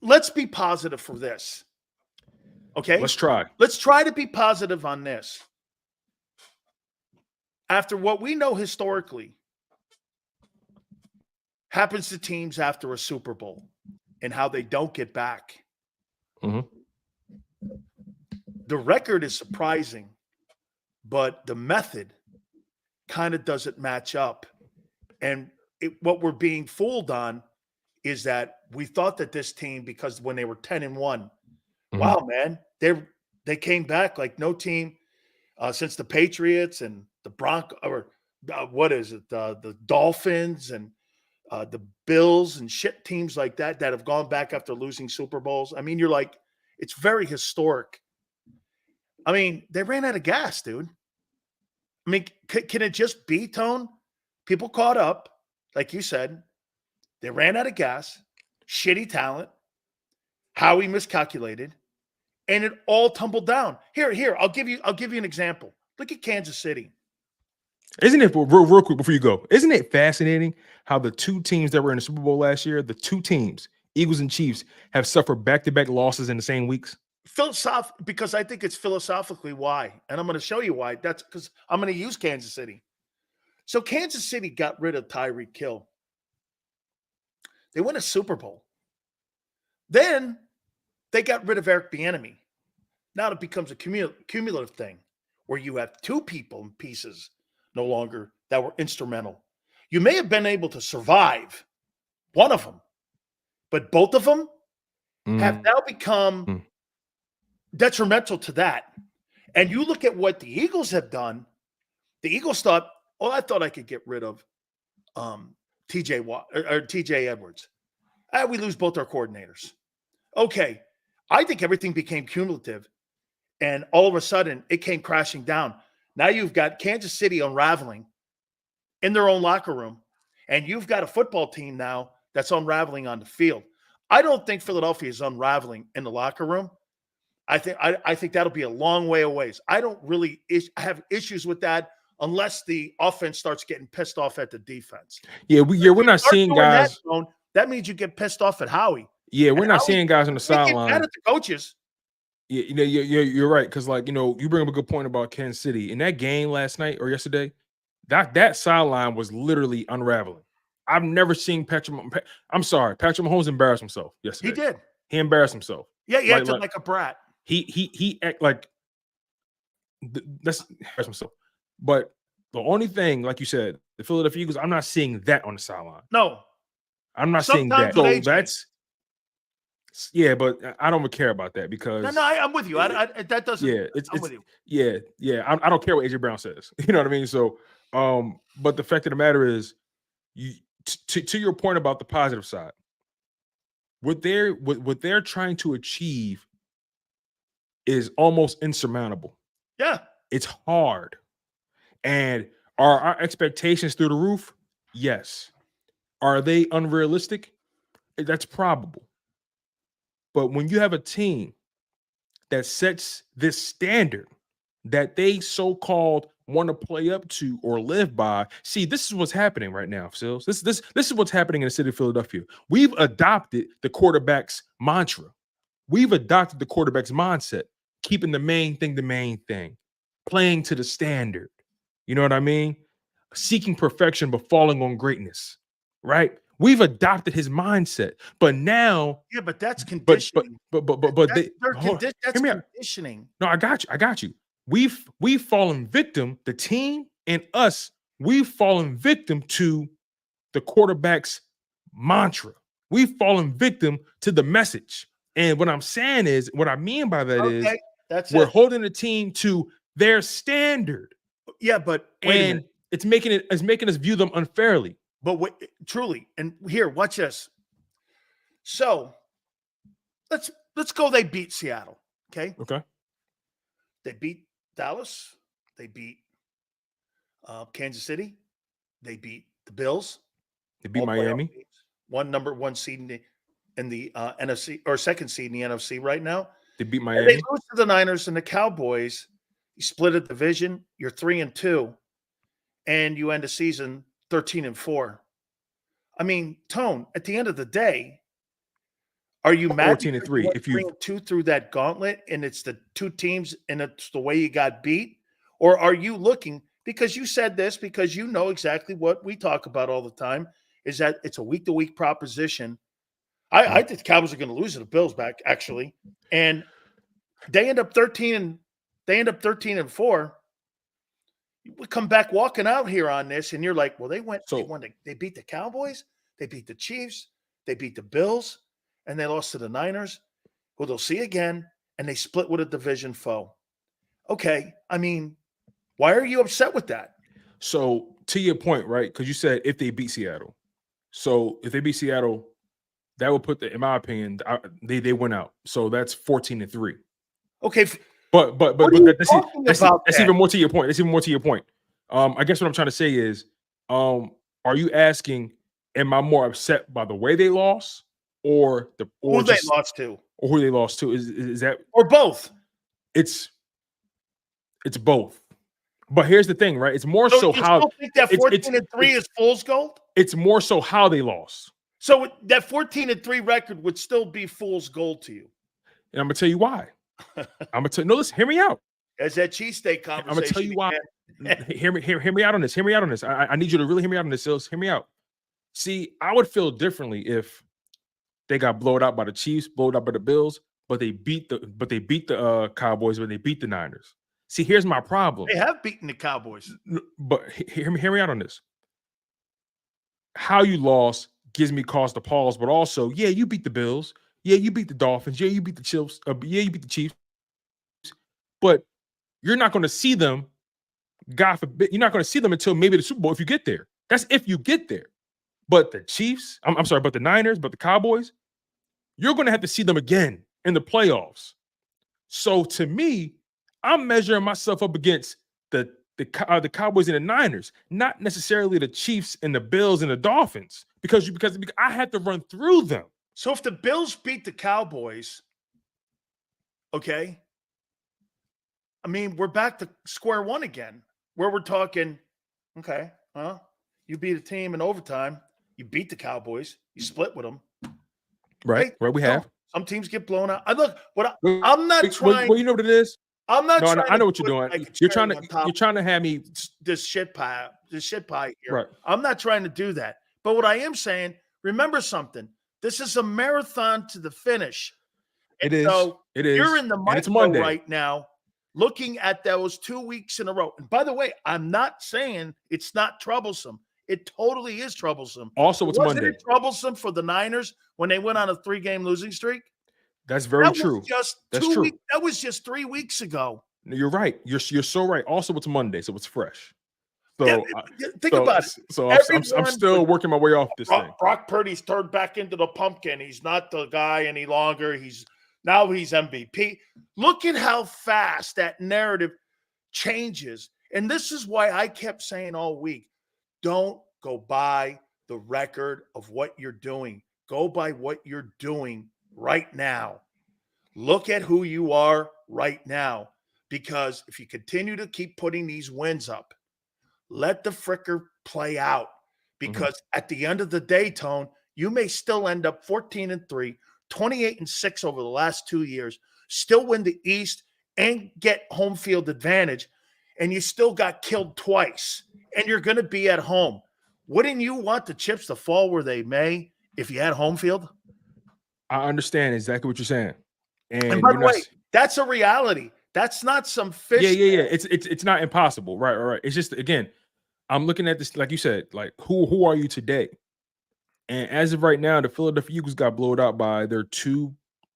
let's be positive for this. Okay? Let's try. Let's try to be positive on this. After what we know historically happens to teams after a Super Bowl and how they don't get back. Mm-hmm. The record is surprising, but the method kind of doesn't match up. And what we're being fooled on is that we thought that this team, because when they were 10-1, wow, man, they came back like no team since the Patriots and the Broncos, or the Dolphins and the Bills and shit teams like that have gone back after losing Super Bowls. I mean, you're like, it's very historic. I mean, they ran out of gas, dude. I mean, can it just be, Tone? People caught up, like you said. They ran out of gas, shitty talent, Howie miscalculated, and it all tumbled down. Here, I'll give you an example. Look at Kansas City. Isn't it, real quick before you go, isn't it fascinating how the two teams that were in the Super Bowl last year, the two teams, Eagles and Chiefs, have suffered back-to-back losses in the same weeks? Because I think it's philosophically why. And I'm going to show you why. That's because I'm going to use Kansas City. So Kansas City got rid of Tyreek Hill. They won a Super Bowl. Then they got rid of Eric Bieniemy. Now it becomes a cumulative thing where you have two people and pieces no longer that were instrumental. You may have been able to survive one of them, but both of them have now become detrimental to that. And you look at what the Eagles have done. The Eagles thought, I thought I could get rid of TJ Edwards. We lose both our coordinators. Okay. I think everything became cumulative, and all of a sudden it came crashing down. Now you've got Kansas City unraveling in their own locker room, and you've got a football team now that's unraveling on the field. I don't think Philadelphia is unraveling in the locker room. I think that'll be a long way away. I don't really have issues with that unless the offense starts getting pissed off at the defense. Yeah, we're not seeing guys. That means you get pissed off at Howie. Yeah, we're not seeing guys on the sideline. Mad at the coaches. Yeah, you're right, because you bring up a good point about Kansas City. In that game last night or yesterday, that sideline was literally unraveling. I've never seen Patrick Mahomes embarrass himself yesterday. He did. He embarrassed himself. Yeah, he acted like a brat. He act like that's himself. But the only thing, like you said, the Philadelphia Eagles, I'm not seeing that on the sideline. No, I'm not seeing that. So but I don't care about that because I'm with you. That doesn't. Yeah, I'm with you. Yeah. I don't care what AJ Brown says. You know what I mean? So, but the fact of the matter is, to your point about the positive side, what they're trying to achieve is almost insurmountable. Yeah, it's hard. And are our expectations through the roof? Yes. Are they unrealistic? That's probable. But when you have a team that sets this standard that they so-called want to play up to or live by, see, this is what's happening right now, Sills. This is what's happening in the city of Philadelphia. We've adopted the quarterback's mantra. We've adopted the quarterback's mindset, keeping the main thing, playing to the standard. You know what I mean? Seeking perfection but falling on greatness, right? We've adopted his mindset, but now, but that's conditioning. But that's conditioning. No, I got you. We've fallen victim. The team and us, we've fallen victim to the quarterback's mantra. We've fallen victim to the message. And what I'm saying is, what I mean by that is, we're holding the team to their standard. Yeah, but it's making us view them unfairly. But truly, and here, watch this. So let's go. They beat Seattle. Okay. They beat Dallas. They beat Kansas City. They beat the Bills. They beat Miami. Number one seed in the NFC, or second seed in the NFC right now. They beat Miami. And they lose to the Niners and the Cowboys. You split a division. You're 3-2, and you end the season 13-4. I mean, Tone, at the end of the day, are you mad 14-3 if you 3-2 through that gauntlet and it's the two teams and it's the way you got beat? Or are you looking, because you said this, because you know exactly what we talk about all the time, is that it's a week-to-week proposition. I think the Cowboys are going to lose to the Bills back, actually. And they end up 13-4. We come back walking out here on this, and you're like, well, they beat the Cowboys, they beat the Chiefs, they beat the Bills, and they lost to the Niners, who they'll see again, and they split with a division foe. Okay, I mean, why are you upset with that? So, to your point, right? Because you said if they beat Seattle. So, if they beat Seattle, that would put in my opinion, they went out. So that's 14-3. Okay. But that's even more to your point. That's even more to your point. I guess what I'm trying to say is, are you asking, am I more upset by the way they lost, or who they lost to? Is that, or both? It's both. But here's the thing, right? It's more so you how. Still think that 14-3 is fool's gold? It's more so how they lost. So that 14-3 record would still be fool's gold to you. And I'm gonna tell you why. Listen, hear me out. As that cheesesteak conversation. I'm gonna tell you why. Hear me out on this. Hear me out on this. I need you to really hear me out on this, Sills. Hear me out. See, I would feel differently if they got blown out by the Chiefs, blown out by the Bills, but they beat the Cowboys, but they beat the Niners. See, here's my problem. They have beaten the Cowboys. But hear me out on this. how you lost gives me cause to pause, but also, yeah, you beat the Bills. Yeah, you beat the Dolphins. Yeah, you beat the Chiefs. Yeah, you beat the Chiefs. But you're not going to see them, God forbid, you're not going to see them until maybe the Super Bowl if you get there. That's if you get there. But the Chiefs, I'm sorry, but the Niners, but the Cowboys, you're going to have to see them again in the playoffs. So to me, I'm measuring myself up against the Cowboys and the Niners, not necessarily the Chiefs and the Bills and the Dolphins, because I had to run through them. So if the Bills beat the Cowboys, okay, I mean, we're back to square one again, where we're talking, okay, you beat a team in overtime, you beat the Cowboys, you split with them. Right, right, we have. Some teams get blown out. I'm not trying. Well, you know what it is? I'm not trying. I know what you're doing. Like you're trying to have me this shit pie here. Right. I'm not trying to do that. But what I am saying, remember something. This is a marathon to the finish. It is. So it is. You're in the micro right now, looking at those 2 weeks in a row. And by the way, I'm not saying it's not troublesome. It totally is troublesome. Also, it's Wasn't Monday. It troublesome for the Niners when they went on a 3-game losing streak? That's very true. That was just 3 weeks ago. You're right. You're so right. Also, it's Monday, so it's fresh. So think about it. So I'm still working my way off this thing. Brock Purdy's turned back into the pumpkin. He's not the guy any longer. Now he's MVP. Look at how fast that narrative changes. And this is why I kept saying all week, don't go by the record of what you're doing. Go by what you're doing right now. Look at who you are right now. Because if you continue to keep putting these wins up, let the fricker play out. Because at the end of the day, Tone, you may still end up 14-3, 28-6 over the last 2 years, still win the East and get home field advantage, and you still got killed twice, and you're going to be at home. Wouldn't you want the chips to fall where they may if you had home field? I understand exactly what you're saying. And by the way, that's a reality. That's not some fish. Yeah. It's not impossible. Right. It's just, again, I'm looking at this, like you said, like who are you today? And as of right now, the Philadelphia Eagles got blown out by their two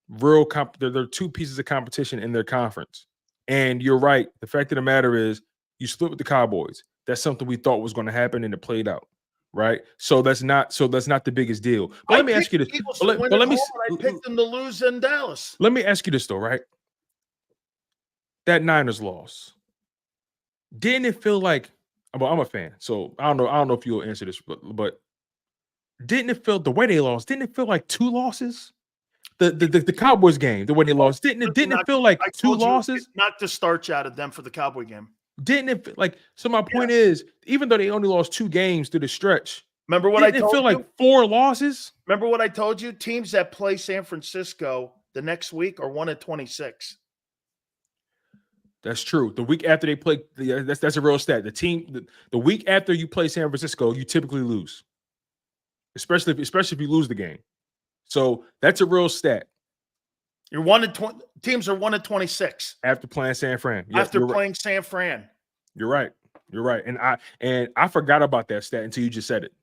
pieces of competition in their conference. And you're right. The fact of the matter is you split with the Cowboys. That's something we thought was going to happen, and it played out. Right. So that's not the biggest deal. But let me ask you this. I picked them to lose in Dallas. Let me ask you this though, right? That Niners loss. Didn't it feel like, well, I'm a fan, so I don't know if you'll answer this, but didn't it feel the way they lost? Didn't it feel like two losses? The Cowboys game, the way they lost, didn't it feel like two losses? Knocked the starch out of them for the Cowboy game. Didn't it feel like? So my point is, even though they only lost 2 games through the stretch, remember what I told you? It feel like 4 losses. Remember what I told you? Teams that play San Francisco the next week are 1-26. That's true. The week after they play, that's a real stat. The week after you play San Francisco, you typically lose, especially if you lose the game. So that's a real stat. You're 1-20. Teams are 1-26 after playing San Fran. Yep, after playing San Fran. You're right. And I forgot about that stat until you just said it.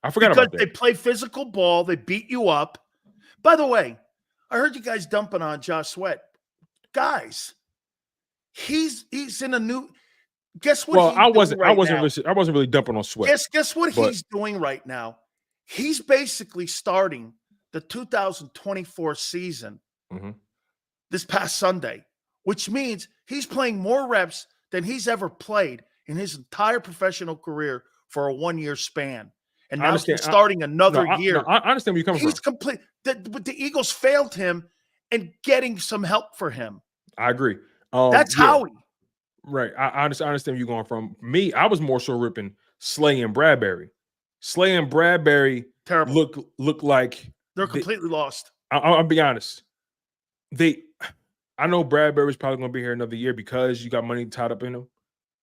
I forgot about that. They play physical ball. They beat you up. By the way, I heard you guys dumping on Josh Sweat. Guys, he's in a new. Guess what? Well, I wasn't really dumping on Sweat. Guess what he's doing right now? He's basically starting the 2024 season this past Sunday, which means he's playing more reps than he's ever played in his entire professional career for a 1-year span. And now he's starting another year. I understand where you're coming from. He's complete. But the Eagles failed him in getting some help for him. I agree. That's Howie. Right. I understand where you're going from. Me, I was more so ripping Slay and Bradbury. Slay and Bradbury terrible. Look like they're completely lost. I'll be honest. I know Bradbury's probably going to be here another year because you got money tied up in him.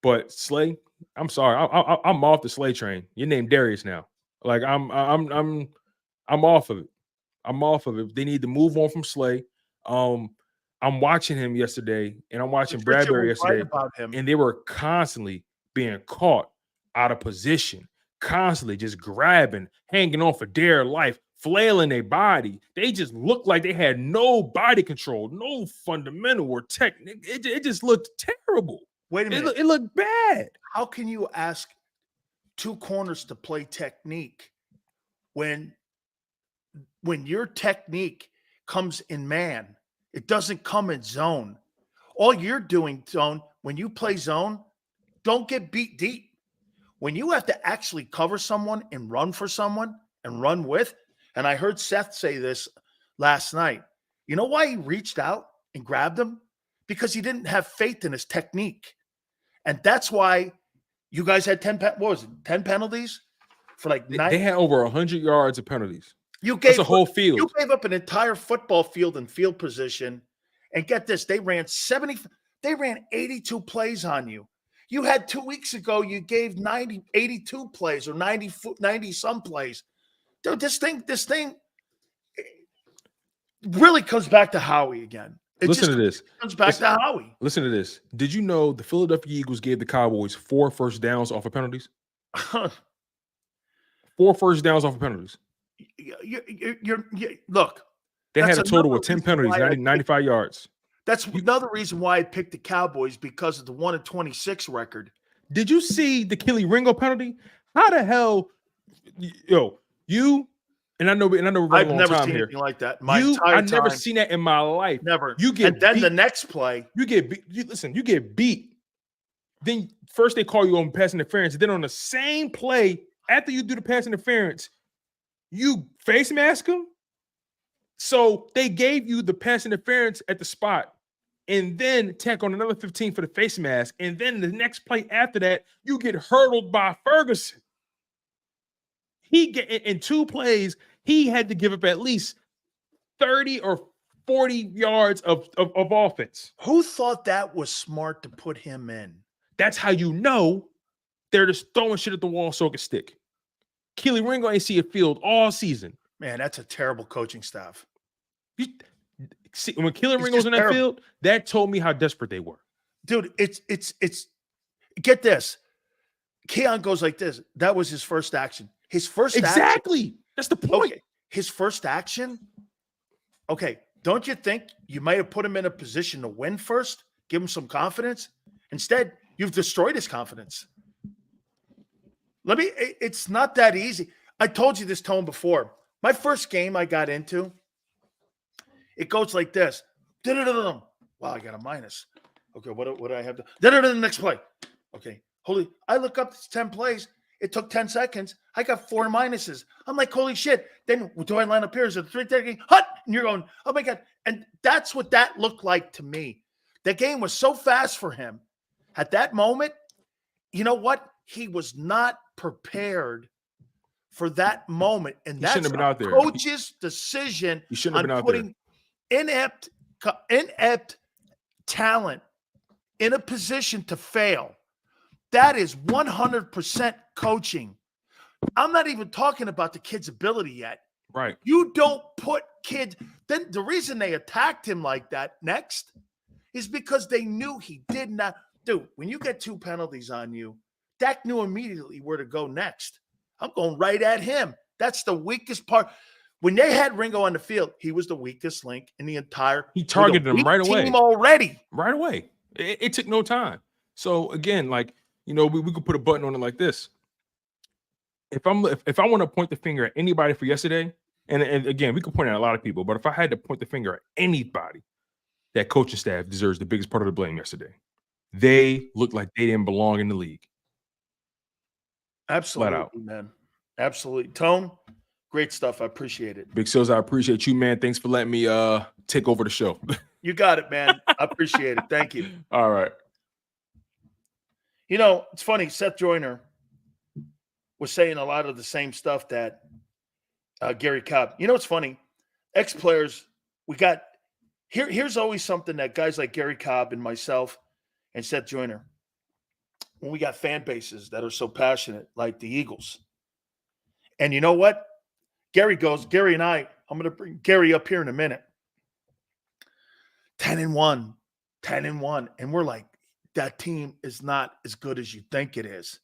But Slay, I'm sorry, I'm off the Slay train. Your name Darius now. Like I'm off of it. I'm off of it. They need to move on from Slay. I'm watching him yesterday, and I'm watching Bradbury yesterday, and they were constantly being caught out of position, constantly just grabbing, hanging on for dear life, flailing their body. They just looked like they had no body control, no fundamental or technique. It just looked terrible. Wait a minute. It looked bad. How can you ask two corners to play technique when your technique comes in man? It doesn't come in zone. All you're doing, zone, when you play zone, don't get beat deep. When you have to actually cover someone and run for someone and run with, and I heard Seth say this last night. You know why he reached out and grabbed him? Because he didn't have faith in his technique. And that's why you guys had 10 penalties for like 9. They had over 100 yards of penalties. That's a whole field. You gave up an entire football field and field position. And get this, they ran 82 plays on you. You had 2 weeks ago, you gave 82 plays or 90 some plays. Dude, this thing really comes back to Howie again. Listen to this. Comes back to Howie. Listen to this. Did you know the Philadelphia Eagles gave the Cowboys 4 first downs off of penalties? 4 first downs off of penalties. Look. They had a total of 10 penalties, 95 yards. That's another reason why I picked the Cowboys, because of the 1-26 record. Did you see the Kelly Ringo penalty? How the hell, you and I know we're running I've a long never time seen here. anything like that. I've never seen that in my life. Never. You get and then beat. The next play, you get beat. You get beat. Then first they call you on pass interference. Then on the same play, after you do the pass interference, you face mask them. So they gave you the pass interference at the spot, and then tack on another 15 for the face mask. And then the next play after that, you get hurdled by Ferguson. In 2 plays, he had to give up at least 30 or 40 yards of offense. Who thought that was smart to put him in? That's how you know they're just throwing shit at the wall so it can stick. Kelly Ringo ain't see a field all season. Man, that's a terrible coaching staff. See, when Kelly Ringo's in that field, that told me how desperate they were. Dude, it's get this. Keon goes like this. That was his first action. His first Exactly. That's the point. Okay. His first action. Okay. Don't you think you might have put him in a position to win first? Give him some confidence? Instead, you've destroyed his confidence. It's not that easy. I told you this, Tone, before. My first game I got into, it goes like this. Wow, I got a minus. Okay, what do I have to? The next play. Okay, I look up, it's 10 plays. It took 10 seconds. I got 4 minuses. I'm like, holy shit. Then do I line up here? Is it 3:30? Hut! And you're going, oh my God. And that's what that looked like to me. The game was so fast for him. At that moment, you know what? He was not prepared for that moment. And that's a coach's decision on putting inept talent in a position to fail. That is 100% coaching. I'm not even talking about the kid's ability yet. Right. You don't put kids. Then the reason they attacked him like that next is because they knew he did not. Dude, when you get 2 penalties on you, Dak knew immediately where to go next. I'm going right at him. That's the weakest part. When they had Ringo on the field, he was the weakest link in the entire. He targeted him right away. Team already. Right away. It took no time. So again, we could put a button on it like this. If I want to point the finger at anybody for yesterday, and again, we could point at a lot of people, but if I had to point the finger at anybody, that coaching staff deserves the biggest part of the blame yesterday. They looked like they didn't belong in the league. Absolutely, man. Absolutely. Tone, great stuff. I appreciate it. Big Sills, I appreciate you, man. Thanks for letting me take over the show. You got it, man. I appreciate it. Thank you. All right. You know, it's funny. Seth Joyner was saying a lot of the same stuff that Gary Cobb. You know, it's funny. Ex-players, we got here's always something that guys like Gary Cobb and myself and Seth Joyner, when we got fan bases that are so passionate, like the Eagles. And you know what? Gary and I, I'm going to bring Gary up here in a minute. 10-1. And we're like, that team is not as good as you think it is.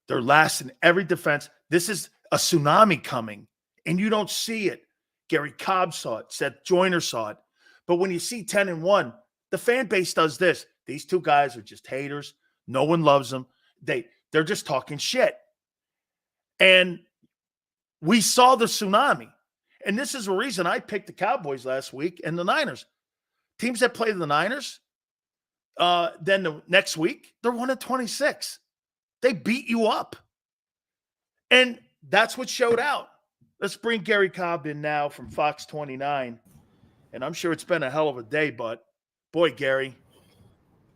They're last in every defense. This is a tsunami coming, and you don't see it. Gary Cobb saw it. Seth Joyner saw it. But when you see 10-1, the fan base does this. These two guys are just haters. No one loves them. They're just talking shit. And we saw the tsunami. And this is the reason I picked the Cowboys last week and the Niners. Teams that play the Niners, then the next week, they're 1-26. They beat you up. And that's what showed out. Let's bring Gary Cobb in now from Fox 29. And I'm sure it's been a hell of a day, but boy, Gary,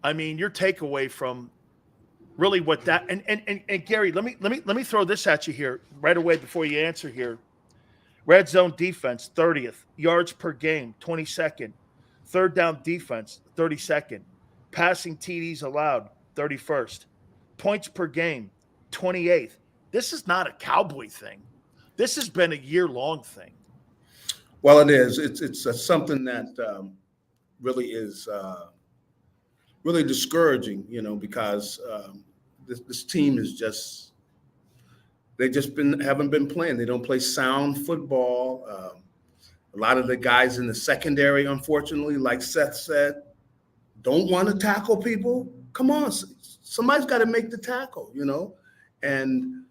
I mean, your takeaway from really what that and Gary, let me throw this at you here right away before you answer here. Red zone defense, 30th. Yards per game, 22nd. Third down defense, 32nd. Passing TDs allowed, 31st. Points per game, 28th. This is not a Cowboy thing. This has been a year-long thing. Well, it is. It's something that really is really discouraging, because this team is just haven't been playing. They don't play sound football. A lot of the guys in the secondary, unfortunately, like Seth said, don't want to tackle people. Come on, somebody's got to make the tackle, and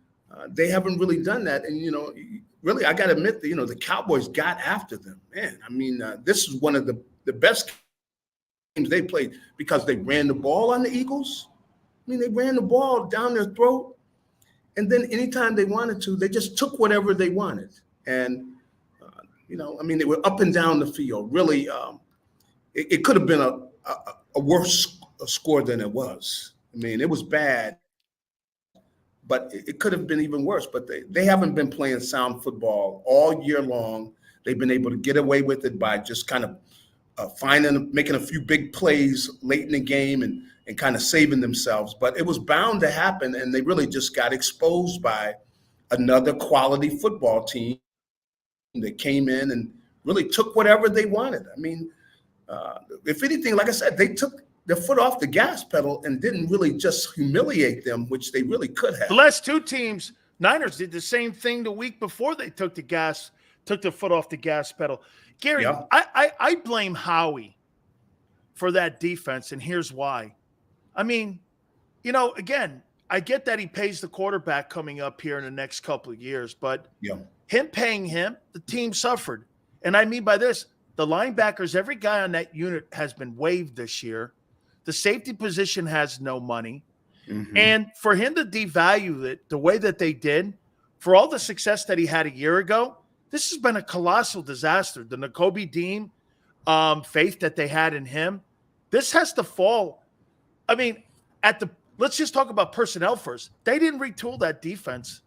they haven't really done that. And, really, I got to admit that, the Cowboys got after them. Man, I mean, this is one of the best games they played because they ran the ball on the Eagles. I mean, they ran the ball down their throat. And then anytime they wanted to, they just took whatever they wanted. And, they were up and down the field. Really, it could have been a worse score than it was. I mean, it was bad, but it could have been even worse. But they haven't been playing sound football all year long. They've been able to get away with it by just kind of making a few big plays late in the game and kind of saving themselves. But it was bound to happen, and they really just got exposed by another quality football team that came in and really took whatever they wanted. I mean, if anything, like I said, they took their foot off the gas pedal and didn't really just humiliate them, which they really could have. The last two teams, Niners did the same thing the week before they took the foot off the gas pedal. Gary, yeah. I blame Howie for that defense, and here's why. I mean, again, I get that he pays the quarterback coming up here in the next couple of years, but him paying him, the team suffered. And I mean by this, the linebackers, every guy on that unit has been waived this year. The safety position has no money. Mm-hmm. And for him to devalue it the way that they did, for all the success that he had a year ago, this has been a colossal disaster. The Nakobe Dean faith that they had in him, this has to fall. I mean, let's just talk about personnel first. They didn't retool that defense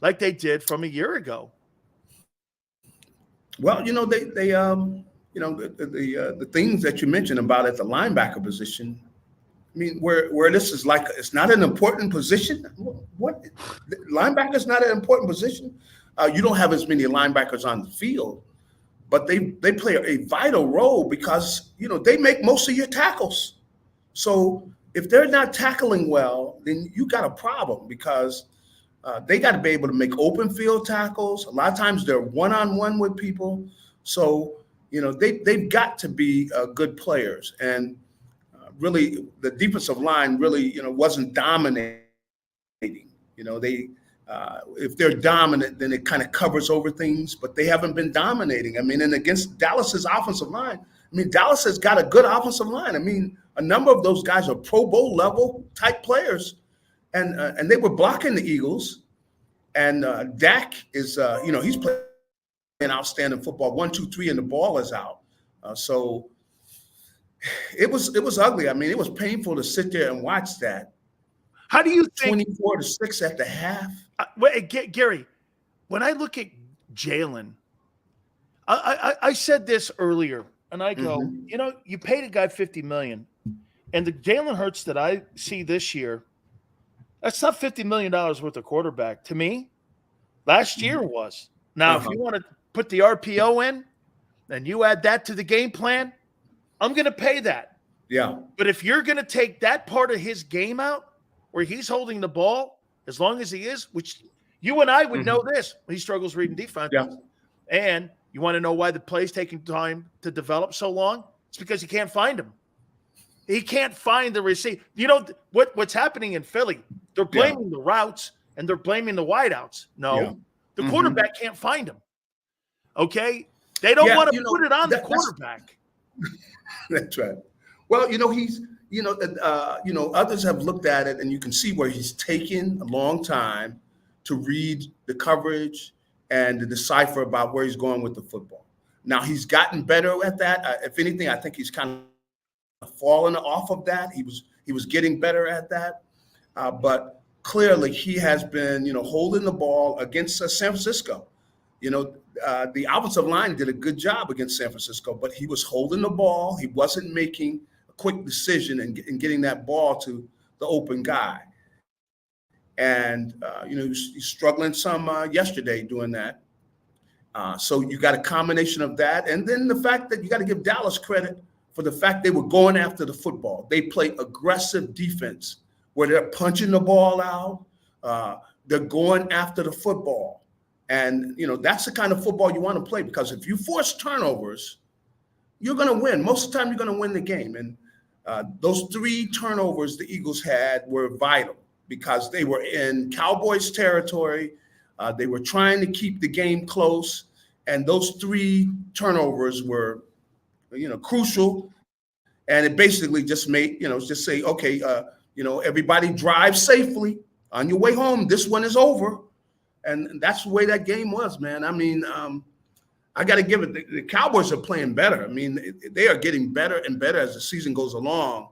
like they did from a year ago. Well, the things that you mentioned about at the linebacker position, I mean, where this is like, it's not an important position. What? Linebacker's not an important position. You don't have as many linebackers on the field, but they play a vital role because, they make most of your tackles. So if they're not tackling well, then you got a problem because they got to be able to make open field tackles. A lot of times they're one-on-one with people. So, they've got to be good players. And really, the defensive line really, wasn't dominating. If they're dominant, then it kind of covers over things, but they haven't been dominating. I mean, and against Dallas's offensive line, Dallas has got a good offensive line. A number of those guys are Pro Bowl level type players, and they were blocking the Eagles. And Dak is, he's playing outstanding football. 1, 2, 3, and the ball is out. So it was ugly. It was painful to sit there and watch that. How do you think 24-6 at the half? Gary, when I look at Jalen, I said this earlier, and I go, you paid a guy $50 million, and the Jalen Hurts that I see this year, that's not $50 million worth of quarterback to me. Last year was. Now, if you want to put the RPO in, and you add that to the game plan, I'm going to pay that. Yeah. But if you're going to take that part of his game out, where he's holding the ball as long as he is, which you and I would know this, he struggles reading defense. Yeah. And you want to know why the play's taking time to develop so long? It's because he can't find him. He can't find the receiver. You know what's happening in Philly? They're blaming the routes and they're blaming the wideouts. No, the quarterback can't find him. Okay? They don't want to put it on the quarterback. That's right. Well, he's, others have looked at it, and you can see where he's taken a long time to read the coverage and to decipher about where he's going with the football. Now, he's gotten better at that. If anything, I think he's kind of fallen off of that. He was getting better at that. But clearly, he has been, holding the ball against San Francisco. The offensive line did a good job against San Francisco, but he was holding the ball. He wasn't making a quick decision and getting that ball to the open guy. And, he's struggling some yesterday doing that. So you got a combination of that. And then the fact that you got to give Dallas credit for the fact they were going after the football. They played aggressive defense where they're punching the ball out. They're going after the football. And, that's the kind of football you want to play, because if you force turnovers, you're going to win. Most of the time, you're going to win the game. And those 3 turnovers the Eagles had were vital because they were in Cowboys territory. They were trying to keep the game close. And those 3 turnovers were, crucial. And it basically just made, just say, okay, everybody drive safely on your way home. This one is over. And that's the way that game was, man. I mean, I got to give it. The Cowboys are playing better. I mean, they are getting better and better as the season goes along.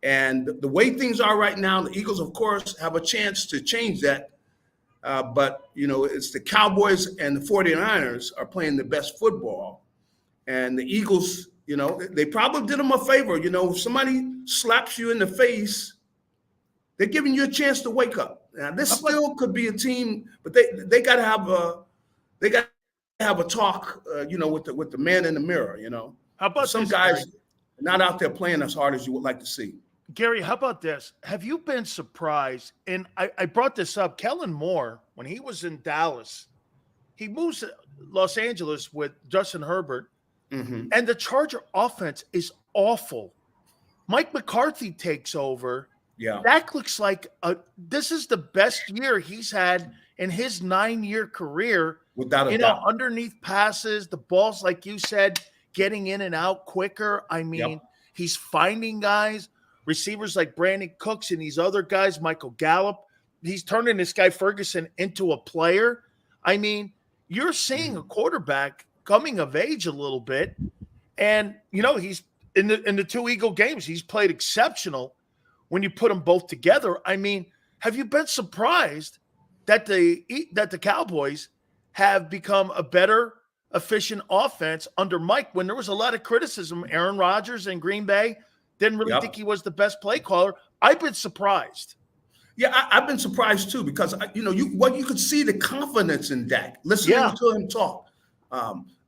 And the way things are right now, the Eagles, of course, have a chance to change that. But, it's the Cowboys and the 49ers are playing the best football. And the Eagles, they probably did them a favor. If somebody slaps you in the face, they're giving you a chance to wake up. Now, this still could be a team, but they got to have a talk, with the man in the mirror. How about some this, guys Gary? Not out there playing as hard as you would like to see? Gary, how about this? Have you been surprised? And I brought this up. Kellen Moore, when he was in Dallas, he moves to Los Angeles with Justin Herbert, and the Charger offense is awful. Mike McCarthy takes over. Yeah, Dak looks like this is the best year he's had in his 9-year career. Without a doubt. Underneath passes, the balls, like you said, getting in and out quicker. I mean, he's finding guys, receivers like Brandon Cooks and these other guys, Michael Gallup. He's turning this guy Ferguson into a player. I mean, you're seeing a quarterback coming of age a little bit. And, he's in the 2 Eagle games, he's played exceptional. When you put them both together, I mean, have you been surprised that the Cowboys have become a better, efficient offense under Mike when there was a lot of criticism? Aaron Rodgers in Green Bay didn't really think he was the best play caller. I've been surprised. Yeah, I've been surprised too, because you could see the confidence in Dak listening to him talk,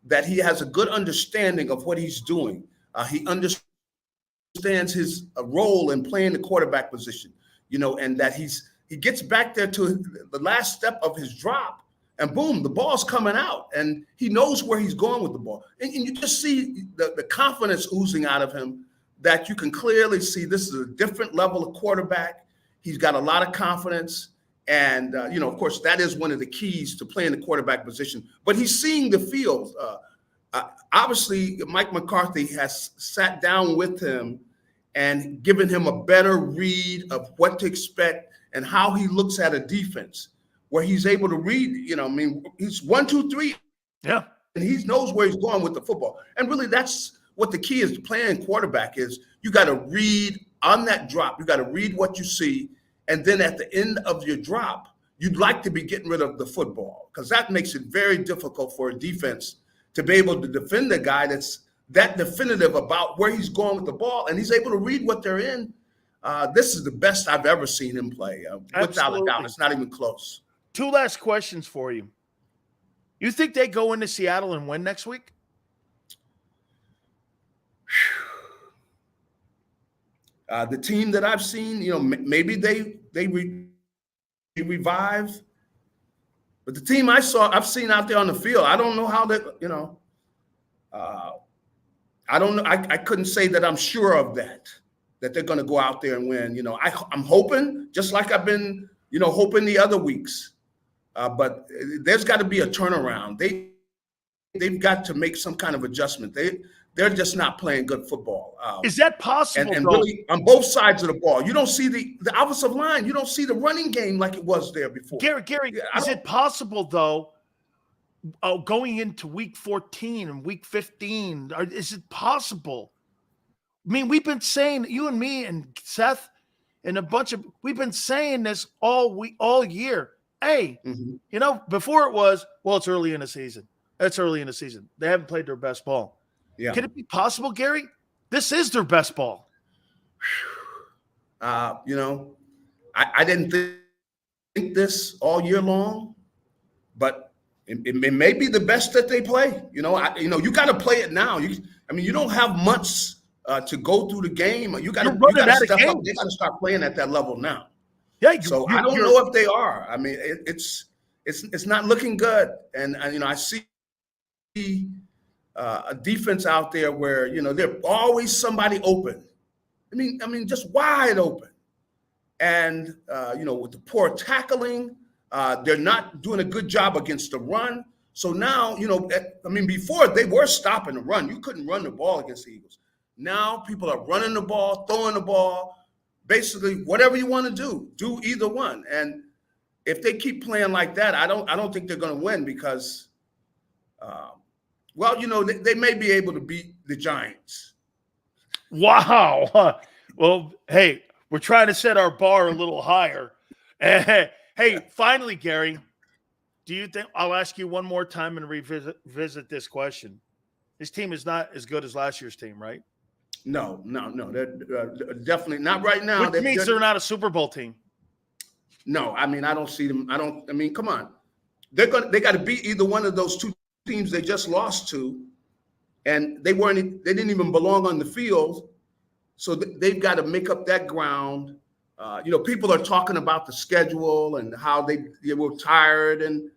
that he has a good understanding of what he's doing. He understands his role in playing the quarterback position, and that he gets back there to the last step of his drop, and boom, the ball's coming out, and he knows where he's going with the ball. And you just see the confidence oozing out of him, that you can clearly see this is a different level of quarterback. He's got a lot of confidence. And, of course, that is one of the keys to playing the quarterback position. But he's seeing the field. Obviously, Mike McCarthy has sat down with him and given him a better read of what to expect and how he looks at a defense, where he's able to read, he's 1, 2, 3. Yeah. And he knows where he's going with the football. And really, that's what the key is to playing quarterback is you got to read on that drop. You got to read what you see. And then at the end of your drop, you'd like to be getting rid of the football, because that makes it very difficult for a defense to be able to defend a guy that's that definitive about where he's going with the ball, and he's able to read what they're in. This is the best I've ever seen him play. Without a doubt, it's not even close. 2 last questions for you. You think they go into Seattle and win next week? The team that I've seen, maybe they revived. But the team I've seen out there on the field, I don't know how they, I don't know. I couldn't say that I'm sure of that they're going to go out there and win. I'm hoping, just like I've been, hoping the other weeks. But there's got to be a turnaround. They've got to make some kind of adjustment. They're just not playing good football. Is that possible? And really, on both sides of the ball, you don't see the offensive line. You don't see the running game like it was there before. Gary, is it possible though? Going into week 14 and week 15, is it possible? I mean, we've been saying, you and me and Seth and we've been saying this all year. Hey, before it was, well, it's early in the season. It's early in the season. They haven't played their best ball. Yeah. Can it be possible, Gary? This is their best ball. I didn't think this all year long, but it may be the best that they play. You got to play it now. You don't have months to go through the game. You got to step up. They got to start playing at that level now. Yeah. I don't know if they are. I mean, it's not looking good, and I see a defense out there where there's always somebody open. I mean, just wide open, and with the poor tackling, they're not doing a good job against the run. So now, before they were stopping the run. You couldn't run the ball against the Eagles. Now people are running the ball, throwing the ball, basically whatever you want to do either one. And if they keep playing like that, I don't think they're going to win because, they may be able to beat the Giants. Wow. Well, hey, we're trying to set our bar a little higher. Hey, finally, Gary, do you think I'll ask you one more time and revisit this question? This team is not as good as last year's team, right? No. They're definitely not right now. Which means they're not a Super Bowl team. No, I don't see them. Come on. They got to beat either one of those two teams they just lost to, and they didn't even belong on the field. So they've got to make up that ground. People are talking about the schedule and how they were tired, and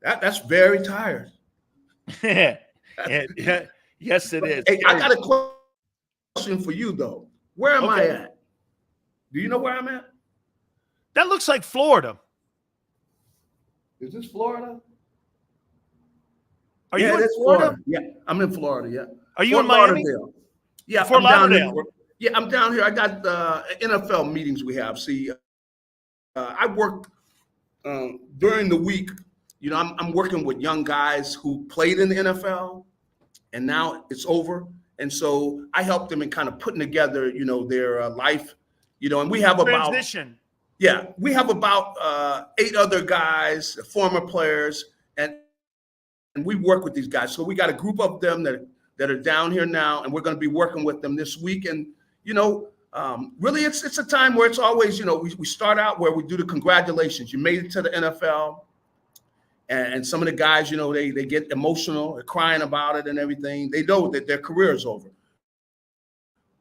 that's very tired. Yeah. Yes, it is. Hey, I got a question for you, though. Where am I at? Do you know where I'm at? That looks like Florida. Is this Florida? Are you in Florida? Yeah, I'm in Florida, yeah. Are you in Miami? Lauderdale. Yeah, Fort Lauderdale. Yeah, I'm down here. I got NFL meetings we have. See, I work during the week. I'm working with young guys who played in the NFL, and now it's over. And so I help them in kind of putting together, their life, and we have transition. We have about 8 other guys, former players, and we work with these guys. So we got a group of them that are down here now, and we're going to be working with them this week. And really, it's a time where it's always, we start out where we do the congratulations. You made it to the NFL. And some of the guys, they get emotional, they're crying about it and everything. They know that their career is over.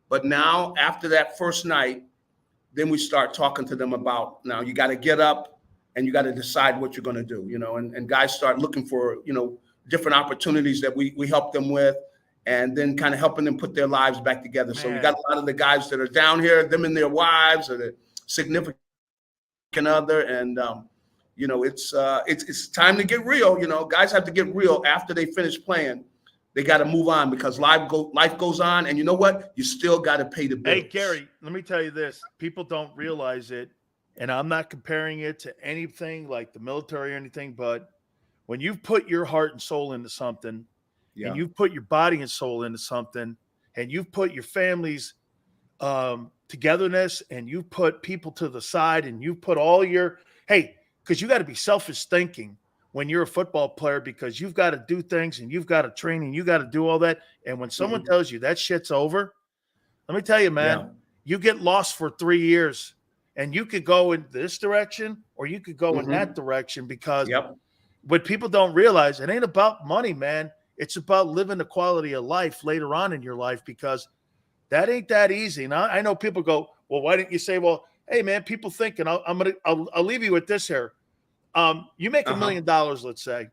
But now, after that first night, then we start talking to them about, now you got to get up and you got to decide what you're going to do, and guys start looking for, different opportunities that we help them with, and then kind of helping them put their lives back together. Man. So we got a lot of the guys that are down here, them and their wives or their significant other, and it's time to get real. Guys have to get real after they finish playing. They got to move on because life goes on, and you know what? You still got to pay the bills. Hey, Gary, let me tell you this: people don't realize it, and I'm not comparing it to anything like the military or anything, but when you've put your heart and soul into something, and you've put your body and soul into something, and you've put your family's togetherness, and you've put people to the side, and you've put all your because you got to be selfish thinking when you're a football player, because you've got to do things and you've got to train and you got to do all that. And when someone tells you that shit's over, let me tell you, man, you get lost for 3 years, and you could go in this direction or you could go in that direction, because what people don't realize, it ain't about money, man. It's about living the quality of life later on in your life, because that ain't that easy. Now, I know people go, well, why didn't you say, well, Hey, man, people thinking, I'll leave you with this here. You make $1 million, let's say.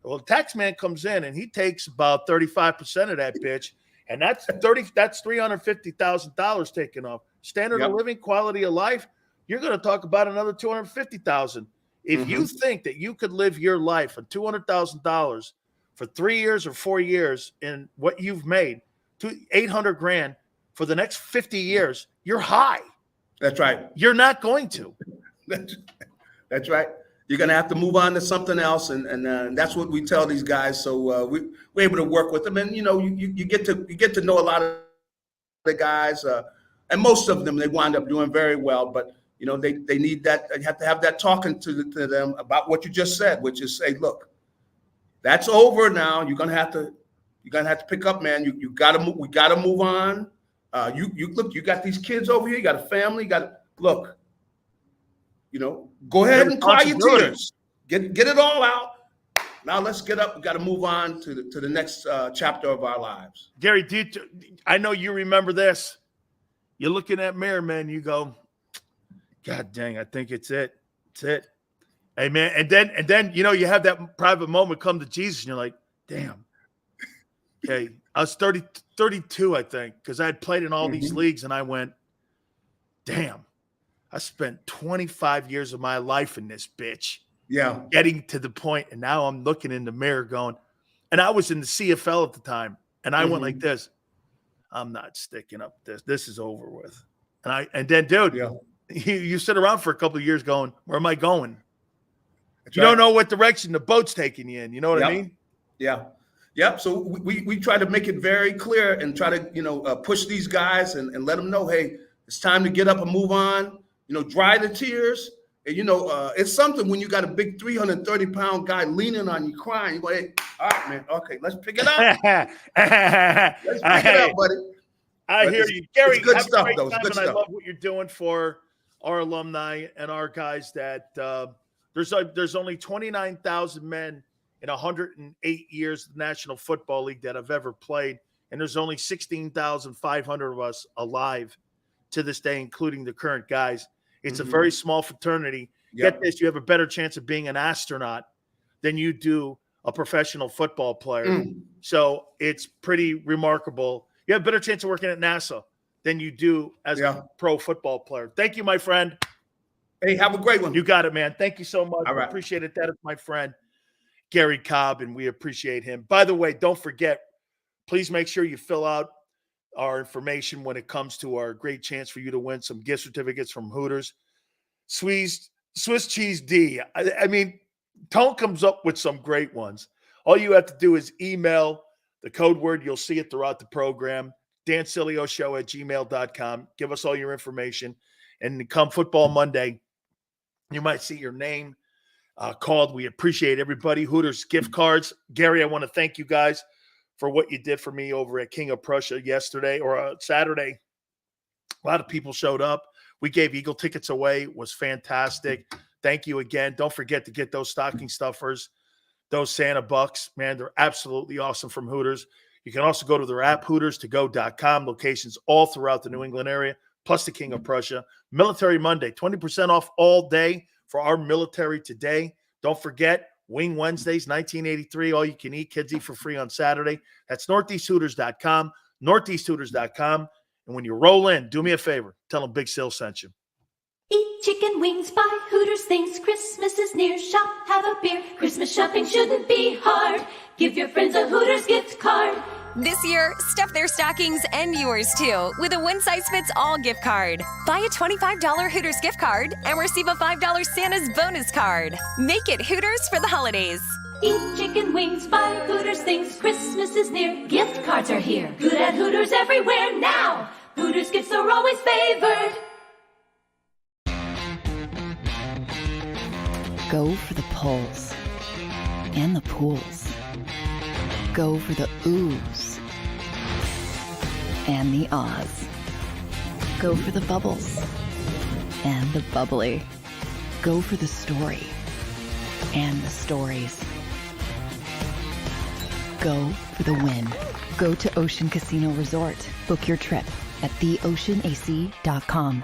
Well, the tax man comes in and he takes about 35% of that bitch, and that's $350,000 taken off. Standard of living, quality of life, you're going to talk about another $250,000. If you think that you could live your life on $200,000 for 3 years or 4 years in what you've made, $800,000 for the next 50 years, you're high. That's right. You're not going to. That's right. You're going to have to move on to something else, and that's what we tell these guys. So we're able to work with them, and you get to know a lot of the guys, and most of them they wind up doing very well. But they need that. You have to have that talking to them about what you just said, which is say, look, that's over now. You're gonna have to pick up, man. We got to move on. You got these kids over here. You got a family. Look. Go ahead and cry your tears. Get it all out. Now let's get up. We got to move on to the next chapter of our lives. Gary, I know you remember this. You look in that mirror, man. You go, God dang, I think it's it. It's it. Hey, man. And then you have that private moment come to Jesus, and you're like, damn. Okay, I was 32, I think, because I had played in all these leagues, and I went, damn. I spent 25 years of my life in this bitch. Yeah. Getting to the point, and now I'm looking in the mirror going, and I was in the CFL at the time, and I went like this. I'm not sticking up this. This is over with. And then, dude, you sit around for a couple of years going, where am I going? You don't know what direction the boat's taking you in. You know what I mean? Yeah. Yep. So we try to make it very clear and try to, push these guys and let them know, hey, it's time to get up and move on. Dry the tears. And, it's something when you got a big 330-pound guy leaning on you crying. You go, hey, all right, man. Okay, let's pick it up. Let's pick it up, buddy. I hear you. Gary, it's good have stuff, a great though. time, It's good and stuff. I love what you're doing for our alumni and our guys that there's only 29,000 men in 108 years of the National Football League that have ever played, and there's only 16,500 of us alive to this day, including the current guys. It's a very small fraternity. Get this, you have a better chance of being an astronaut than you do a professional football player. So it's pretty remarkable. You have a better chance of working at NASA than you do as a pro football player. Thank you, my friend. Hey, have a great one. You got it, man. Thank you so much. All right. I appreciate it. That is my friend, Gary Cobb, and we appreciate him. By the way, don't forget, please make sure you fill out our information when it comes to our great chance for you to win some gift certificates from Hooters. Swiss Cheese D. I mean, Tone comes up with some great ones. All you have to do is email the code word. You'll see it throughout the program. DanSileo@gmail.com. Give us all your information. And come Football Monday, you might see your name called. We appreciate everybody. Hooters gift cards. Gary, I want to thank you guys for what you did for me over at King of Prussia yesterday or Saturday. A lot of people showed up. We gave Eagle tickets away. It was fantastic. Thank you again. Don't forget to get those stocking stuffers, those Santa Bucks. Man, they're absolutely awesome from Hooters. You can also go to their app, HootersToGo.com. Locations all throughout the New England area, plus the King of Prussia. Military Monday, 20% off all day for our military today. Don't forget, Wing Wednesdays, 1983. All you can eat. Kids eat for free on Saturday. That's NortheastHooters.com, NortheastHooters.com. And when you roll in, do me a favor. Tell them Big Sil sent you. Eat chicken wings, buy Hooters things. Christmas is near. Shop, have a beer. Christmas shopping shouldn't be hard. Give your friends a Hooters gift card. This year, stuff their stockings and yours too with a one-size-fits-all gift card. Buy a $25 Hooters gift card and receive a $5 Santa's bonus card. Make it Hooters for the holidays. Eat chicken wings, buy Hooters things. Christmas is near. Gift cards are here. Good at Hooters everywhere now. Hooters gifts are always favored. Go for the pulls and the pools. Go for the oohs and the ahs. Go for the bubbles and the bubbly. Go for the story and the stories. Go for the win. Go to Ocean Casino Resort. Book your trip at theoceanac.com.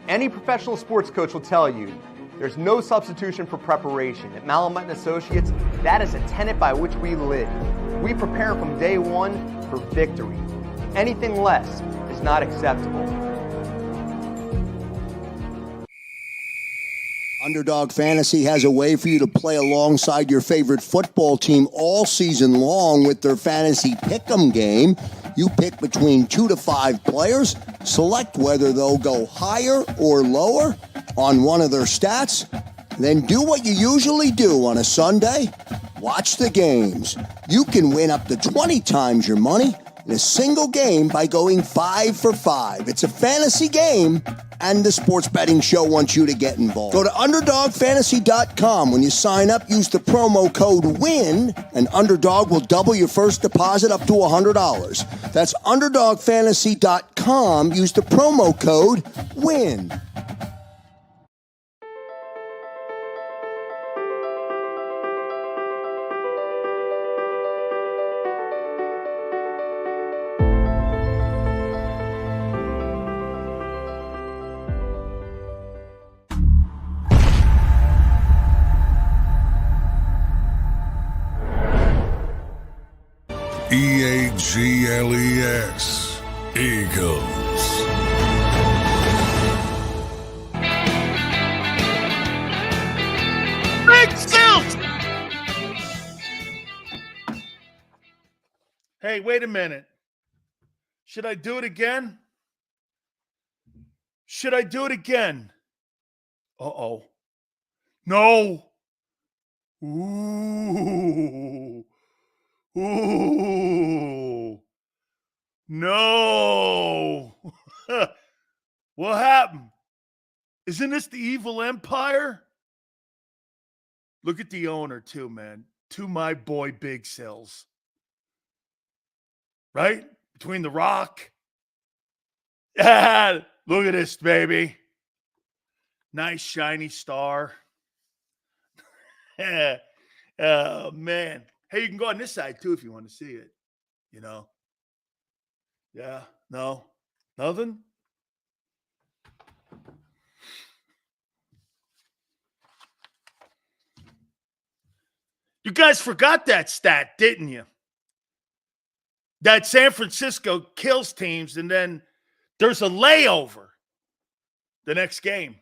Any professional sports coach will tell you there's no substitution for preparation. At Malamut & Associates, that is a tenet by which we live. We prepare from day one for victory. Anything less is not acceptable. Underdog Fantasy has a way for you to play alongside your favorite football team all season long with their fantasy pick'em game. You pick between 2 to 5 players, select whether they'll go higher or lower on one of their stats, then do what you usually do on a Sunday, watch the games. You can win up to 20 times your money in a single game by going 5 for 5. It's a fantasy game, and the Sports Betting Show wants you to get involved. Go to UnderdogFantasy.com. When you sign up, use the promo code WIN, and Underdog will double your first deposit up to $100. That's UnderdogFantasy.com. Use the promo code WIN. EAGLES, Eagles. Big Sills! Hey, wait a minute. Should I do it again? Should I do it again? Uh-oh. No. Ooh. Ooh. No. What happened? Isn't this the evil empire? Look at the owner too, man. To my boy Big Sills. Right? Between the Rock. Yeah, look at this, baby. Nice shiny star. Oh, man. Hey, you can go on this side, too, if you want to see it. You know? Yeah. No? Nothing? You guys forgot that stat, didn't you? That San Francisco kills teams, and then there's a layover the next game.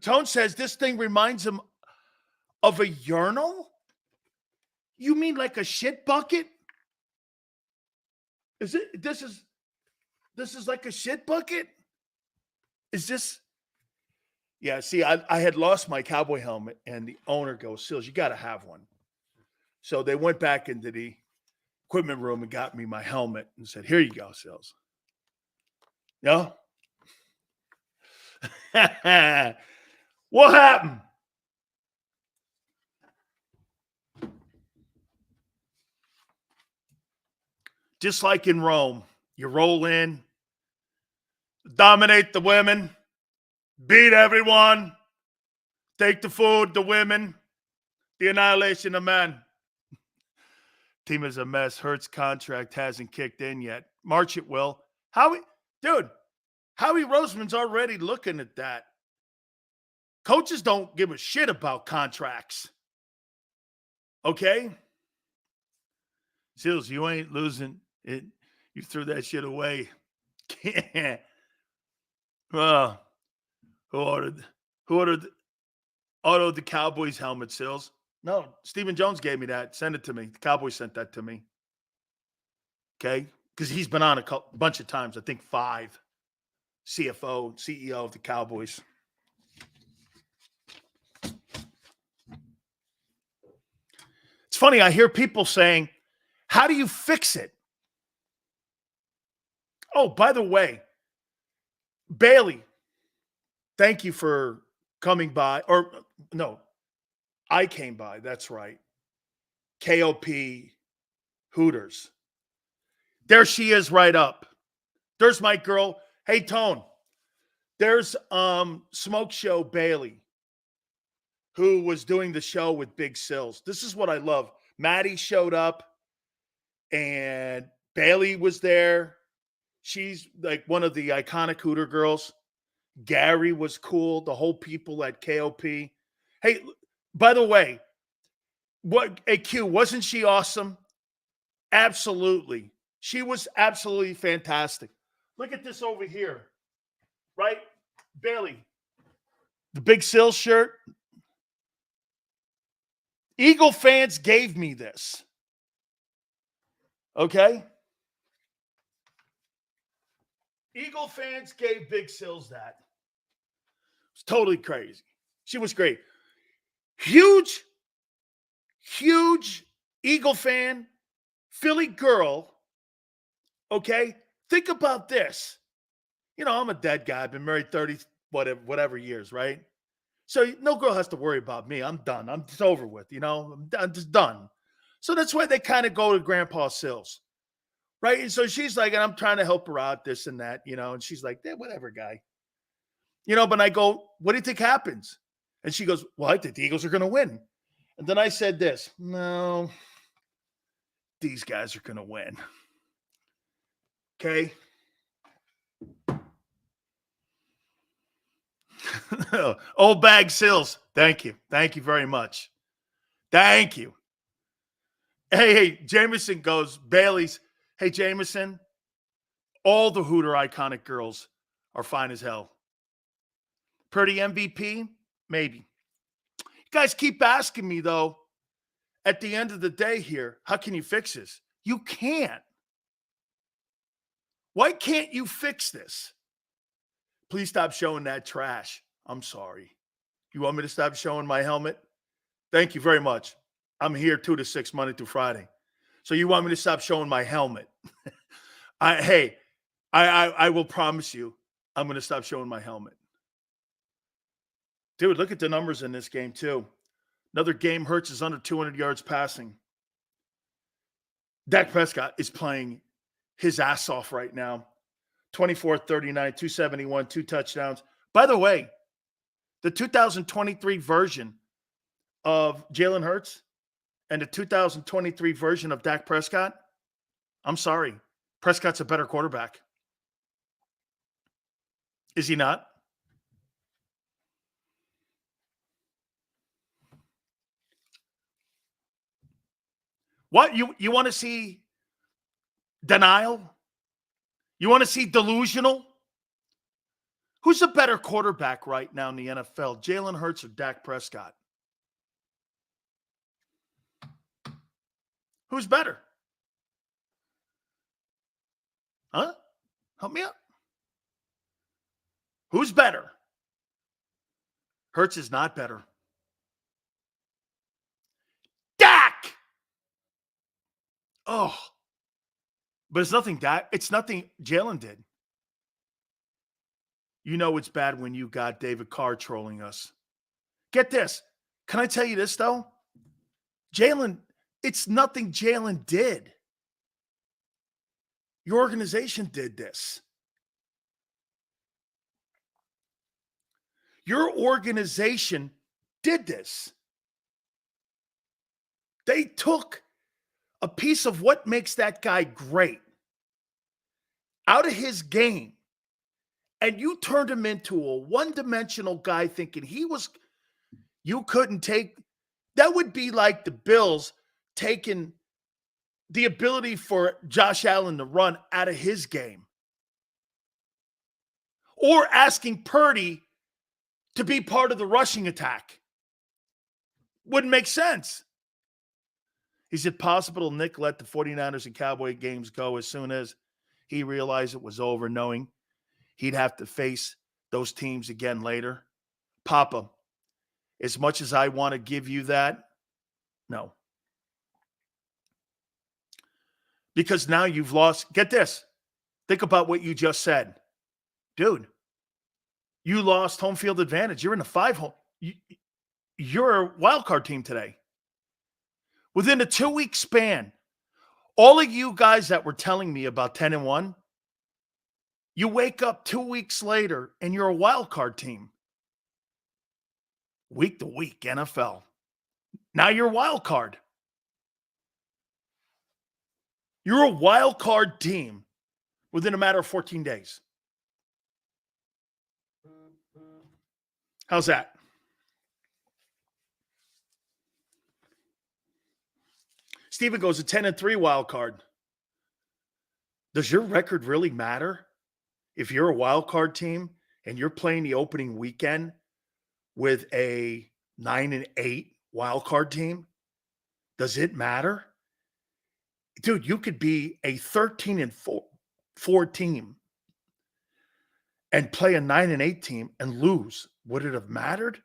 Tone says this thing reminds him of a urinal? You mean like a shit bucket? Is it? This is like a shit bucket? Is this? Yeah, see, I had lost my cowboy helmet, and the owner goes, Sills, you got to have one. So they went back into the equipment room and got me my helmet and said, here you go, Sills. Yeah? What happened? Just like in Rome, you roll in, dominate the women, beat everyone, take the food, the women, the annihilation of men. Team is a mess. Hurts contract hasn't kicked in yet. March it will. Howie Roseman's already looking at that. Coaches don't give a shit about contracts. Okay? Sills, you ain't losing it. You threw that shit away. Well, who ordered the Cowboys helmet, Sills? No, Stephen Jones gave me that. Send it to me. The Cowboys sent that to me. Okay? Because he's been on a bunch of times. I think 5. CFO, CEO of the Cowboys. It's funny. I hear people saying, how do you fix it? Oh, by the way, Bailey, thank you for coming by. Or, no, I came by. That's right. KOP Hooters. There she is right up. There's my girl. Hey, Tone, There's Smoke Show Bailey, who was doing the show with Big Sills. This is what I love. Maddie showed up, and Bailey was there. She's like one of the iconic Hooter girls. Gary was cool. The whole people at KOP. Hey, by the way, Q, wasn't she awesome? Absolutely. She was absolutely fantastic. Look at this over here, right? Bailey, the Big Sills shirt. Eagle fans gave me this. Okay? Eagle fans gave Big Sills that. It's totally crazy. She was great. Huge Eagle fan, Philly girl. Okay? Think about this. You know, I'm a dead guy. I've been married 30 whatever years, right? So no girl has to worry about me. I'm done. I'm just over with, you know. I'm just done. So that's why they kind of go to Grandpa Sills, right? And so she's like, and I'm trying to help her out, this and that, you know. And she's like, whatever, guy. You know, but I go, what do you think happens? And she goes, well, I think the Eagles are going to win. And then I said this, no, these guys are going to win. Okay. Old Bag Sills. Thank you. Thank you very much. Thank you. Hey, Jameson goes, Bailey's. Hey, Jameson, all the Hooter iconic girls are fine as hell. Purdy MVP? Maybe. You guys keep asking me, though, at the end of the day here, how can you fix this? You can't. Why can't you fix this? Please stop showing that trash. I'm sorry. You want me to stop showing my helmet? Thank you very much. I'm here 2 to 6 Monday through Friday. So you want me to stop showing my helmet? I will promise you I'm going to stop showing my helmet. Dude, look at the numbers in this game too. Another game, Hurts is under 200 yards passing. Dak Prescott is playing his ass off right now. 24-39, 271, 2 touchdowns. By the way, the 2023 version of Jalen Hurts and the 2023 version of Dak Prescott, I'm sorry, Prescott's a better quarterback. Is he not? What? You want to see denial? You want to see delusional? Who's a better quarterback right now in the NFL, Jalen Hurts or Dak Prescott? Who's better? Huh? Help me out. Who's better? Hurts is not better. Dak! Oh. But it's nothing Dak. It's nothing Jalen did. You know it's bad when you got David Carr trolling us. Get this. Can I tell you this, though? Jalen, it's nothing Jalen did. Your organization did this. Your organization did this. They took a piece of what makes that guy great out of his game, and you turned him into a one-dimensional guy thinking you couldn't take. That would be like the Bills taking the ability for Josh Allen to run out of his game, or asking Purdy to be part of the rushing attack. Wouldn't make sense. Is it possible Nick let the 49ers and Cowboy games go as soon as he realized it was over, knowing he'd have to face those teams again later? Papa, as much as I want to give you that, no. Because now you've lost. Get this. Think about what you just said. Dude, you lost home field advantage. You're in the 5-hole. You're a wild card team today. Within a 2-week span, all of you guys that were telling me about 10-1, You wake up 2 weeks later and you're a wild card team. Week to week, NFL. Now you're a wild card. You're a wild card team within a matter of 14 days. How's that? Steven goes a 10-3 wild card. Does your record really matter if you're a wild card team and you're playing the opening weekend with a 9-8 wild card team? Does it matter? Dude, you could be a 13-4 team and play a 9-8 team and lose. Would it have mattered?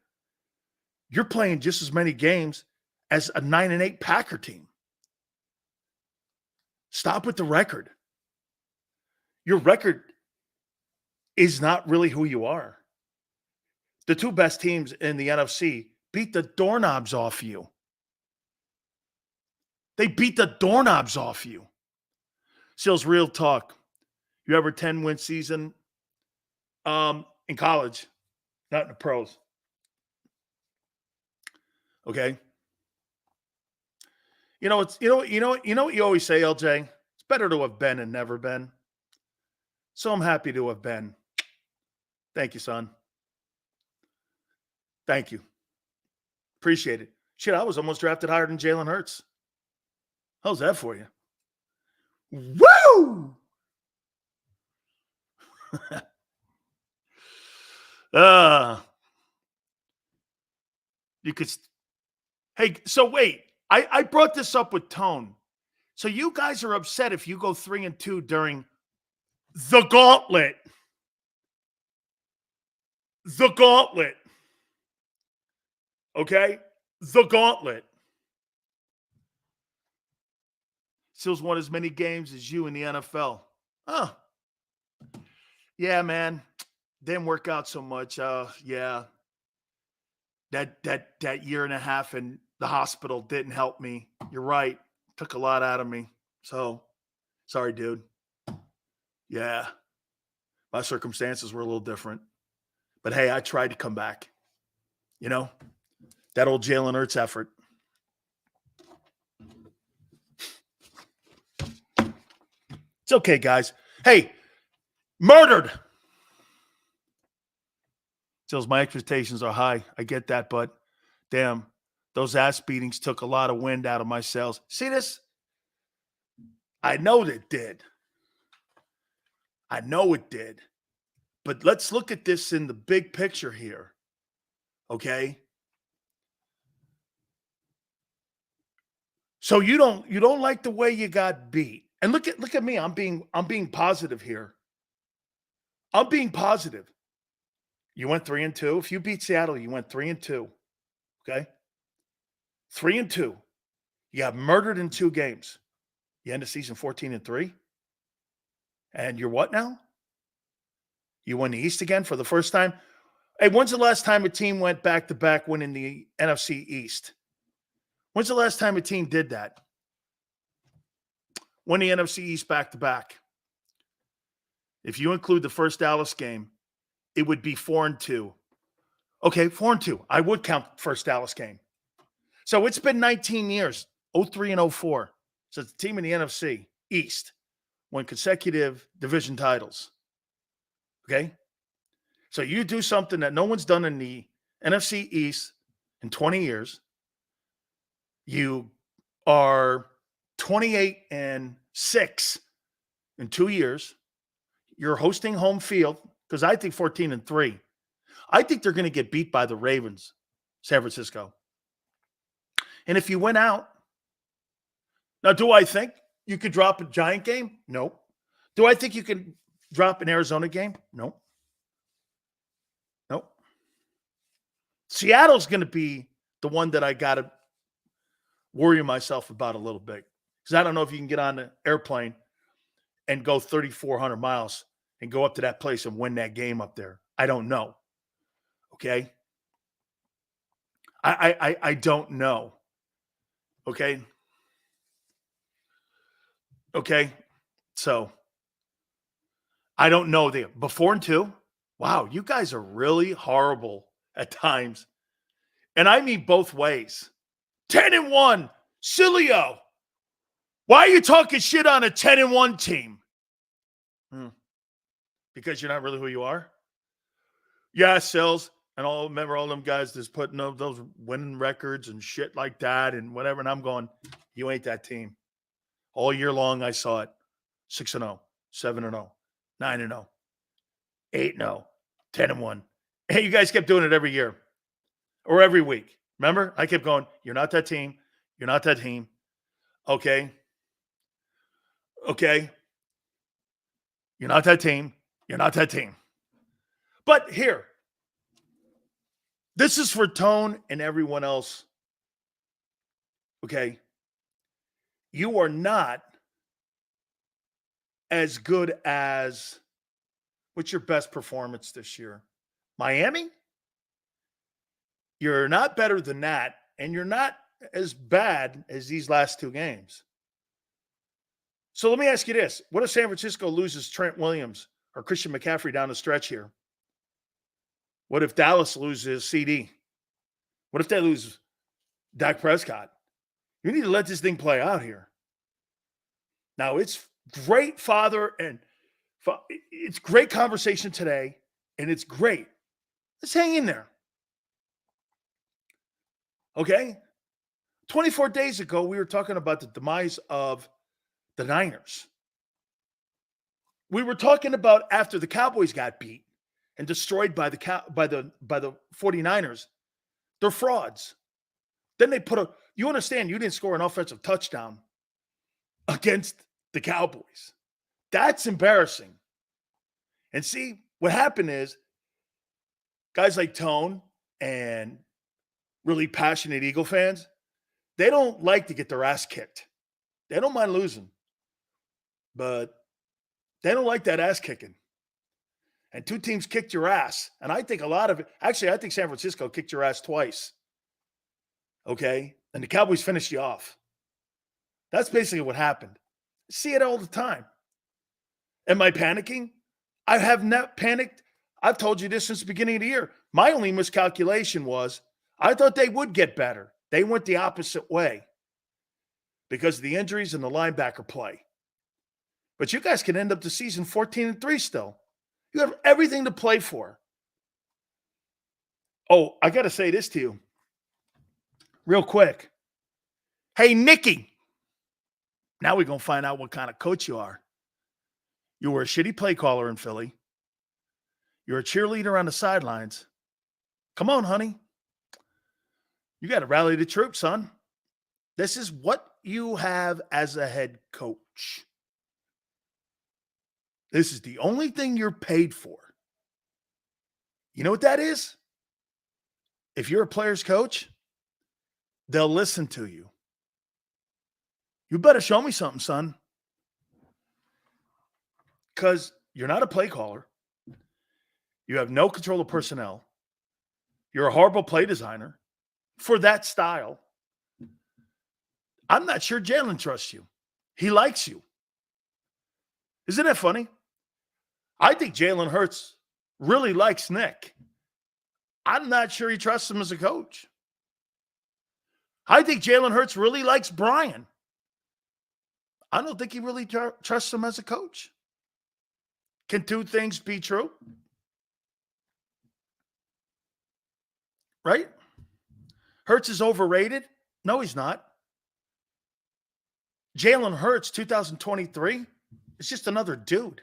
You're playing just as many games as a 9-8 Packer team. Stop with the record. Your record is not really who you are. The two best teams in the NFC beat the doorknobs off you. They beat the doorknobs off you. Sills, real talk. You ever 10-win season in college, not in the pros. Okay. You know what you always say, LJ? It's better to have been and never been. So I'm happy to have been. Thank you, son. Thank you. Appreciate it. Shit, I was almost drafted higher than Jalen Hurts. How's that for you? Woo! You could. Hey, so wait. I brought this up with Tone. So you guys are upset if you go 3-2 during the gauntlet. The gauntlet. Okay? The gauntlet. Sills won as many games as you in the NFL. Oh. Yeah, man. Didn't work out so much. Yeah. That year and a half in the hospital didn't help me. You're right. Took a lot out of me. So, sorry, dude. Yeah. My circumstances were a little different. But hey, I tried to come back. You know? That old Jalen Hurts effort. It's okay, guys. Hey, murdered. Sills, my expectations are high. I get that, but damn, those ass beatings took a lot of wind out of my sails. See this? I know it did. I know it did. But let's look at this in the big picture here. Okay? So you don't like the way you got beat. And look at me. I'm being positive here. I'm being positive. You went 3-2. If you beat Seattle, you went 3-2. Okay? 3-2. You got murdered in 2 games. You end the season 14-3. And you're what now? You won the East again for the first time? Hey, when's the last time a team went back-to-back winning the NFC East? When's the last time a team did that? Won the NFC East back-to-back. If you include the first Dallas game, it would be 4-2. Okay, 4-2. I would count first Dallas game. So it's been 19 years, 03 and 04, since the team in the NFC East won consecutive division titles. Okay? So you do something that no one's done in the NFC East in 20 years. You are 28-6 in 2 years. You're hosting home field. Because I think 14-3. I think they're going to get beat by the Ravens, San Francisco. And if you went out, now do I think you could drop a Giant game? No. Do I think you can drop an Arizona game? No. Nope. Seattle's going to be the one that I got to worry myself about a little bit. Because I don't know if you can get on the airplane and go 3,400 miles and go up to that place and win that game up there. I don't know. Okay? I don't know. Okay? Okay? So, I don't know them. But 4-2? Wow, you guys are really horrible at times. And I mean both ways. 10-1, Sileo. Why are you talking shit on a 10-1 team? Because you're not really who you are? Yeah, Sills. And remember all them guys that's putting up those winning records and shit like that and whatever. And I'm going, you ain't that team. All year long, I saw it. 6-0, 7-0, 9-0, 8-0, 10-1. Hey, you guys kept doing it every year or every week. Remember? I kept going, you're not that team. You're not that team. Okay. You're not that team. You're not that team. But here, this is for Tone and everyone else. Okay. You are not as good as, what's your best performance this year? Miami? You're not better than that, and you're not as bad as these last two games. So let me ask you this. What if San Francisco loses Trent Williams or Christian McCaffrey down the stretch here? What if Dallas loses CD? What if they lose Dak Prescott? You need to let this thing play out here. Now, it's great, Father, and it's great conversation today, and it's great. Let's hang in there. Okay? 24 days ago, we were talking about the demise of the Niners. We were talking about after the Cowboys got beat and destroyed by the 49ers, they're frauds. Then they you understand, you didn't score an offensive touchdown against the Cowboys. That's embarrassing. And see, what happened is guys like Tone and really passionate Eagle fans, they don't like to get their ass kicked. They don't mind losing, but they don't like that ass kicking. And two teams kicked your ass. And I think a lot of it, actually, I think San Francisco kicked your ass twice. Okay? And the Cowboys finished you off. That's basically what happened. I see it all the time. Am I panicking? I have not panicked. I've told you this since the beginning of the year. My only miscalculation was I thought they would get better. They went the opposite way because of the injuries and the linebacker play. But you guys can end up the season 14-3 still. You have everything to play for. Oh, I got to say this to you real quick. Hey, Nikki. Now we're going to find out what kind of coach you are. You were a shitty play caller in Philly. You're a cheerleader on the sidelines. Come on, honey. You got to rally the troops, son. This is what you have as a head coach. This is the only thing you're paid for. You know what that is? If you're a player's coach, they'll listen to you. You better show me something, son. Because you're not a play caller. You have no control of personnel. You're a horrible play designer for that style. I'm not sure Jalen trusts you. He likes you. Isn't that funny? I think Jalen Hurts really likes Nick. I'm not sure he trusts him as a coach. I think Jalen Hurts really likes Brian. I don't think he really trusts him as a coach. Can two things be true? Right? Hurts is overrated? No, he's not. Jalen Hurts, 2023, is just another dude.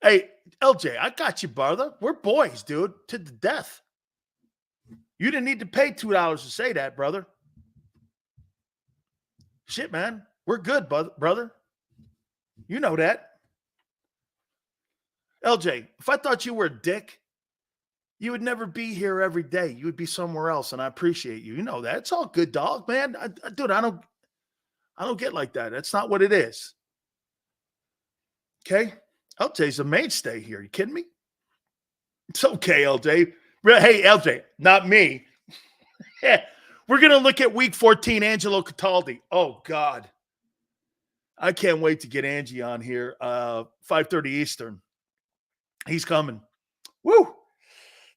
Hey, LJ, I got you, brother. We're boys, dude, to the death. You didn't need to pay $2 to say that, brother. Shit, man. We're good, brother. You know that. LJ, if I thought you were a dick, you would never be here every day. You would be somewhere else, and I appreciate you. You know that. It's all good, dog, man. Dude, I don't get like that. That's not what it is. Okay? LJ's a mainstay here. You kidding me? It's okay, LJ. Hey, LJ, not me. We're going to look at week 14, Angelo Cataldi. Oh, God. I can't wait to get Angie on here. 5:30 Eastern. He's coming. Woo!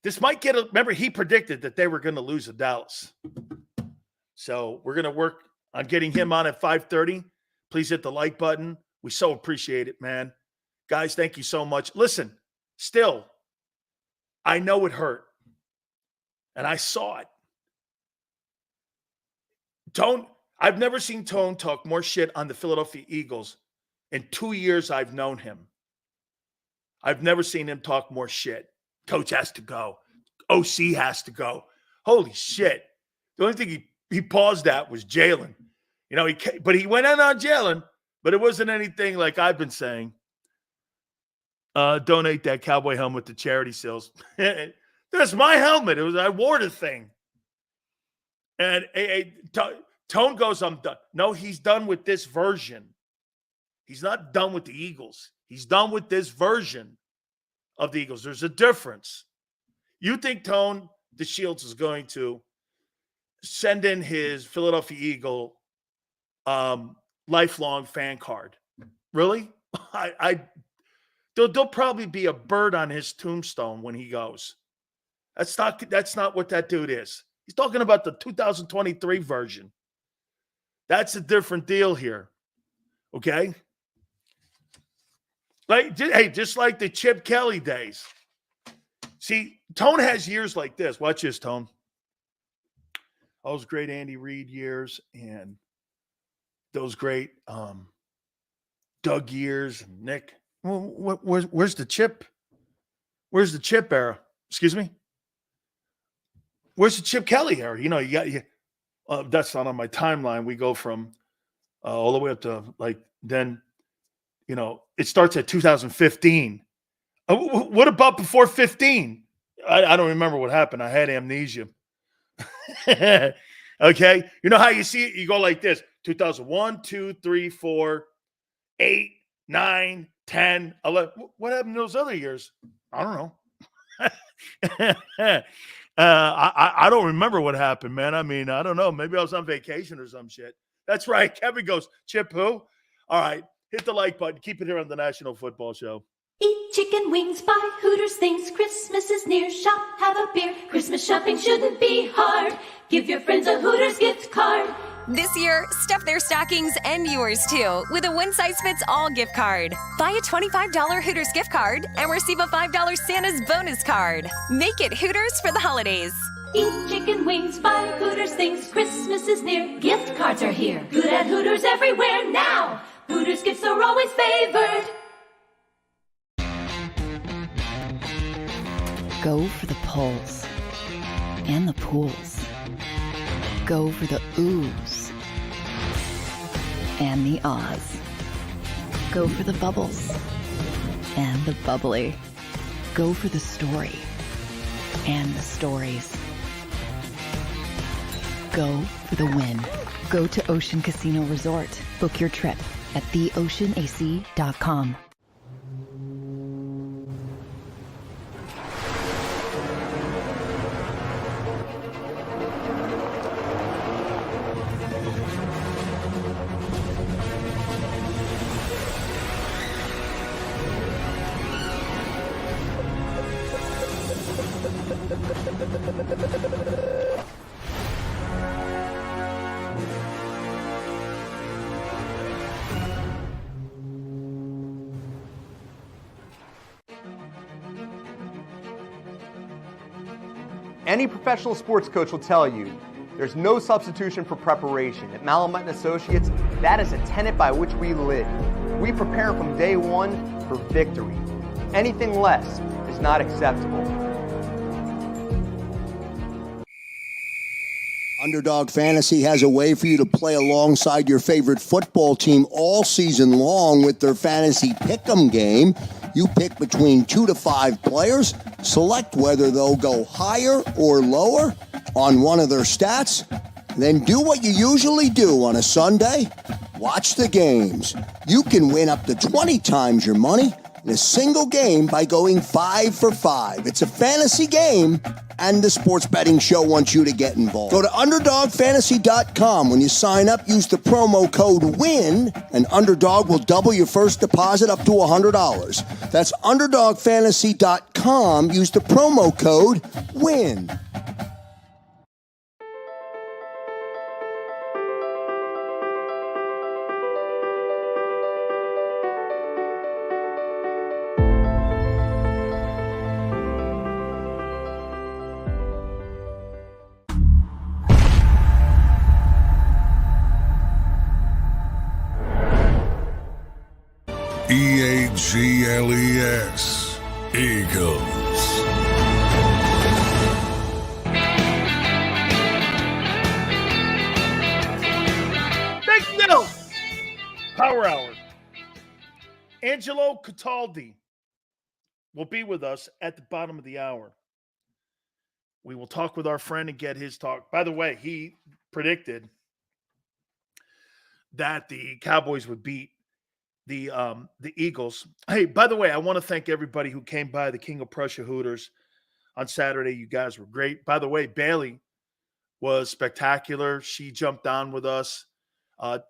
This might get remember, he predicted that they were going to lose to Dallas. So we're going to work on getting him on at 5:30. Please hit the like button. We so appreciate it, man. Guys, thank you so much. Listen, still, I know it hurt. And I saw it. I've never seen Tone talk more shit on the Philadelphia Eagles in 2 years I've known him. I've never seen him talk more shit. Coach has to go. OC has to go. Holy shit. The only thing he paused at was Jalen. You know, but he went in on Jalen, but it wasn't anything like I've been saying. Donate that cowboy helmet to charity sales. That's my helmet. I wore the thing. And Tone goes, I'm done. No, he's done with this version. He's not done with the Eagles. He's done with this version of the Eagles. There's a difference. You think Tone DeShields is going to send in his Philadelphia Eagle lifelong fan card? Really? There'll probably be a bird on his tombstone when he goes. That's not what that dude is. He's talking about the 2023 version. That's a different deal here. Okay? Just like the Chip Kelly days. See, Tone has years like this. Watch this, Tone. Those great Andy Reid years and those great Doug years and Nick. Where's the Chip? Where's the Chip era? Excuse me? Where's the Chip Kelly era? You know, that's not on my timeline. We go from all the way up to then, you know, it starts at 2015. What about before 15? I don't remember what happened. I had amnesia. Okay. You know how you see it? You go like this: 2001, 2, 3, 4, 8, 9, 10, 11. What happened in those other years? I don't know. I don't remember what happened, man. I mean, I don't know. Maybe I was on vacation or some shit. That's right. Kevin goes, Chip who? All right. Hit the like button. Keep it here on the National Football Show. Eat chicken wings, buy Hooters things. Christmas is near. Shop, have a beer. Christmas shopping shouldn't be hard. Give your friends a Hooters gift card. This year, stuff their stockings and yours too with a one-size-fits-all gift card. Buy a $25 Hooters gift card and receive a $5 Santa's bonus card. Make it Hooters for the holidays. Eat chicken wings, buy Hooters things. Christmas is near. Gift cards are here. Good at Hooters everywhere now. Hooters gifts are always favored. Go for the pulls and the pools. Go for the oohs and the ahs. Go for the bubbles and the bubbly. Go for the story and the stories. Go for the win. Go to Ocean Casino Resort. Book your trip at theoceanac.com. Any professional sports coach will tell you there's no substitution for preparation. At Malamut & Associates, that is a tenet by which we live. We prepare from day one for victory. Anything less is not acceptable. Underdog Fantasy has a way for you to play alongside your favorite football team all season long with their fantasy pick'em game. You pick between 2 to 5 players, select whether they'll go higher or lower on one of their stats, then do what you usually do on a Sunday. Watch the games. You can win up to 20 times your money in a single game by going 5 for 5. It's a fantasy game, and the Sports Betting Show wants you to get involved. Go to UnderdogFantasy.com. When you sign up, use the promo code WIN, and Underdog will double your first deposit up to $100. That's UnderdogFantasy.com. Use the promo code WIN. EAGLES, Eagles. Big no! Power Hour. Angelo Cataldi will be with us at the bottom of the hour. We will talk with our friend and get his talk. By the way, he predicted that the Cowboys would beat the Eagles. Hey, by the way, I want to thank everybody who came by the King of Prussia Hooters on Saturday. You guys were great. By the way, Bailey was spectacular. She jumped on with us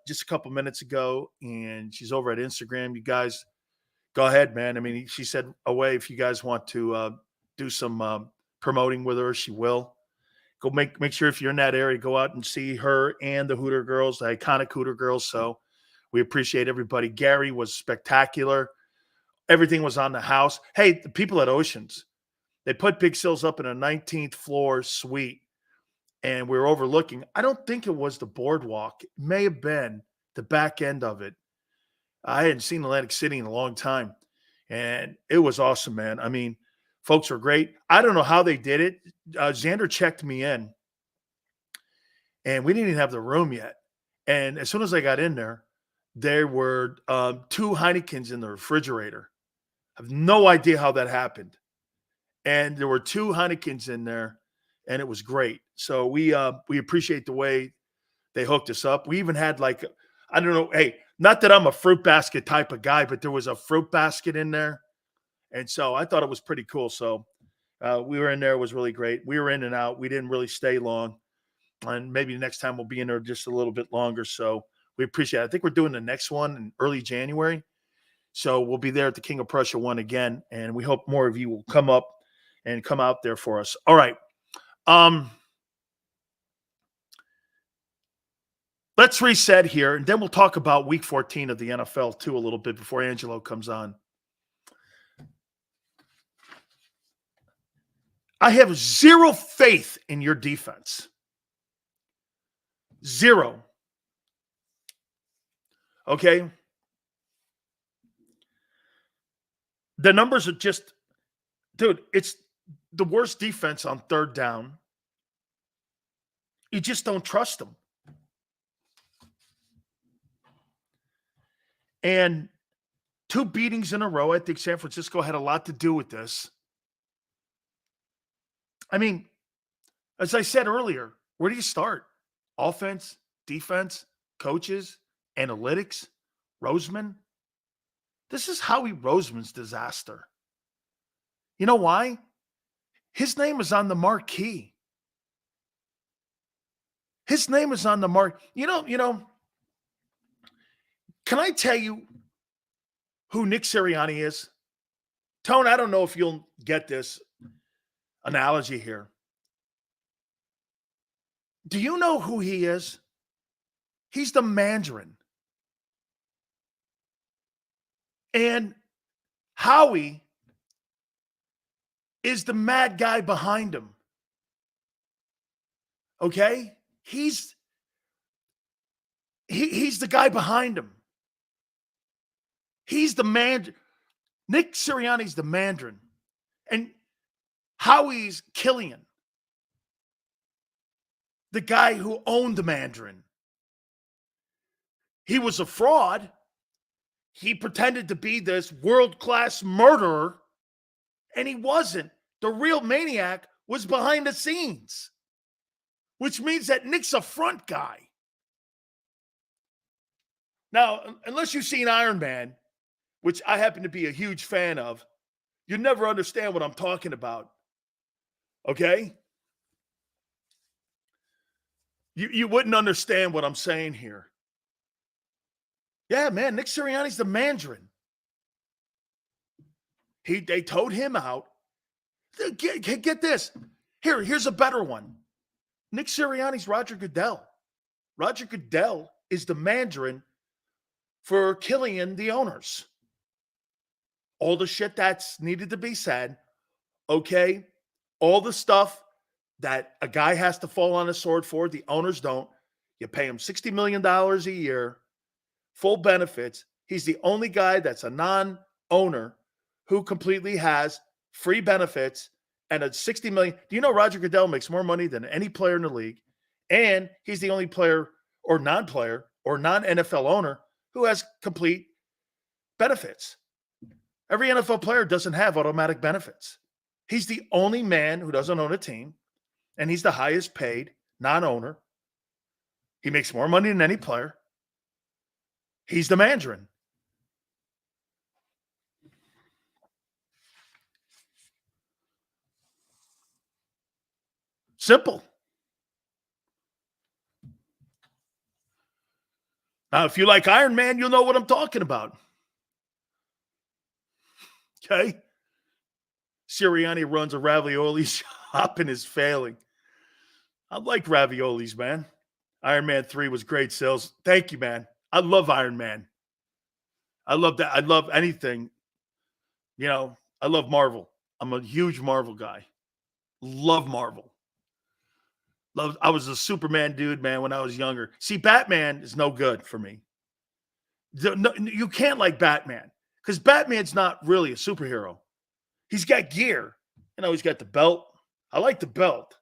just a couple minutes ago, and she's over at Instagram. You guys, go ahead, man. I mean, she said away if you guys want to do some promoting with her, she will. Go make sure if you're in that area, go out and see her and the Hooter girls, the iconic Hooter girls. So we appreciate everybody. Gary was spectacular. Everything was on the house. Hey, the people at Oceans, they put Big Sills up in a 19th floor suite, and we were overlooking. I don't think it was the boardwalk. It may have been the back end of it. I hadn't seen Atlantic City in a long time, and it was awesome, man. I mean, folks were great. I don't know how they did it. Xander checked me in, and we didn't even have the room yet. And as soon as I got in there were 2 Heinekens in the refrigerator. I have no idea how that happened. And there were 2 Heinekens in there, and it was great. So we appreciate the way they hooked us up. We even had I don't know, hey, not that I'm a fruit basket type of guy, but there was a fruit basket in there. And so I thought it was pretty cool. So we were in there. It was really great. We were in and out. We didn't really stay long. And maybe next time we'll be in there just a little bit longer. So we appreciate it. I think we're doing the next one in early January. So we'll be there at the King of Prussia one again. And we hope more of you will come up and come out there for us. All right. Let's reset here, and then we'll talk about week 14 of the NFL too a little bit before Angelo comes on. I have zero faith in your defense. Zero. Okay? The numbers are just, dude, it's the worst defense on third down. You just don't trust them. And 2 beatings in a row. I think San Francisco had a lot to do with this. I mean, as I said earlier, where do you start? Offense, defense, coaches, analytics, Roseman? This is Howie Roseman's disaster. You know why? His name is on the marquee. His name is on the mark. You know, can I tell you who Nick Sirianni is? Tone, I don't know if you'll get this analogy here. Do you know who he is? He's the Mandarin. And Howie is the mad guy behind him. Okay? He's the guy behind him. He's the man. Nick Sirianni's the Mandarin. And Howie's Killian, the guy who owned the Mandarin. He was a fraud. He pretended to be this world-class murderer, and he wasn't. The real maniac was behind the scenes, which means that Nick's a front guy. Now, unless you've seen Iron Man, which I happen to be a huge fan of, you'd never understand what I'm talking about. Okay? You wouldn't understand what I'm saying here. Yeah, man, Nick Sirianni's the Mandarin. They towed him out. Get this. Here's a better one. Nick Sirianni's Roger Goodell. Roger Goodell is the Mandarin for killing the owners. All the shit that's needed to be said, okay? All the stuff that a guy has to fall on a sword for, the owners don't. You pay him $60 million a year, full benefits. He's the only guy that's a non-owner who completely has free benefits and a $60 million. Do you know Roger Goodell makes more money than any player in the league? And he's the only player or non-player or non-NFL owner who has complete benefits. Every NFL player doesn't have automatic benefits. He's the only man who doesn't own a team, and he's the highest paid non-owner. He makes more money than any player. He's the Mandarin. Simple. Now, if you like Iron Man, you'll know what I'm talking about. Okay? Sirianni runs a ravioli shop and is failing. I like raviolis, man. Iron Man 3 was great sales. Thank you, man. I love Iron Man. I love that. I love anything. You know, I love Marvel. I'm a huge Marvel guy. Love Marvel. I was a Superman dude, man, when I was younger. See, Batman is no good for me. You can't like Batman because Batman's not really a superhero. He's got gear. You know, he's got the belt. I like the belt,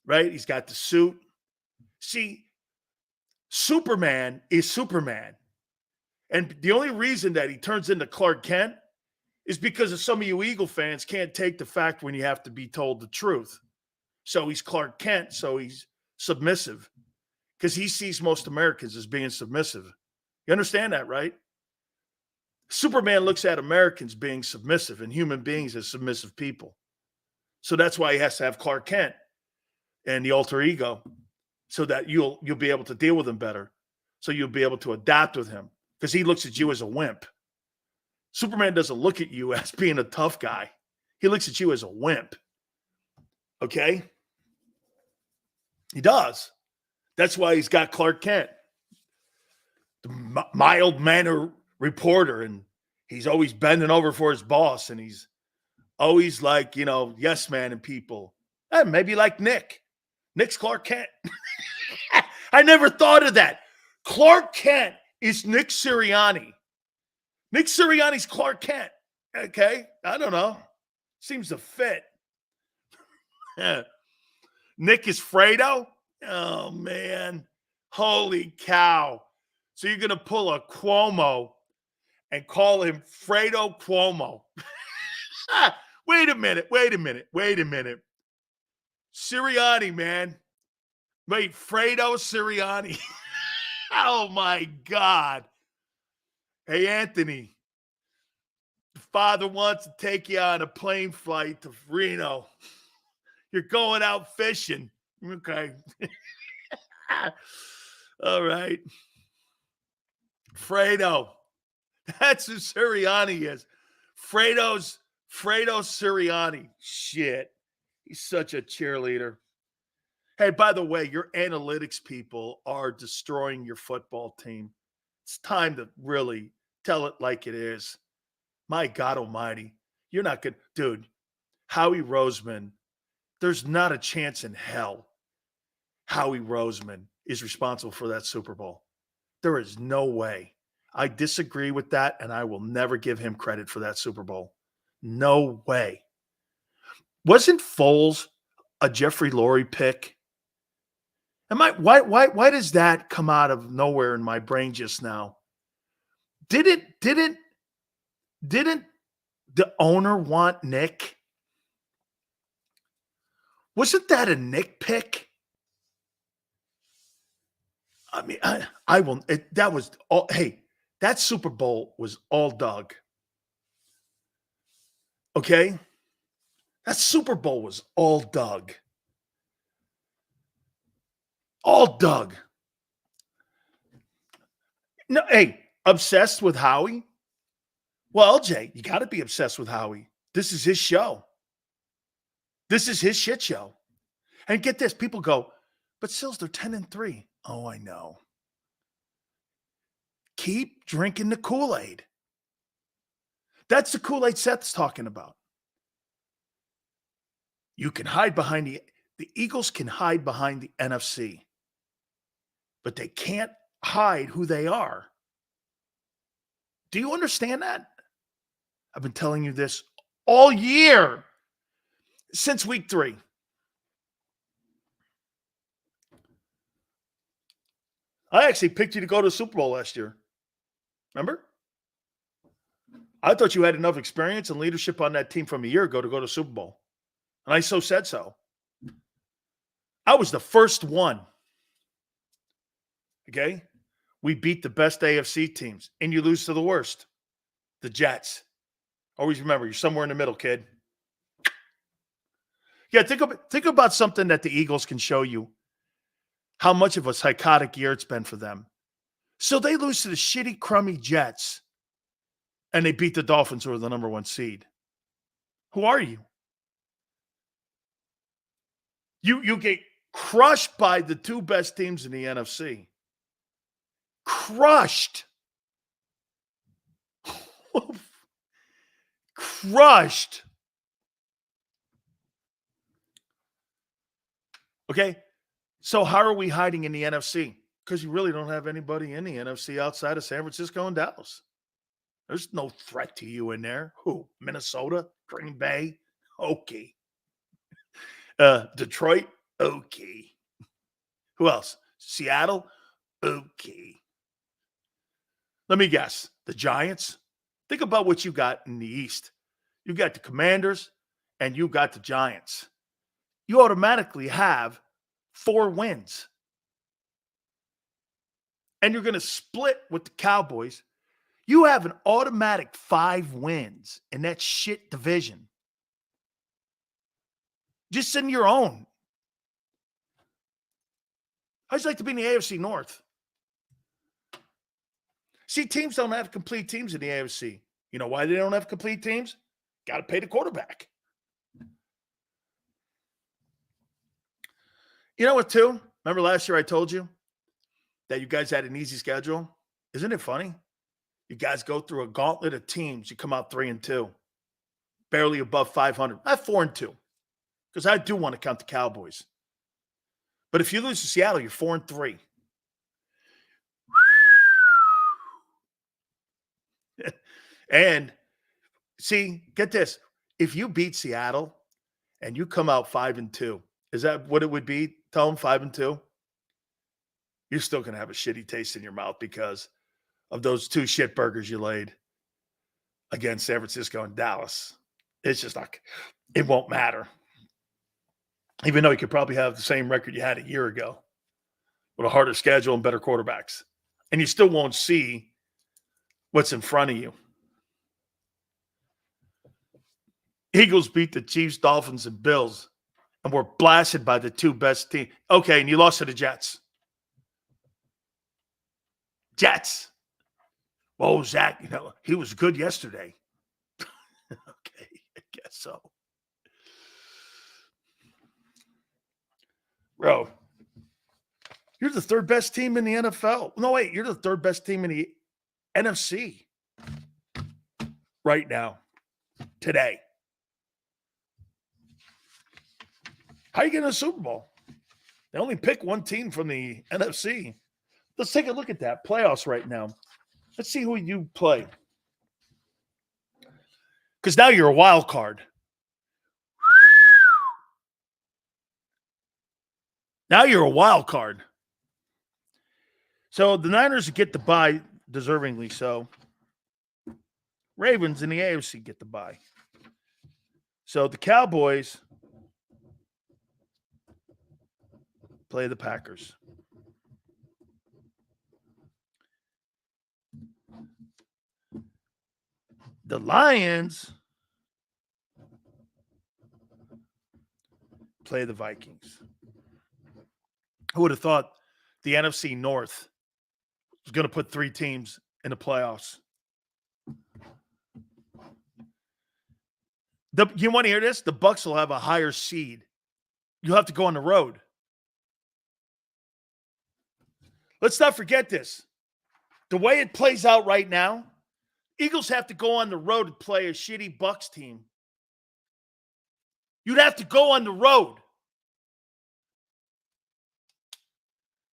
right? He's got the suit. See, Superman is Superman. And the only reason that he turns into Clark Kent is because of some of you Eagle fans can't take the fact when you have to be told the truth. So he's Clark Kent, so he's submissive because he sees most Americans as being submissive. You understand that, right? Superman looks at Americans being submissive and human beings as submissive people. So that's why he has to have Clark Kent and the alter ego so that you'll be able to deal with him better. So you'll be able to adapt with him because he looks at you as a wimp. Superman doesn't look at you as being a tough guy. He looks at you as a wimp. Okay? He does. That's why he's got Clark Kent, the mild-mannered reporter, and he's always bending over for his boss, and he's always like, you know, yes man and people. Maybe like Nick. Nick's Clark Kent. I never thought of that. Clark Kent is Nick Sirianni. Nick Sirianni's Clark Kent. Okay? I don't know. Seems to fit. Nick is Fredo? Oh, man. Holy cow. So you're going to pull a Cuomo and call him Fredo Cuomo. Wait a minute. Sirianni, man. Wait, Fredo Sirianni. Oh, my God. Hey, Anthony. The father wants to take you on a plane flight to Reno. You're going out fishing. Okay. All right. Fredo. That's who Sirianni is. Fredo Sirianni. Shit. He's such a cheerleader. Hey, by the way, your analytics people are destroying your football team. It's time to really tell it like it is. My God almighty. You're not good. Dude, Howie Roseman, there's not a chance in hell Howie Roseman is responsible for that Super Bowl. There is no way. I disagree with that, and I will never give him credit for that Super Bowl. No way. Wasn't Foles a Jeffrey Lurie pick? Why does that come out of nowhere in my brain just now? Didn't the owner want Nick? Wasn't that a Nick pick? I mean, I will. That was all. Hey, That Super Bowl was all Doug. Okay? That Super Bowl was all Doug. All Doug. No, hey, obsessed with Howie? Well, LJ, you got to be obsessed with Howie. This is his show. This is his shit show. And get this, people go, but Sills, they're 10-3. Oh, I know. Keep drinking the Kool-Aid. That's the Kool-Aid Seth's talking about. You can hide behind the Eagles can hide behind the NFC, but they can't hide who they are. Do you understand that? I've been telling you this all year since week 3. I actually picked you to go to the Super Bowl last year. Remember? I thought you had enough experience and leadership on that team from a year ago to go to the Super Bowl. And I so said so. I was the first one. Okay? We beat the best AFC teams, and you lose to the worst, the Jets. Always remember, you're somewhere in the middle, kid. Yeah, think about something that the Eagles can show you, how much of a psychotic year it's been for them. So they lose to the shitty, crummy Jets, and they beat the Dolphins, who are the number 1 seed. Who are you? You get crushed by the 2 best teams in the NFC. Crushed. Crushed. Okay? So how are we hiding in the NFC? Because you really don't have anybody in the NFC outside of San Francisco and Dallas. There's no threat to you in there. Who? Minnesota? Green Bay? Okay. Detroit? Okay. Who else? Seattle? Okay. Let me guess. The Giants? Think about what you got in the East. You got the Commanders and you got the Giants. You automatically have 4 wins. And you're going to split with the Cowboys. You have an automatic 5 wins in that shit division. Just in your own. I'd just like to be in the AFC North. See, teams don't have complete teams in the AFC. You know why they don't have complete teams? Got to pay the quarterback. You know what, too? Remember last year I told you that you guys had an easy schedule? Isn't it funny? You guys go through a gauntlet of teams. You come out 3-2. Barely above 500. Not 4-2. Because I do want to count the Cowboys. But if you lose to Seattle, you're 4-3. And see, get this. If you beat Seattle and you come out 5-2, is that what it would be? Tell them 5-2. You're still going to have a shitty taste in your mouth because of those 2 shit burgers you laid against San Francisco and Dallas. It's just like, it won't matter. Even though you could probably have the same record you had a year ago with a harder schedule and better quarterbacks. And you still won't see what's in front of you. Eagles beat the Chiefs, Dolphins, and Bills, and were blasted by the 2 best teams. Okay, and you lost to the Jets. Jets. Well, Zach, he was good yesterday. Okay, I guess so. Bro, you're the 3rd best team in the NFL. No, wait, you're the 3rd best team in the NFC right now, today. How are you getting a Super Bowl? They only pick 1 team from the NFC. Let's take a look at that. Playoffs right now. Let's see who you play. Because now you're a wild card. Now you're a wild card. So the Niners get the bye, deservingly so. Ravens in the AFC get the bye. So the Cowboys play the Packers. The Lions play the Vikings. Who would have thought the NFC North was going to put 3 teams in the playoffs? You want to hear this? The Bucs will have a higher seed. You'll have to go on the road. Let's not forget this. The way it plays out right now, Eagles have to go on the road to play a shitty Bucs team. You'd have to go on the road.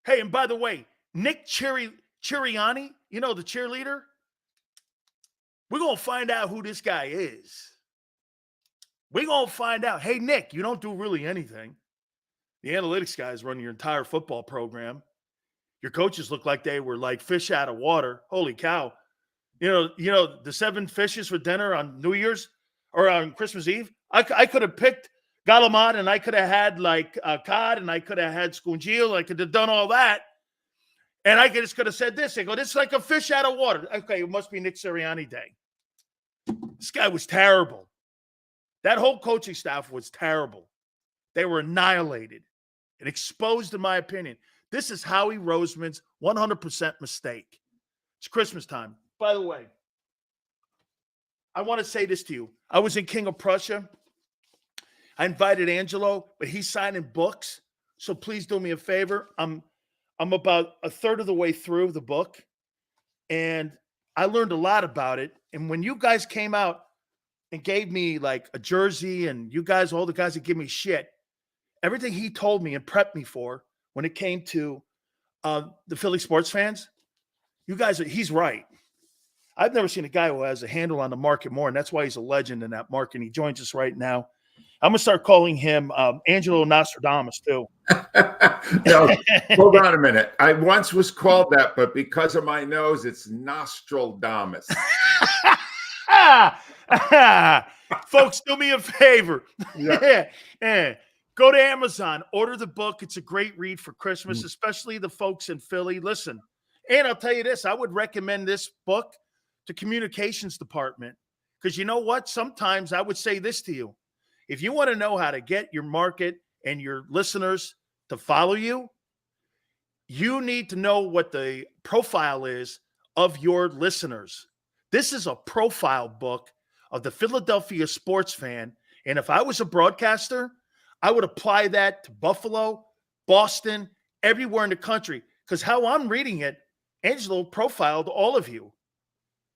Hey, and by the way, Nick Chiriani, you know, the cheerleader, we're going to find out who this guy is. We're going to find out. Hey, Nick, you don't do really anything. The analytics guys run your entire football program. Your coaches look like they were like fish out of water. Holy cow. You know, the 7 fishes for dinner on New Year's or on Christmas Eve. I could have picked Galamad, and I could have had like cod, and I could have had scungil. I could have done all that. And I just could have said this. I go, this is like a fish out of water. Okay, it must be Nick Sirianni day. This guy was terrible. That whole coaching staff was terrible. They were annihilated and exposed, in my opinion. This is Howie Roseman's 100% mistake. It's Christmas time. By the way, I want to say this to you. I was in King of Prussia. I invited Angelo, but he's signing books. So please do me a favor. I'm about a third of the way through the book, and I learned a lot about it. And when you guys came out and gave me like a jersey, and you guys, all the guys that give me shit, everything he told me and prepped me for when it came to the Philly sports fans, you guys, he's right. I've never seen a guy who has a handle on the market more, and that's why he's a legend in that market. And he joins us right now. I'm going to start calling him Angelo Nostradamus, too. No, hold on a minute. I once was called that, but because of my nose, it's Nostradamus. Folks, do me a favor. Yeah. Go to Amazon, order the book. It's a great read for Christmas, especially the folks in Philly. Listen, and I'll tell you this, I would recommend this book to communications department, because you know what? Sometimes I would say this to you. If you want to know how to get your market and your listeners to follow you, you need to know what the profile is of your listeners. This is a profile book of the Philadelphia sports fan. And if I was a broadcaster, I would apply that to Buffalo, Boston, everywhere in the country. Because how I'm reading it, Angelo profiled all of you.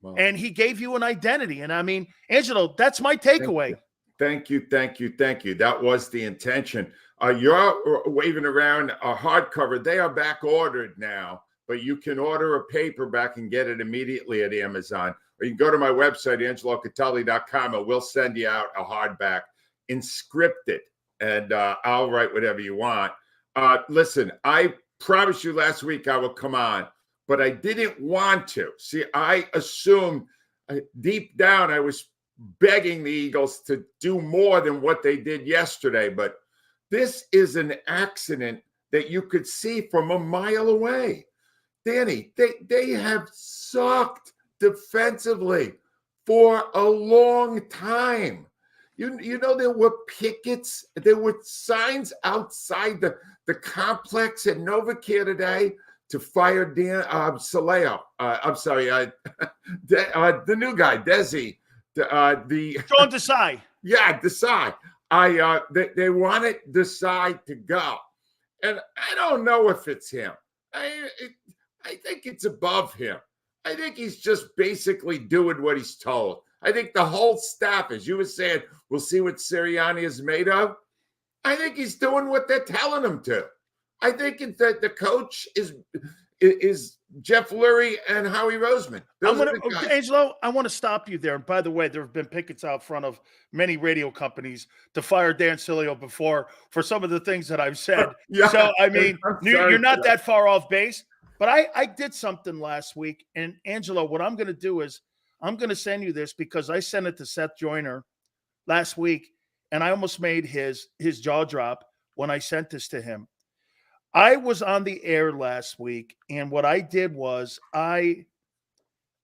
Wow. And he gave you an identity. And I mean, Angelo, that's my takeaway. Thank you. That was the intention. You're waving around a hardcover. They are back ordered now, but you can order a paperback and get it immediately at Amazon. Or you can go to my website, angelocatelli.com, and we'll send you out a hardback, inscripted, and I'll write whatever you want. Listen, I promised you last week I would come on, but I didn't want to. See, I assumed deep down I was begging the Eagles to do more than what they did yesterday. But this is an accident that you could see from a mile away. Danny, they have sucked defensively for a long time. You know, there were pickets, there were signs outside the complex at NovaCare today to fire Dan Sileo. The new guy, Desi. John Desai. Yeah, Desai. They wanted Desai to go. And I don't know if it's him. I think it's above him. I think he's just basically doing what he's told. I think the whole staff, as you were saying, we'll see what Sirianni is made of. I think he's doing what they're telling him to. I think that the coach is Jeff Lurie and Howie Roseman. Angelo, I want to stop you there. And by the way, there have been pickets out front of many radio companies to fire Dan Sileo before for some of the things that I've said. Yeah. So, I mean, you're not that far off base. But I did something last week. And, Angelo, what I'm going to do is I'm going to send you this because I sent it to Seth Joyner last week, and I almost made his jaw drop when I sent this to him. I was on the air last week, and what I did was I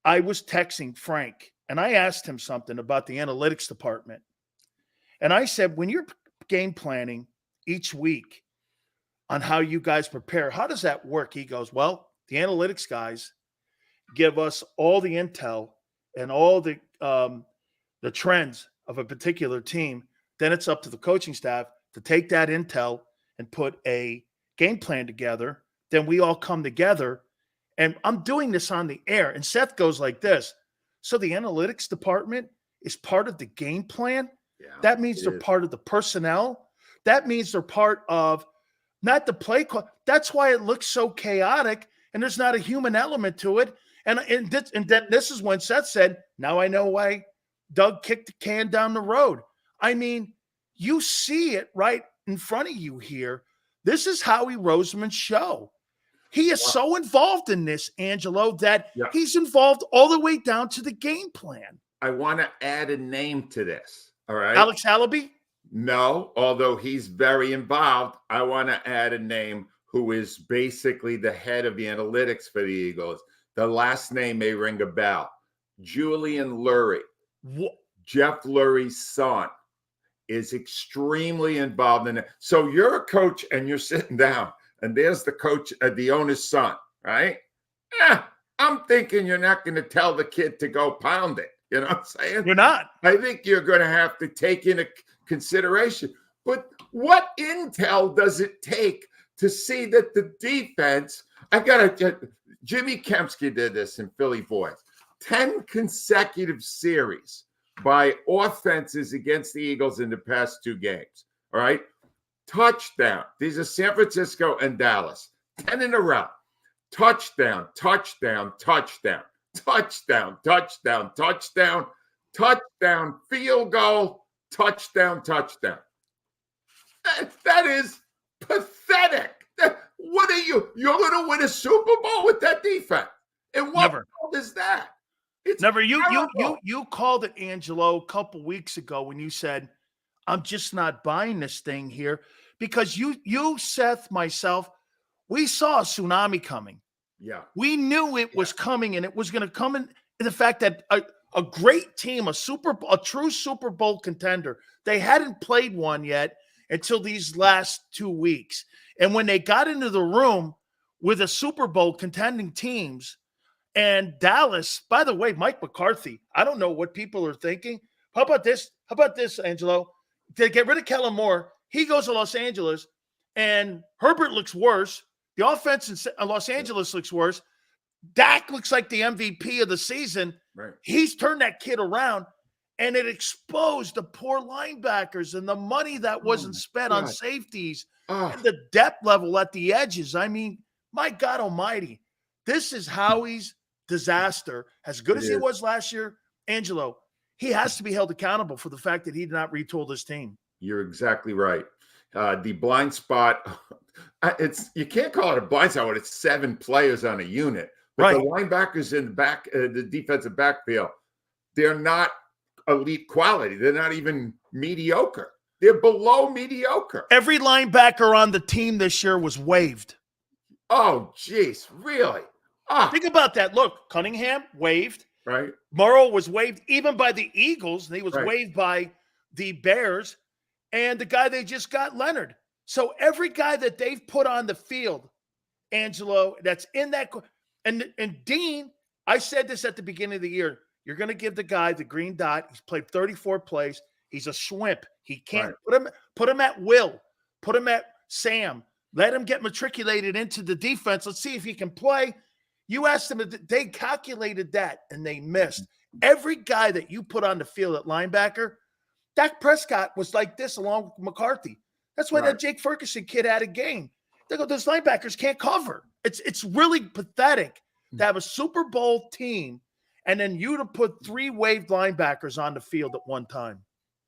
was texting Frank and I asked him something about the analytics department. And I said, when you're game planning each week on how you guys prepare, how does that work? He goes, well, the analytics guys give us all the intel and all the trends of a particular team. Then it's up to the coaching staff to take that intel and put a game plan together. Then we all come together. And I'm doing this on the air. And Seth goes like this. So the analytics department is part of the game plan? Yeah, that means they're part of the personnel. That means they're part of not the play call. That's why it looks so chaotic and there's not a human element to it. And then this is when Seth said, now I know why Doug kicked the can down the road. I mean, you see it right in front of you here. This is Howie Roseman's show. He is so involved in this, Angelo, that he's involved all the way down to the game plan. I want to add a name to this. All right. Alex Hallaby? No, although he's very involved, I want to add a name who is basically the head of the analytics for the Eagles. The last name may ring a bell. Julian Lurie. Jeff Lurie's son is extremely involved in it. So you're a coach and you're sitting down and there's the coach, the owner's son, right? I'm thinking you're not going to tell the kid to go pound it. You know what I'm saying? You're not. I think you're going to have to take into consideration. But what intel does it take to see that the defense, Jimmy Kempski did this in Philly Voice, 10 consecutive series by offenses against the Eagles in the past 2 games. All right. Touchdown. These are San Francisco and Dallas. 10 in a row. Touchdown, touchdown, touchdown, touchdown, touchdown, touchdown, touchdown, field goal, touchdown, touchdown. That is pathetic. What are you? You're going to win a Super Bowl with that defense. And what world is that? It's never. You called it, Angelo, a couple weeks ago when you said, I'm just not buying this thing here, because you, Seth, myself, we saw a tsunami coming. Yeah. We knew it was coming, and it was going to come in the fact that a great team, a true Super Bowl contender, they hadn't played one yet until these last 2 weeks. And when they got into the room with a Super Bowl contending teams, and Dallas, by the way, Mike McCarthy, I don't know what people are thinking. How about this, Angelo? To get rid of Kellen Moore, he goes to Los Angeles, and Herbert looks worse. The offense in Los Angeles looks worse. Dak looks like the MVP of the season. Right. He's turned that kid around, and it exposed the poor linebackers and the money that wasn't spent on safeties and the depth level at the edges. I mean, my God almighty, this is Howie's disaster. As good as he was last year, Angelo, he has to be held accountable for the fact that he did not retool this team. You're exactly right. The blind spot, you can't call it a blind spot when it's 7 players on a unit. But the linebackers in the back, the defensive backfield, they're not elite quality. They're not even mediocre. They're below mediocre. Every linebacker on the team this year was waived. Oh, geez, really? Think about that. Look, Cunningham waived. Right. Morrow was waived even by the Eagles, and he was waived by the Bears. And the guy they just got, Leonard. So every guy that they've put on the field, Angelo, that's in that – and Dean, I said this at the beginning of the year, you're going to give the guy the green dot. He's played 34 plays. He's a swimp. He can't put him at will. Put him at Sam. Let him get matriculated into the defense. Let's see if he can play. You asked them, they calculated that, and they missed. Every guy that you put on the field at linebacker, Dak Prescott was like this along with McCarthy. That's why that Jake Ferguson kid had a game. They go, those linebackers can't cover. It's really pathetic to have a Super Bowl team and then you to put 3 waived linebackers on the field at one time.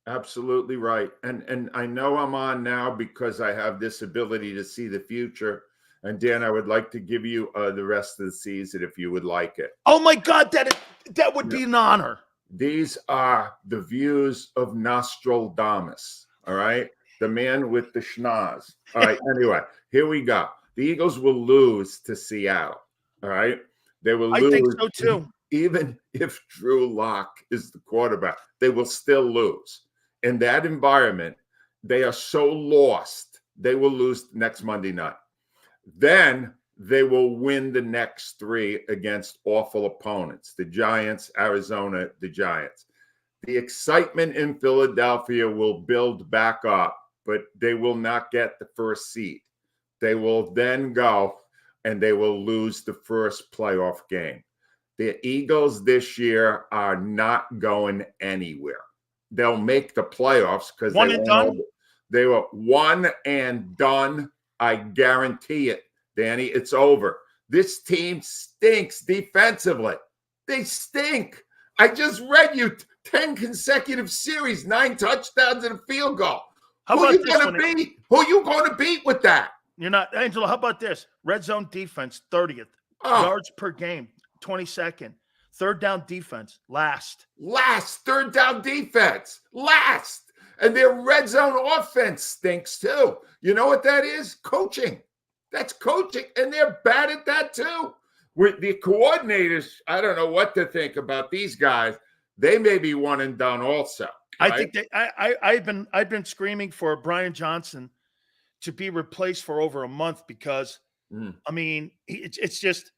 Absolutely right. And I know I'm on now because I have this ability to see the future. And Dan, I would like to give you the rest of the season if you would like it. Oh my God, that would be an honor. These are the views of Nostradamus. All right. The man with the schnoz. All right. Anyway, here we go. The Eagles will lose to Seattle. All right. They will lose. I think so too. even if Drew Lock is the quarterback, they will still lose. In that environment, they are so lost, they will lose next Monday night. Then they will win the next 3 against awful opponents, the Giants, Arizona, the Giants. The excitement in Philadelphia will build back up, but they will not get the first seed. They will then go and they will lose the first playoff game. The Eagles this year are not going anywhere. They'll make the playoffs because they were one and done. I guarantee it, Danny. It's over. This team stinks defensively. They stink. I just read you 10 consecutive series, 9 touchdowns and a field goal. Who are you going to beat? Who are you going to beat with that? You're not, Angelo. How about this? Red zone defense, 30th. Yards per game, 22nd. Third down defense, last. Third down defense, last. And their red zone offense stinks too. You know what that is? Coaching. That's coaching. And they're bad at that too. With the coordinators, I don't know what to think about these guys. They may be one and done also. Right? I think I've been screaming for Brian Johnson to be replaced for over a month because I mean it's just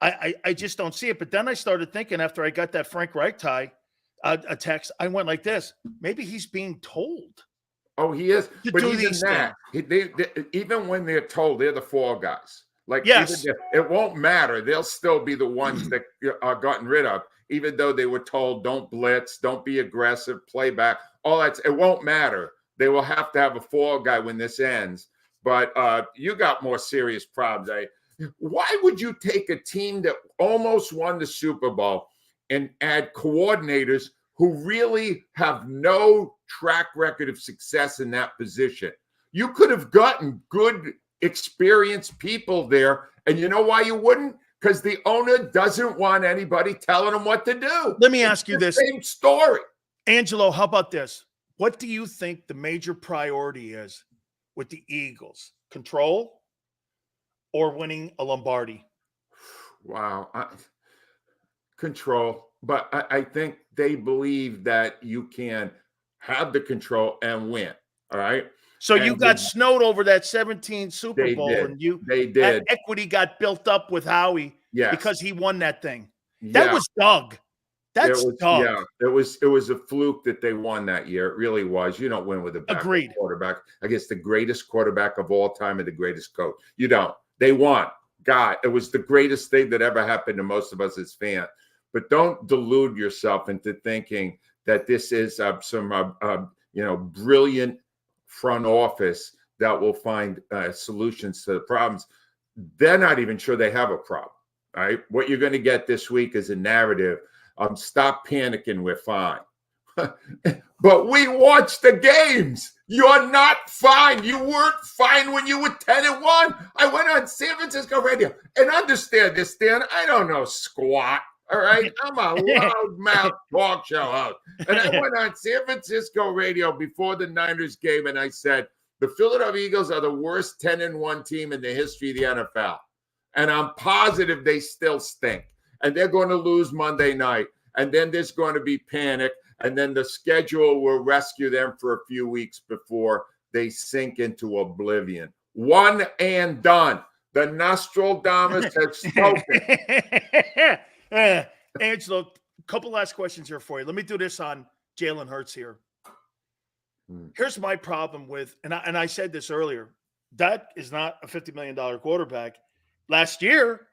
I just don't see it. But then I started thinking after I got that Frank Reich tie a text, I went like this: maybe he's being told. Oh, he is. But even that, even when they're told, they're the fall guys. Like, yes, it won't matter. They'll still be the ones that are gotten rid of, even though they were told, don't blitz, don't be aggressive, play back. All that. It won't matter. They will have to have a fall guy when this ends. But you got more serious problems. Why would you take a team that almost won the Super Bowl and add coordinators who really have no track record of success in that position? You could have gotten good, experienced people there. And you know why you wouldn't? Because the owner doesn't want anybody telling him what to do. Let me ask you this. Same story. Angelo, how about this? What do you think the major priority is with the Eagles? Control or winning a Lombardi? Wow. Control. But I think they believe that you can have the control and win. All right. So you got snowed over that 17 Super Bowl, and that equity got built up with Howie because he won that thing. That was Doug. That's Doug. Yeah, it was a fluke that they won that year. It really was. You don't win with a backup quarterback against the greatest quarterback of all time and the greatest coach. You don't. They won. God, it was the greatest thing that ever happened to most of us as fans. But don't delude yourself into thinking that this is some brilliant front office that will find solutions to the problems. They're not even sure they have a problem. Right? What you're going to get this week is a narrative. Stop panicking. We're fine. But we watched the games. You're not fine. You weren't fine when you were 10-1. I went on San Francisco radio, and understand this, Dan. I don't know squat. All right, I'm a loudmouth talk show host. And I went on San Francisco radio before the Niners game, and I said, the Philadelphia Eagles are the worst 10-1 team in the history of the NFL. And I'm positive they still stink. And they're going to lose Monday night. And then there's going to be panic. And then the schedule will rescue them for a few weeks before they sink into oblivion. One and done. The Nostradamus has spoken. Angelo, a couple last questions here for you. Let me do this on Jalen Hurts here. Here's my problem with, and I said this earlier, that is not a $50 million quarterback. Last year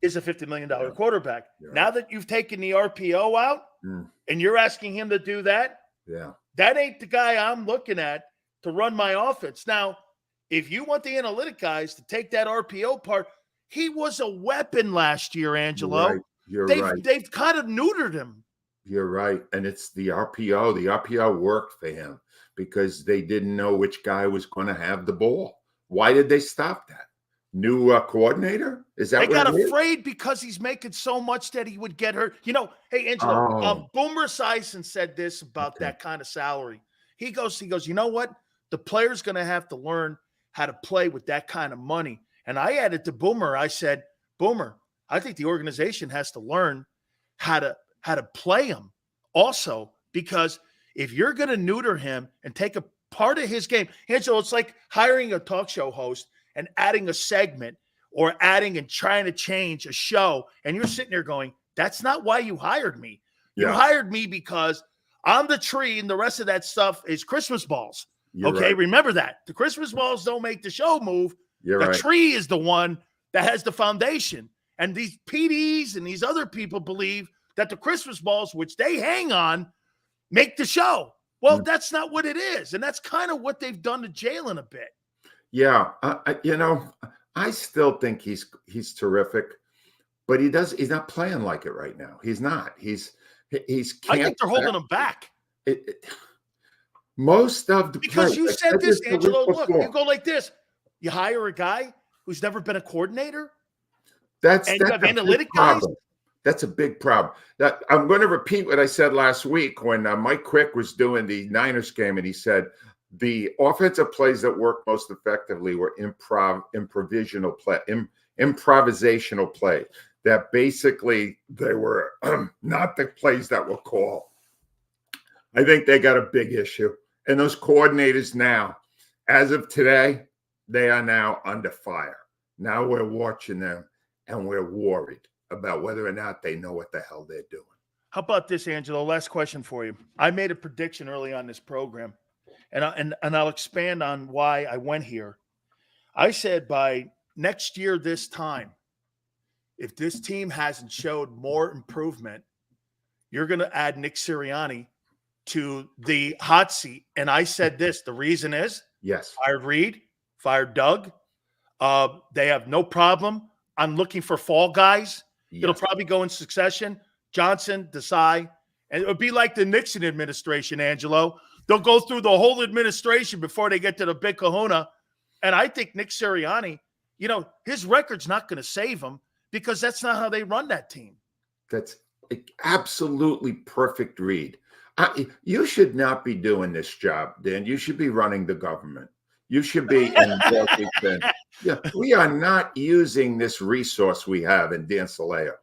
is a $50 million quarterback. Yeah. Now that you've taken the RPO out and you're asking him to do that, that ain't the guy I'm looking at to run my offense. Now, if you want the analytic guys to take that RPO part, he was a weapon last year, Angelo. You're right. They've kind of neutered him. You're right. And it's the RPO. The RPO worked for him because they didn't know which guy was going to have the ball. Why did they stop that? New coordinator? Is that they what got afraid because he's making so much that he would get hurt? You know, hey, Angelo, Boomer Esiason said this about that kind of salary. He goes, you know what? The player's going to have to learn how to play with that kind of money. And I added to Boomer, I said, Boomer, I think the organization has to learn how to play him also, because if you're going to neuter him and take a part of his game, Angelo, it's like hiring a talk show host and adding a segment or adding and trying to change a show, and you're sitting there going, that's not why you hired me. You hired me because I'm the tree and the rest of that stuff is Christmas balls. You're okay, right. remember that. The Christmas balls don't make the show move. You're the right. tree is the one that has the foundation. And these PDs and these other people believe that the Christmas balls, which they hang on, make the show. Well, that's not what it is. And that's kind of what they've done to Jalen a bit. Yeah. I still think he's terrific, but he's not playing like it right now. He's not. He's I think they're holding him back. Most of the because you said this, Angelo. Look, before. you go like this. You hire a guy who's never been a coordinator. That's you have a analytic big problem. guys. That's a big problem. That I'm going to repeat what I said last week when Mike Quick was doing the Niners game, and he said the offensive plays that worked most effectively were improvisational play. That basically they were not the plays that were called. I think they got a big issue, and those coordinators now, as of today, they are now under fire. Now we're watching them, and we're worried about whether or not they know what the hell they're doing. How about this, Angelo? Last question for you. I made a prediction early on this program, and I'll expand on why I went here. I said by next year this time, if this team hasn't showed more improvement, you're going to add Nick Sirianni to the hot seat. And I said this, the reason is fired Reed, fired Doug. They have no problem. I'm looking for fall guys. Yes. It'll probably go in succession. Johnson, Desai. And it would be like the Nixon administration, Angelo. They'll go through the whole administration before they get to the big kahuna. And I think Nick Sirianni, his record's not going to save him because that's not how they run that team. That's absolutely perfect read. You should not be doing this job, Dan. You should be running the government. You should be in Washington. Yeah, we are not using this resource we have in Dan Sileo.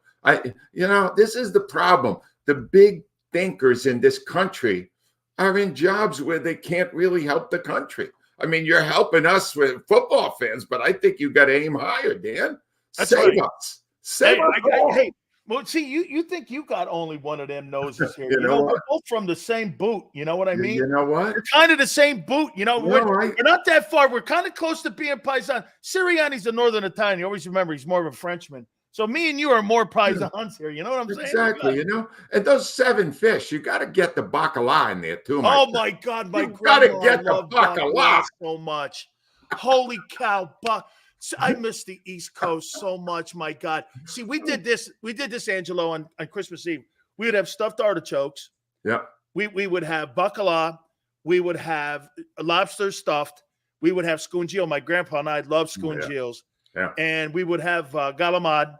This is the problem. The big thinkers in this country are in jobs where they can't really help the country. I mean, you're helping us with football fans, but I think you got to aim higher, Dan. Save us. Save us all. Hey, well, see, you think you got only one of them noses here. We're both from the same boot. You know what I mean? You know what? We're kind of the same boot. We're not that far. We're kind of close to being paisan. Sirianni's a Northern Italian. You always remember he's more of a Frenchman. So me and you are more paisans here. You know what I'm saying? Exactly. And those 7 fish, you got to get the bacala in there too. My God, you got to get the bacala so much. Holy cow, I miss the East Coast so much. My God. See, we did this, Angelo, on Christmas Eve. We would have stuffed artichokes. Yeah. We would have bacala. We would have lobster stuffed. We would have scungio. My grandpa and I love scungios. Yeah. And we would have galamad.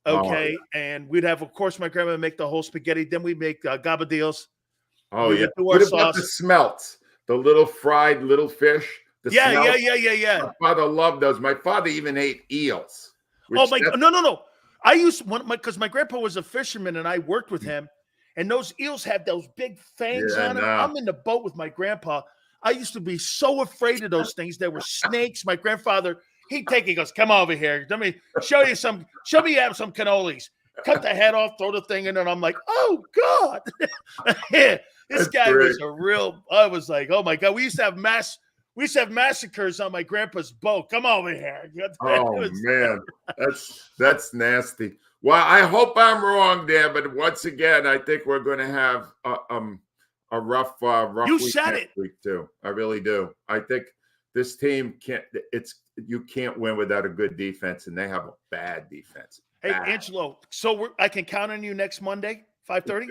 Okay. Oh. And we'd have, of course, my grandma make the whole spaghetti. Then we make gabardines. Oh, yeah. What about the smelts? The little fried little fish? Yeah. My father loved those. My father even ate eels. No. I used because my grandpa was a fisherman and I worked with him, and those eels had those big fangs on them. I'm in the boat with my grandpa. I used to be so afraid of those things. They were snakes. My grandfather, he goes, come over here. Let me show you some cannolis. Cut the head off, throw the thing in, and I'm like, oh God. This guy was I was like, oh my God. We used to have massacres on my grandpa's boat. Come over here. Man, that's nasty. Well, I hope I'm wrong there, but once again, I think we're going to have a rough you week said next week too. I really do. I think this team you can't win without a good defense, and they have a bad defense. Hey, Angelo, so I can count on you next Monday, 5:30?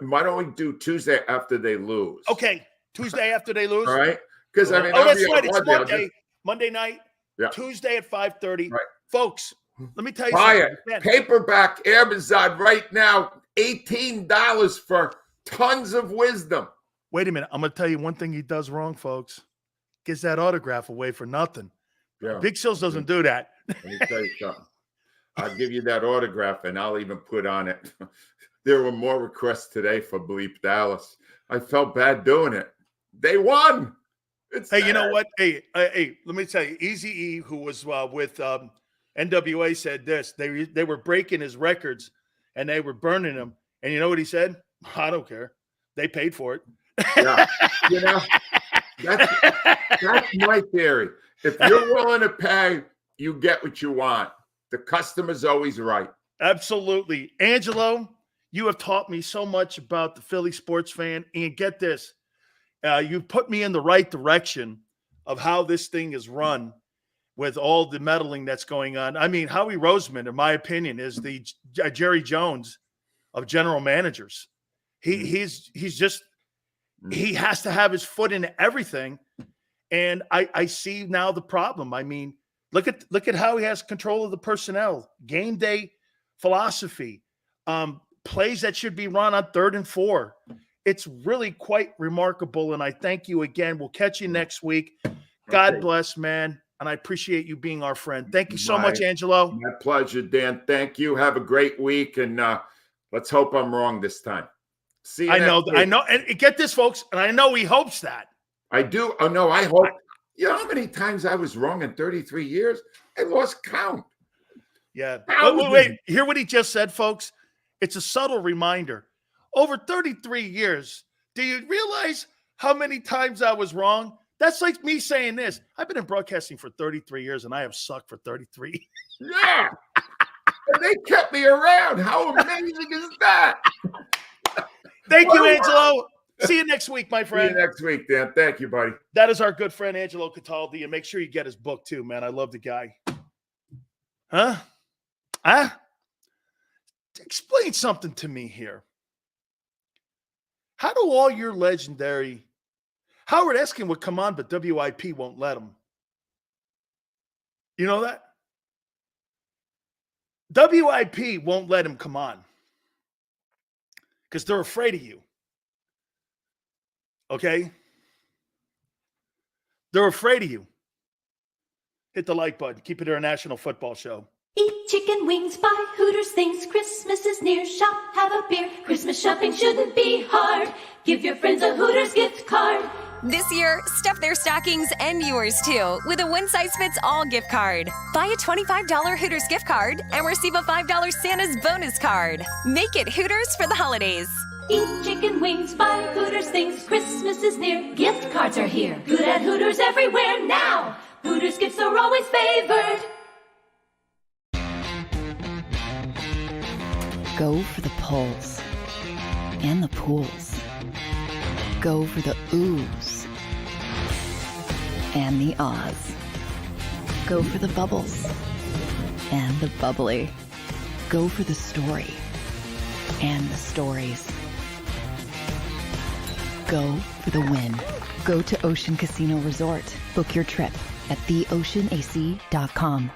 Why don't we do Tuesday after they lose? Okay, Tuesday after they lose. All right. Because that's right. It's Monday. Monday night. Yeah. Tuesday at 5:30. Right. Folks, let me tell you something. Buy it. Paperback Amazon right now, $18 for tons of wisdom. Wait a minute. I'm going to tell you one thing he does wrong, folks. Gives that autograph away for nothing. Yeah. Big Sills doesn't do that. Let me tell you something. I'll give you that autograph, and I'll even put on it. There were more requests today for Bleep Dallas. I felt bad doing it. They won. Hey, you know what? Hey, let me tell you, Easy E, who was with NWA, said this. They were breaking his records, and they were burning them. And you know what he said? I don't care. They paid for it. Yeah. You know, that's my theory. If you're willing to pay, you get what you want. The customer's always right. Absolutely. Angelo, you have taught me so much about the Philly sports fan. And get this, you put me in the right direction of how this thing is run with all the meddling that's going on. I mean, Howie Roseman, in my opinion, is the Jerry Jones of general managers. He's just he has to have his foot in everything. And I see now the problem. I mean, look at how he has control of the personnel, game day philosophy, plays that should be run on 3rd and 4. It's really quite remarkable. And I thank you again. We'll catch you next week. God bless, man. And I appreciate you being our friend. Thank you so much, Angelo. My pleasure, Dan. Thank you. Have a great week. And let's hope I'm wrong this time. See you. I know. And get this, folks. And I know he hopes that. I do. Oh, no, I hope. You know how many times I was wrong in 33 years? I lost count. Yeah. Wait. Hear what he just said, folks? It's a subtle reminder. Over 33 years, do you realize how many times I was wrong? That's like me saying this. I've been in broadcasting for 33 years, and I have sucked for 33. Yeah. And they kept me around. How amazing is that? Thank you, Angelo. See you next week, my friend. See you next week, Dan. Thank you, buddy. That is our good friend, Angelo Cataldi. And make sure you get his book, too, man. I love the guy. Huh? Explain something to me here. How do all your legendary Howard Eskin would come on, but WIP won't let him? You know that? WIP won't let him come on because they're afraid of you. Okay? They're afraid of you. Hit the like button. Keep it International Football Show. Eat chicken wings, buy Hooters things. Christmas is near, shop, have a beer. Christmas shopping shouldn't be hard. Give your friends a Hooters gift card. This year, stuff their stockings and yours too with a one-size-fits-all gift card. Buy a $25 Hooters gift card and receive a $5 Santa's bonus card. Make it Hooters for the holidays. Eat chicken wings, buy Hooters things. Christmas is near, gift cards are here. Good at Hooters everywhere now. Hooters gifts are always favored. Go for the pulls and the pools. Go for the oohs and the ahs. Go for the bubbles and the bubbly. Go for the story and the stories. Go for the win. Go to Ocean Casino Resort. Book your trip at theoceanac.com.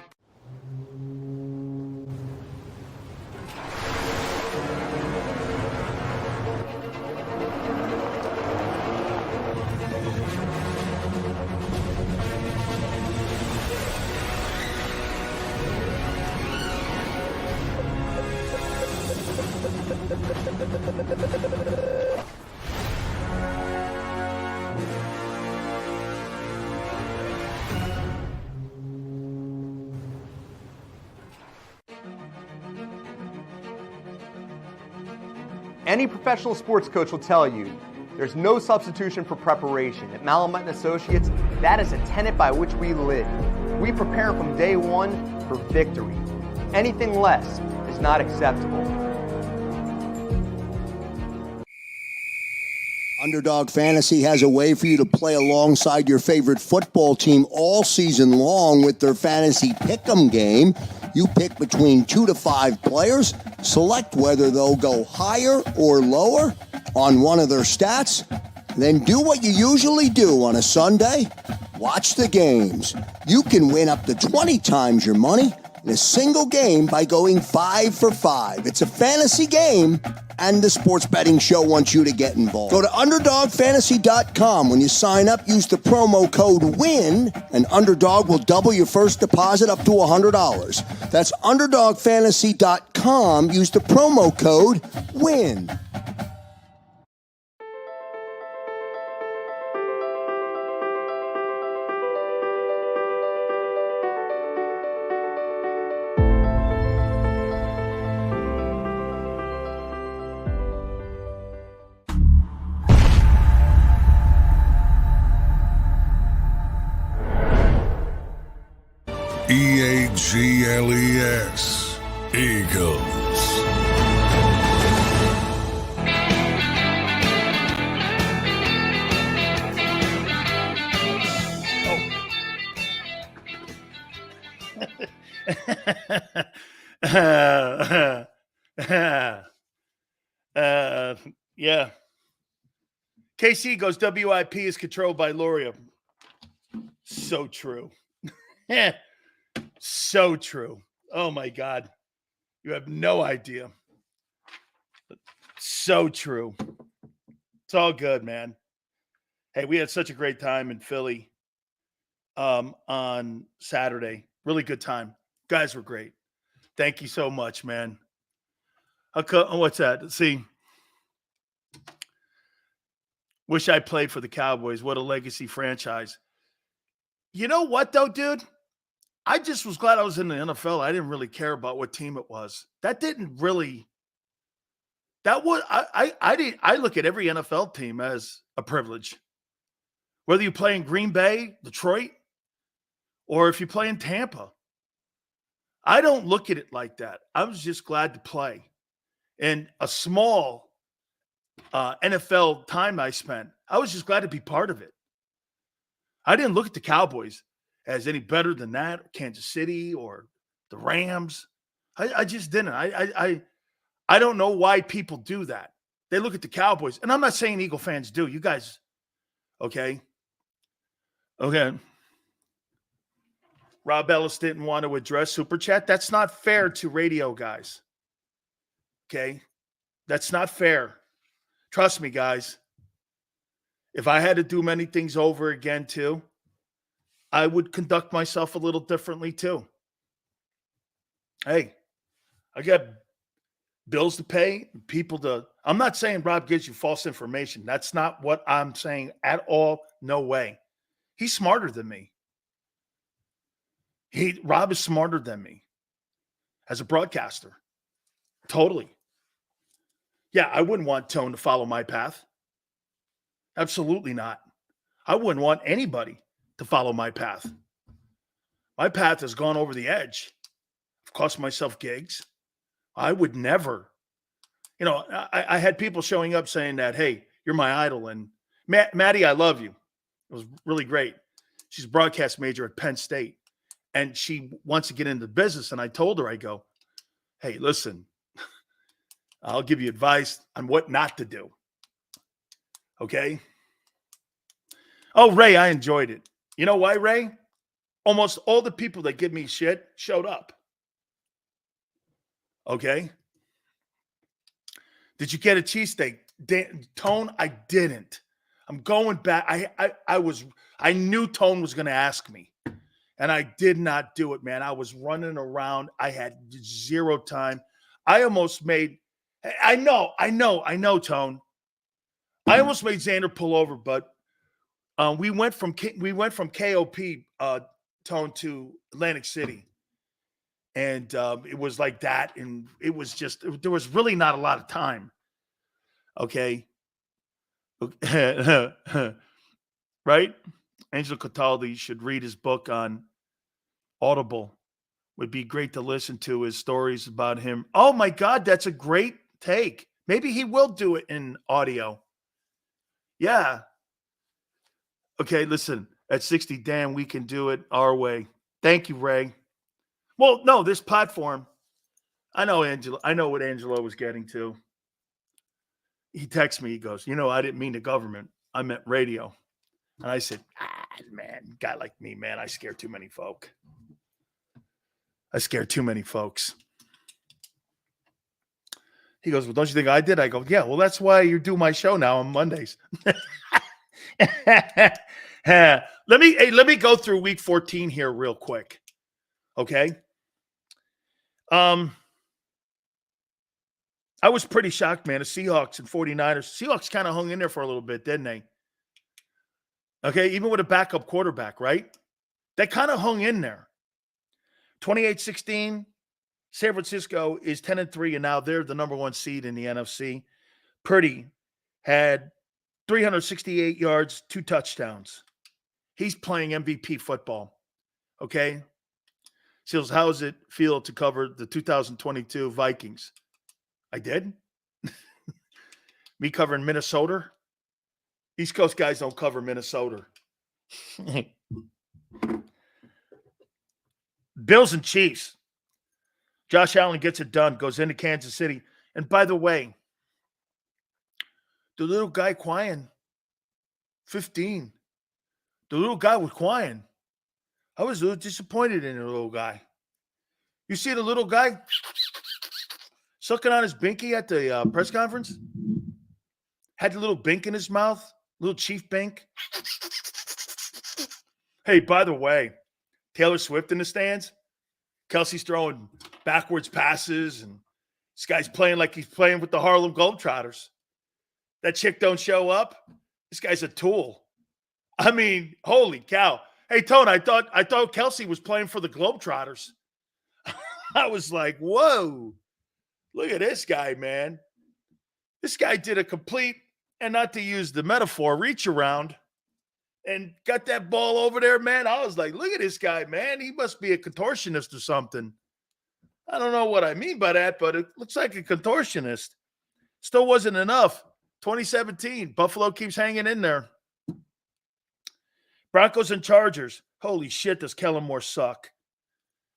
Any professional sports coach will tell you there's no substitution for preparation. At Malamut & Associates, that is a tenet by which we live. We prepare from day one for victory. Anything less is not acceptable. Underdog Fantasy has a way for you to play alongside your favorite football team all season long with their Fantasy Pick'em game. You pick between 2 to 5 players, select whether they'll go higher or lower on one of their stats, then do what you usually do on a Sunday, watch the games. You can win up to 20 times your money in a single game by going 5 for 5. It's a fantasy game, and the sports betting show wants you to get involved. Go to UnderdogFantasy.com. When you sign up, use the promo code WIN, and Underdog will double your first deposit up to $100. That's UnderdogFantasy.com. Use the promo code WIN. EAGLES, Eagles. Yeah. KC goes, WIP is controlled by Loria. So true. So true. Oh my God. You have no idea. So true. It's all good, man. Hey, we had such a great time in Philly on Saturday. Really good time. Guys were great. Thank you so much, man. What's that? See, wish I played for the Cowboys. What a legacy franchise. You know what, though, dude? I just was glad I was in the NFL. I didn't really care about what team it was. That didn't really. That was I look at every NFL team as a privilege. Whether you play in Green Bay, Detroit, or if you play in Tampa. I don't look at it like that. I was just glad to play. And a small NFL time I spent, I was just glad to be part of it. I didn't look at the Cowboys as any better than that, or Kansas City or the Rams. I just didn't. I don't know why people do that. They look at the Cowboys, and I'm not saying Eagle fans do. You guys, okay? Okay. Rob Ellis didn't want to address Super Chat. That's not fair to radio guys. Okay? That's not fair. Trust me, guys. If I had to do many things over again, too, I would conduct myself a little differently, too. Hey, I got bills to pay, people to. I'm not saying Rob gives you false information. That's not what I'm saying at all. No way. He's smarter than me. Rob is smarter than me as a broadcaster. Totally. Yeah, I wouldn't want Tone to follow my path. Absolutely not. I wouldn't want anybody to follow my path. My path has gone over the edge. I've cost myself gigs. I would never. You know, I had people showing up saying that, hey, you're my idol. And Maddie, I love you. It was really great. She's a broadcast major at Penn State. And she wants to get into business. And I told her, I go, hey, listen, I'll give you advice on what not to do. Okay? Oh, Ray, I enjoyed it. You know why, Ray? Almost all the people that give me shit showed up. Okay? Did you get a cheesesteak? Tone, I didn't. I'm going back. I knew Tone was going to ask me. And I did not do it, man. I was running around. I had zero time. I almost made – I know, Tone. I almost made Xander pull over, but we went from KOP, Tone, to Atlantic City. And it was like that. And it was just – there was really not a lot of time. Okay? Right? Angelo Cataldi should read his book on Audible. Would be great to listen to his stories about him. Oh my God, that's a great take. Maybe he will do it in audio. Yeah. Okay, listen, at 60, Dan, we can do it our way. Thank you, Ray. Well, no, this platform, I know what Angelo was getting to. He texts me, he goes, I didn't mean the government. I meant radio. And I said, man, guy like me, man, I scare too many folk. I scared too many folks. He goes, well, don't you think I did? I go, yeah, well, that's why you do my show now on Mondays. Let me go through week 14 here real quick. Okay. I was pretty shocked, man. The Seahawks and 49ers. Seahawks kind of hung in there for a little bit, didn't they? Okay, even with a backup quarterback, right? They kind of hung in there. 28-16. San Francisco is 10-3, and now they're the number 1 seed in the NFC. Purdy had 368 yards, 2 touchdowns. He's playing MVP football. Okay? Seals, how does it feel to cover the 2022 Vikings? I did. Me covering Minnesota. East Coast guys don't cover Minnesota. Bills and Chiefs. Josh Allen gets it done, goes into Kansas City. And by the way, the little guy crying, 15. The little guy was crying. I was a little disappointed in the little guy. You see the little guy sucking on his binky at the press conference? Had the little bink in his mouth, little Chief bink. Hey, by the way, Taylor Swift in the stands. Kelsey's throwing backwards passes, and this guy's playing like he's playing with the Harlem Globetrotters. That chick don't show up. This guy's a tool. I mean, holy cow. Hey, Tone, I thought Kelsey was playing for the Globetrotters. I was like, whoa, look at this guy, man. This guy did a complete, and not to use the metaphor, reach around and got that ball over there, man. I was like, look at this guy, man. He must be a contortionist or something. I don't know what I mean by that, but it looks like a contortionist. Still wasn't enough. 2017, Buffalo keeps hanging in there. Broncos and Chargers. Holy shit, does Kellen Moore suck.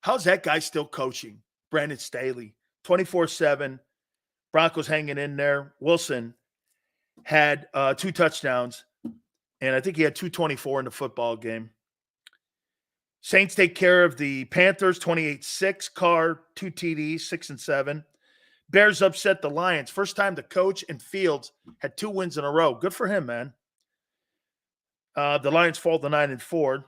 How's that guy still coaching? Brandon Staley, 24/7. Broncos hanging in there. Wilson had 2 touchdowns, and I think he had 224 in the football game. Saints take care of the Panthers, 28-6. Carr, 2 TDs, 6 and 7. Bears upset the Lions. First time the coach and Fields had 2 wins in a row. Good for him, man. The Lions fall to 9-4.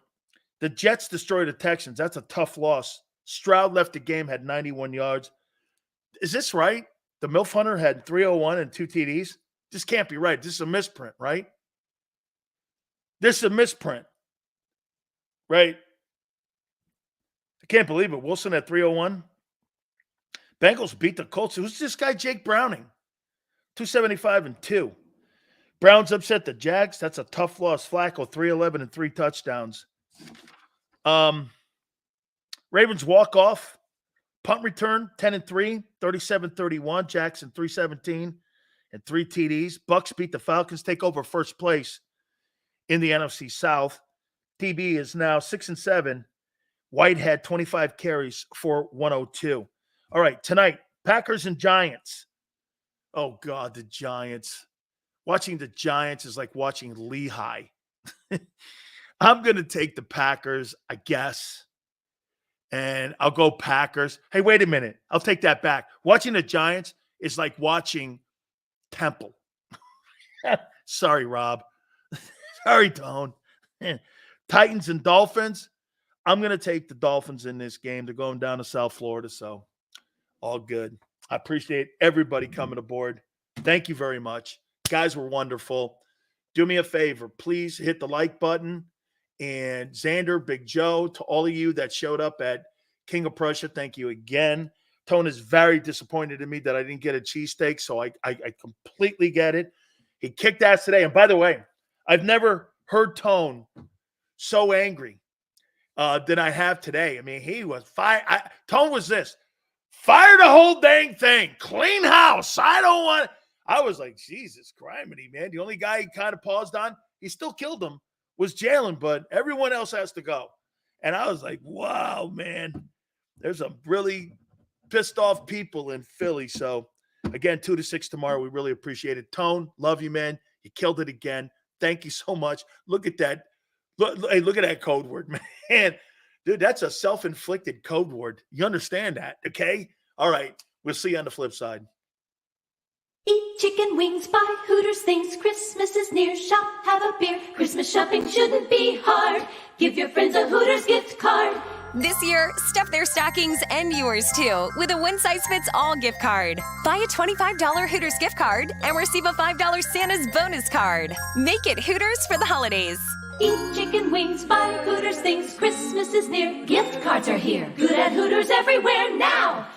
The Jets destroy the Texans. That's a tough loss. Stroud left the game, had 91 yards. Is this right? The MILF Hunter had 301 and 2 TDs? This can't be right. This is a misprint, right? This is a misprint, right? I can't believe it. Wilson at 301. Bengals beat the Colts. Who's this guy, Jake Browning? 275 and 2. Browns upset the Jags. That's a tough loss. Flacco, 311 and 3 touchdowns. Ravens walk off. Punt return, 10-3, 37-31. Jackson, 317 and 3 TDs. Bucks beat the Falcons, take over first place in the NFC South. TB is now 6-7. Whitehead, 25 carries for 102. All right, tonight, Packers and Giants. Oh, God, the Giants. Watching the Giants is like watching Lehigh. I'm going to take the Packers, I guess. And I'll go Packers. Hey, wait a minute. I'll take that back. Watching the Giants is like watching Temple. Sorry, Rob. Sorry, Tone. Titans and Dolphins. I'm going to take the Dolphins in this game. They're going down to South Florida, so all good. I appreciate everybody coming aboard. Thank you very much. Guys were wonderful. Do me a favor. Please hit the like button. And Xander, Big Joe, to all of you that showed up at King of Prussia, thank you again. Tone is very disappointed in me that I didn't get a cheesesteak, so I completely get it. He kicked ass today. And by the way, I've never heard Tone so angry than I have today. I mean, he was fire. Tone was this. Fire the whole dang thing. Clean house. I don't want – I was like, Jesus criminy, man. The only guy he kind of paused on, he still killed him, was Jalen, but everyone else has to go. And I was like, wow, man. There's some really pissed off people in Philly. So, again, 2 to 6 tomorrow. We really appreciate it. Tone, love you, man. You killed it again. Thank you so much. Look at that. Hey, look at that code word, man. Dude, that's a self-inflicted code word. You understand that, okay? All right. We'll see you on the flip side. Eat chicken wings, buy Hooters things. Christmas is near, shop, have a beer. Christmas shopping shouldn't be hard. Give your friends a Hooters gift card. This year, stuff their stockings and yours too with a one-size-fits-all gift card. Buy a $25 Hooters gift card and receive a $5 Santa's bonus card. Make it Hooters for the holidays. Eat chicken wings, buy Hooters things. Christmas is near, gift cards are here. Good at Hooters everywhere now.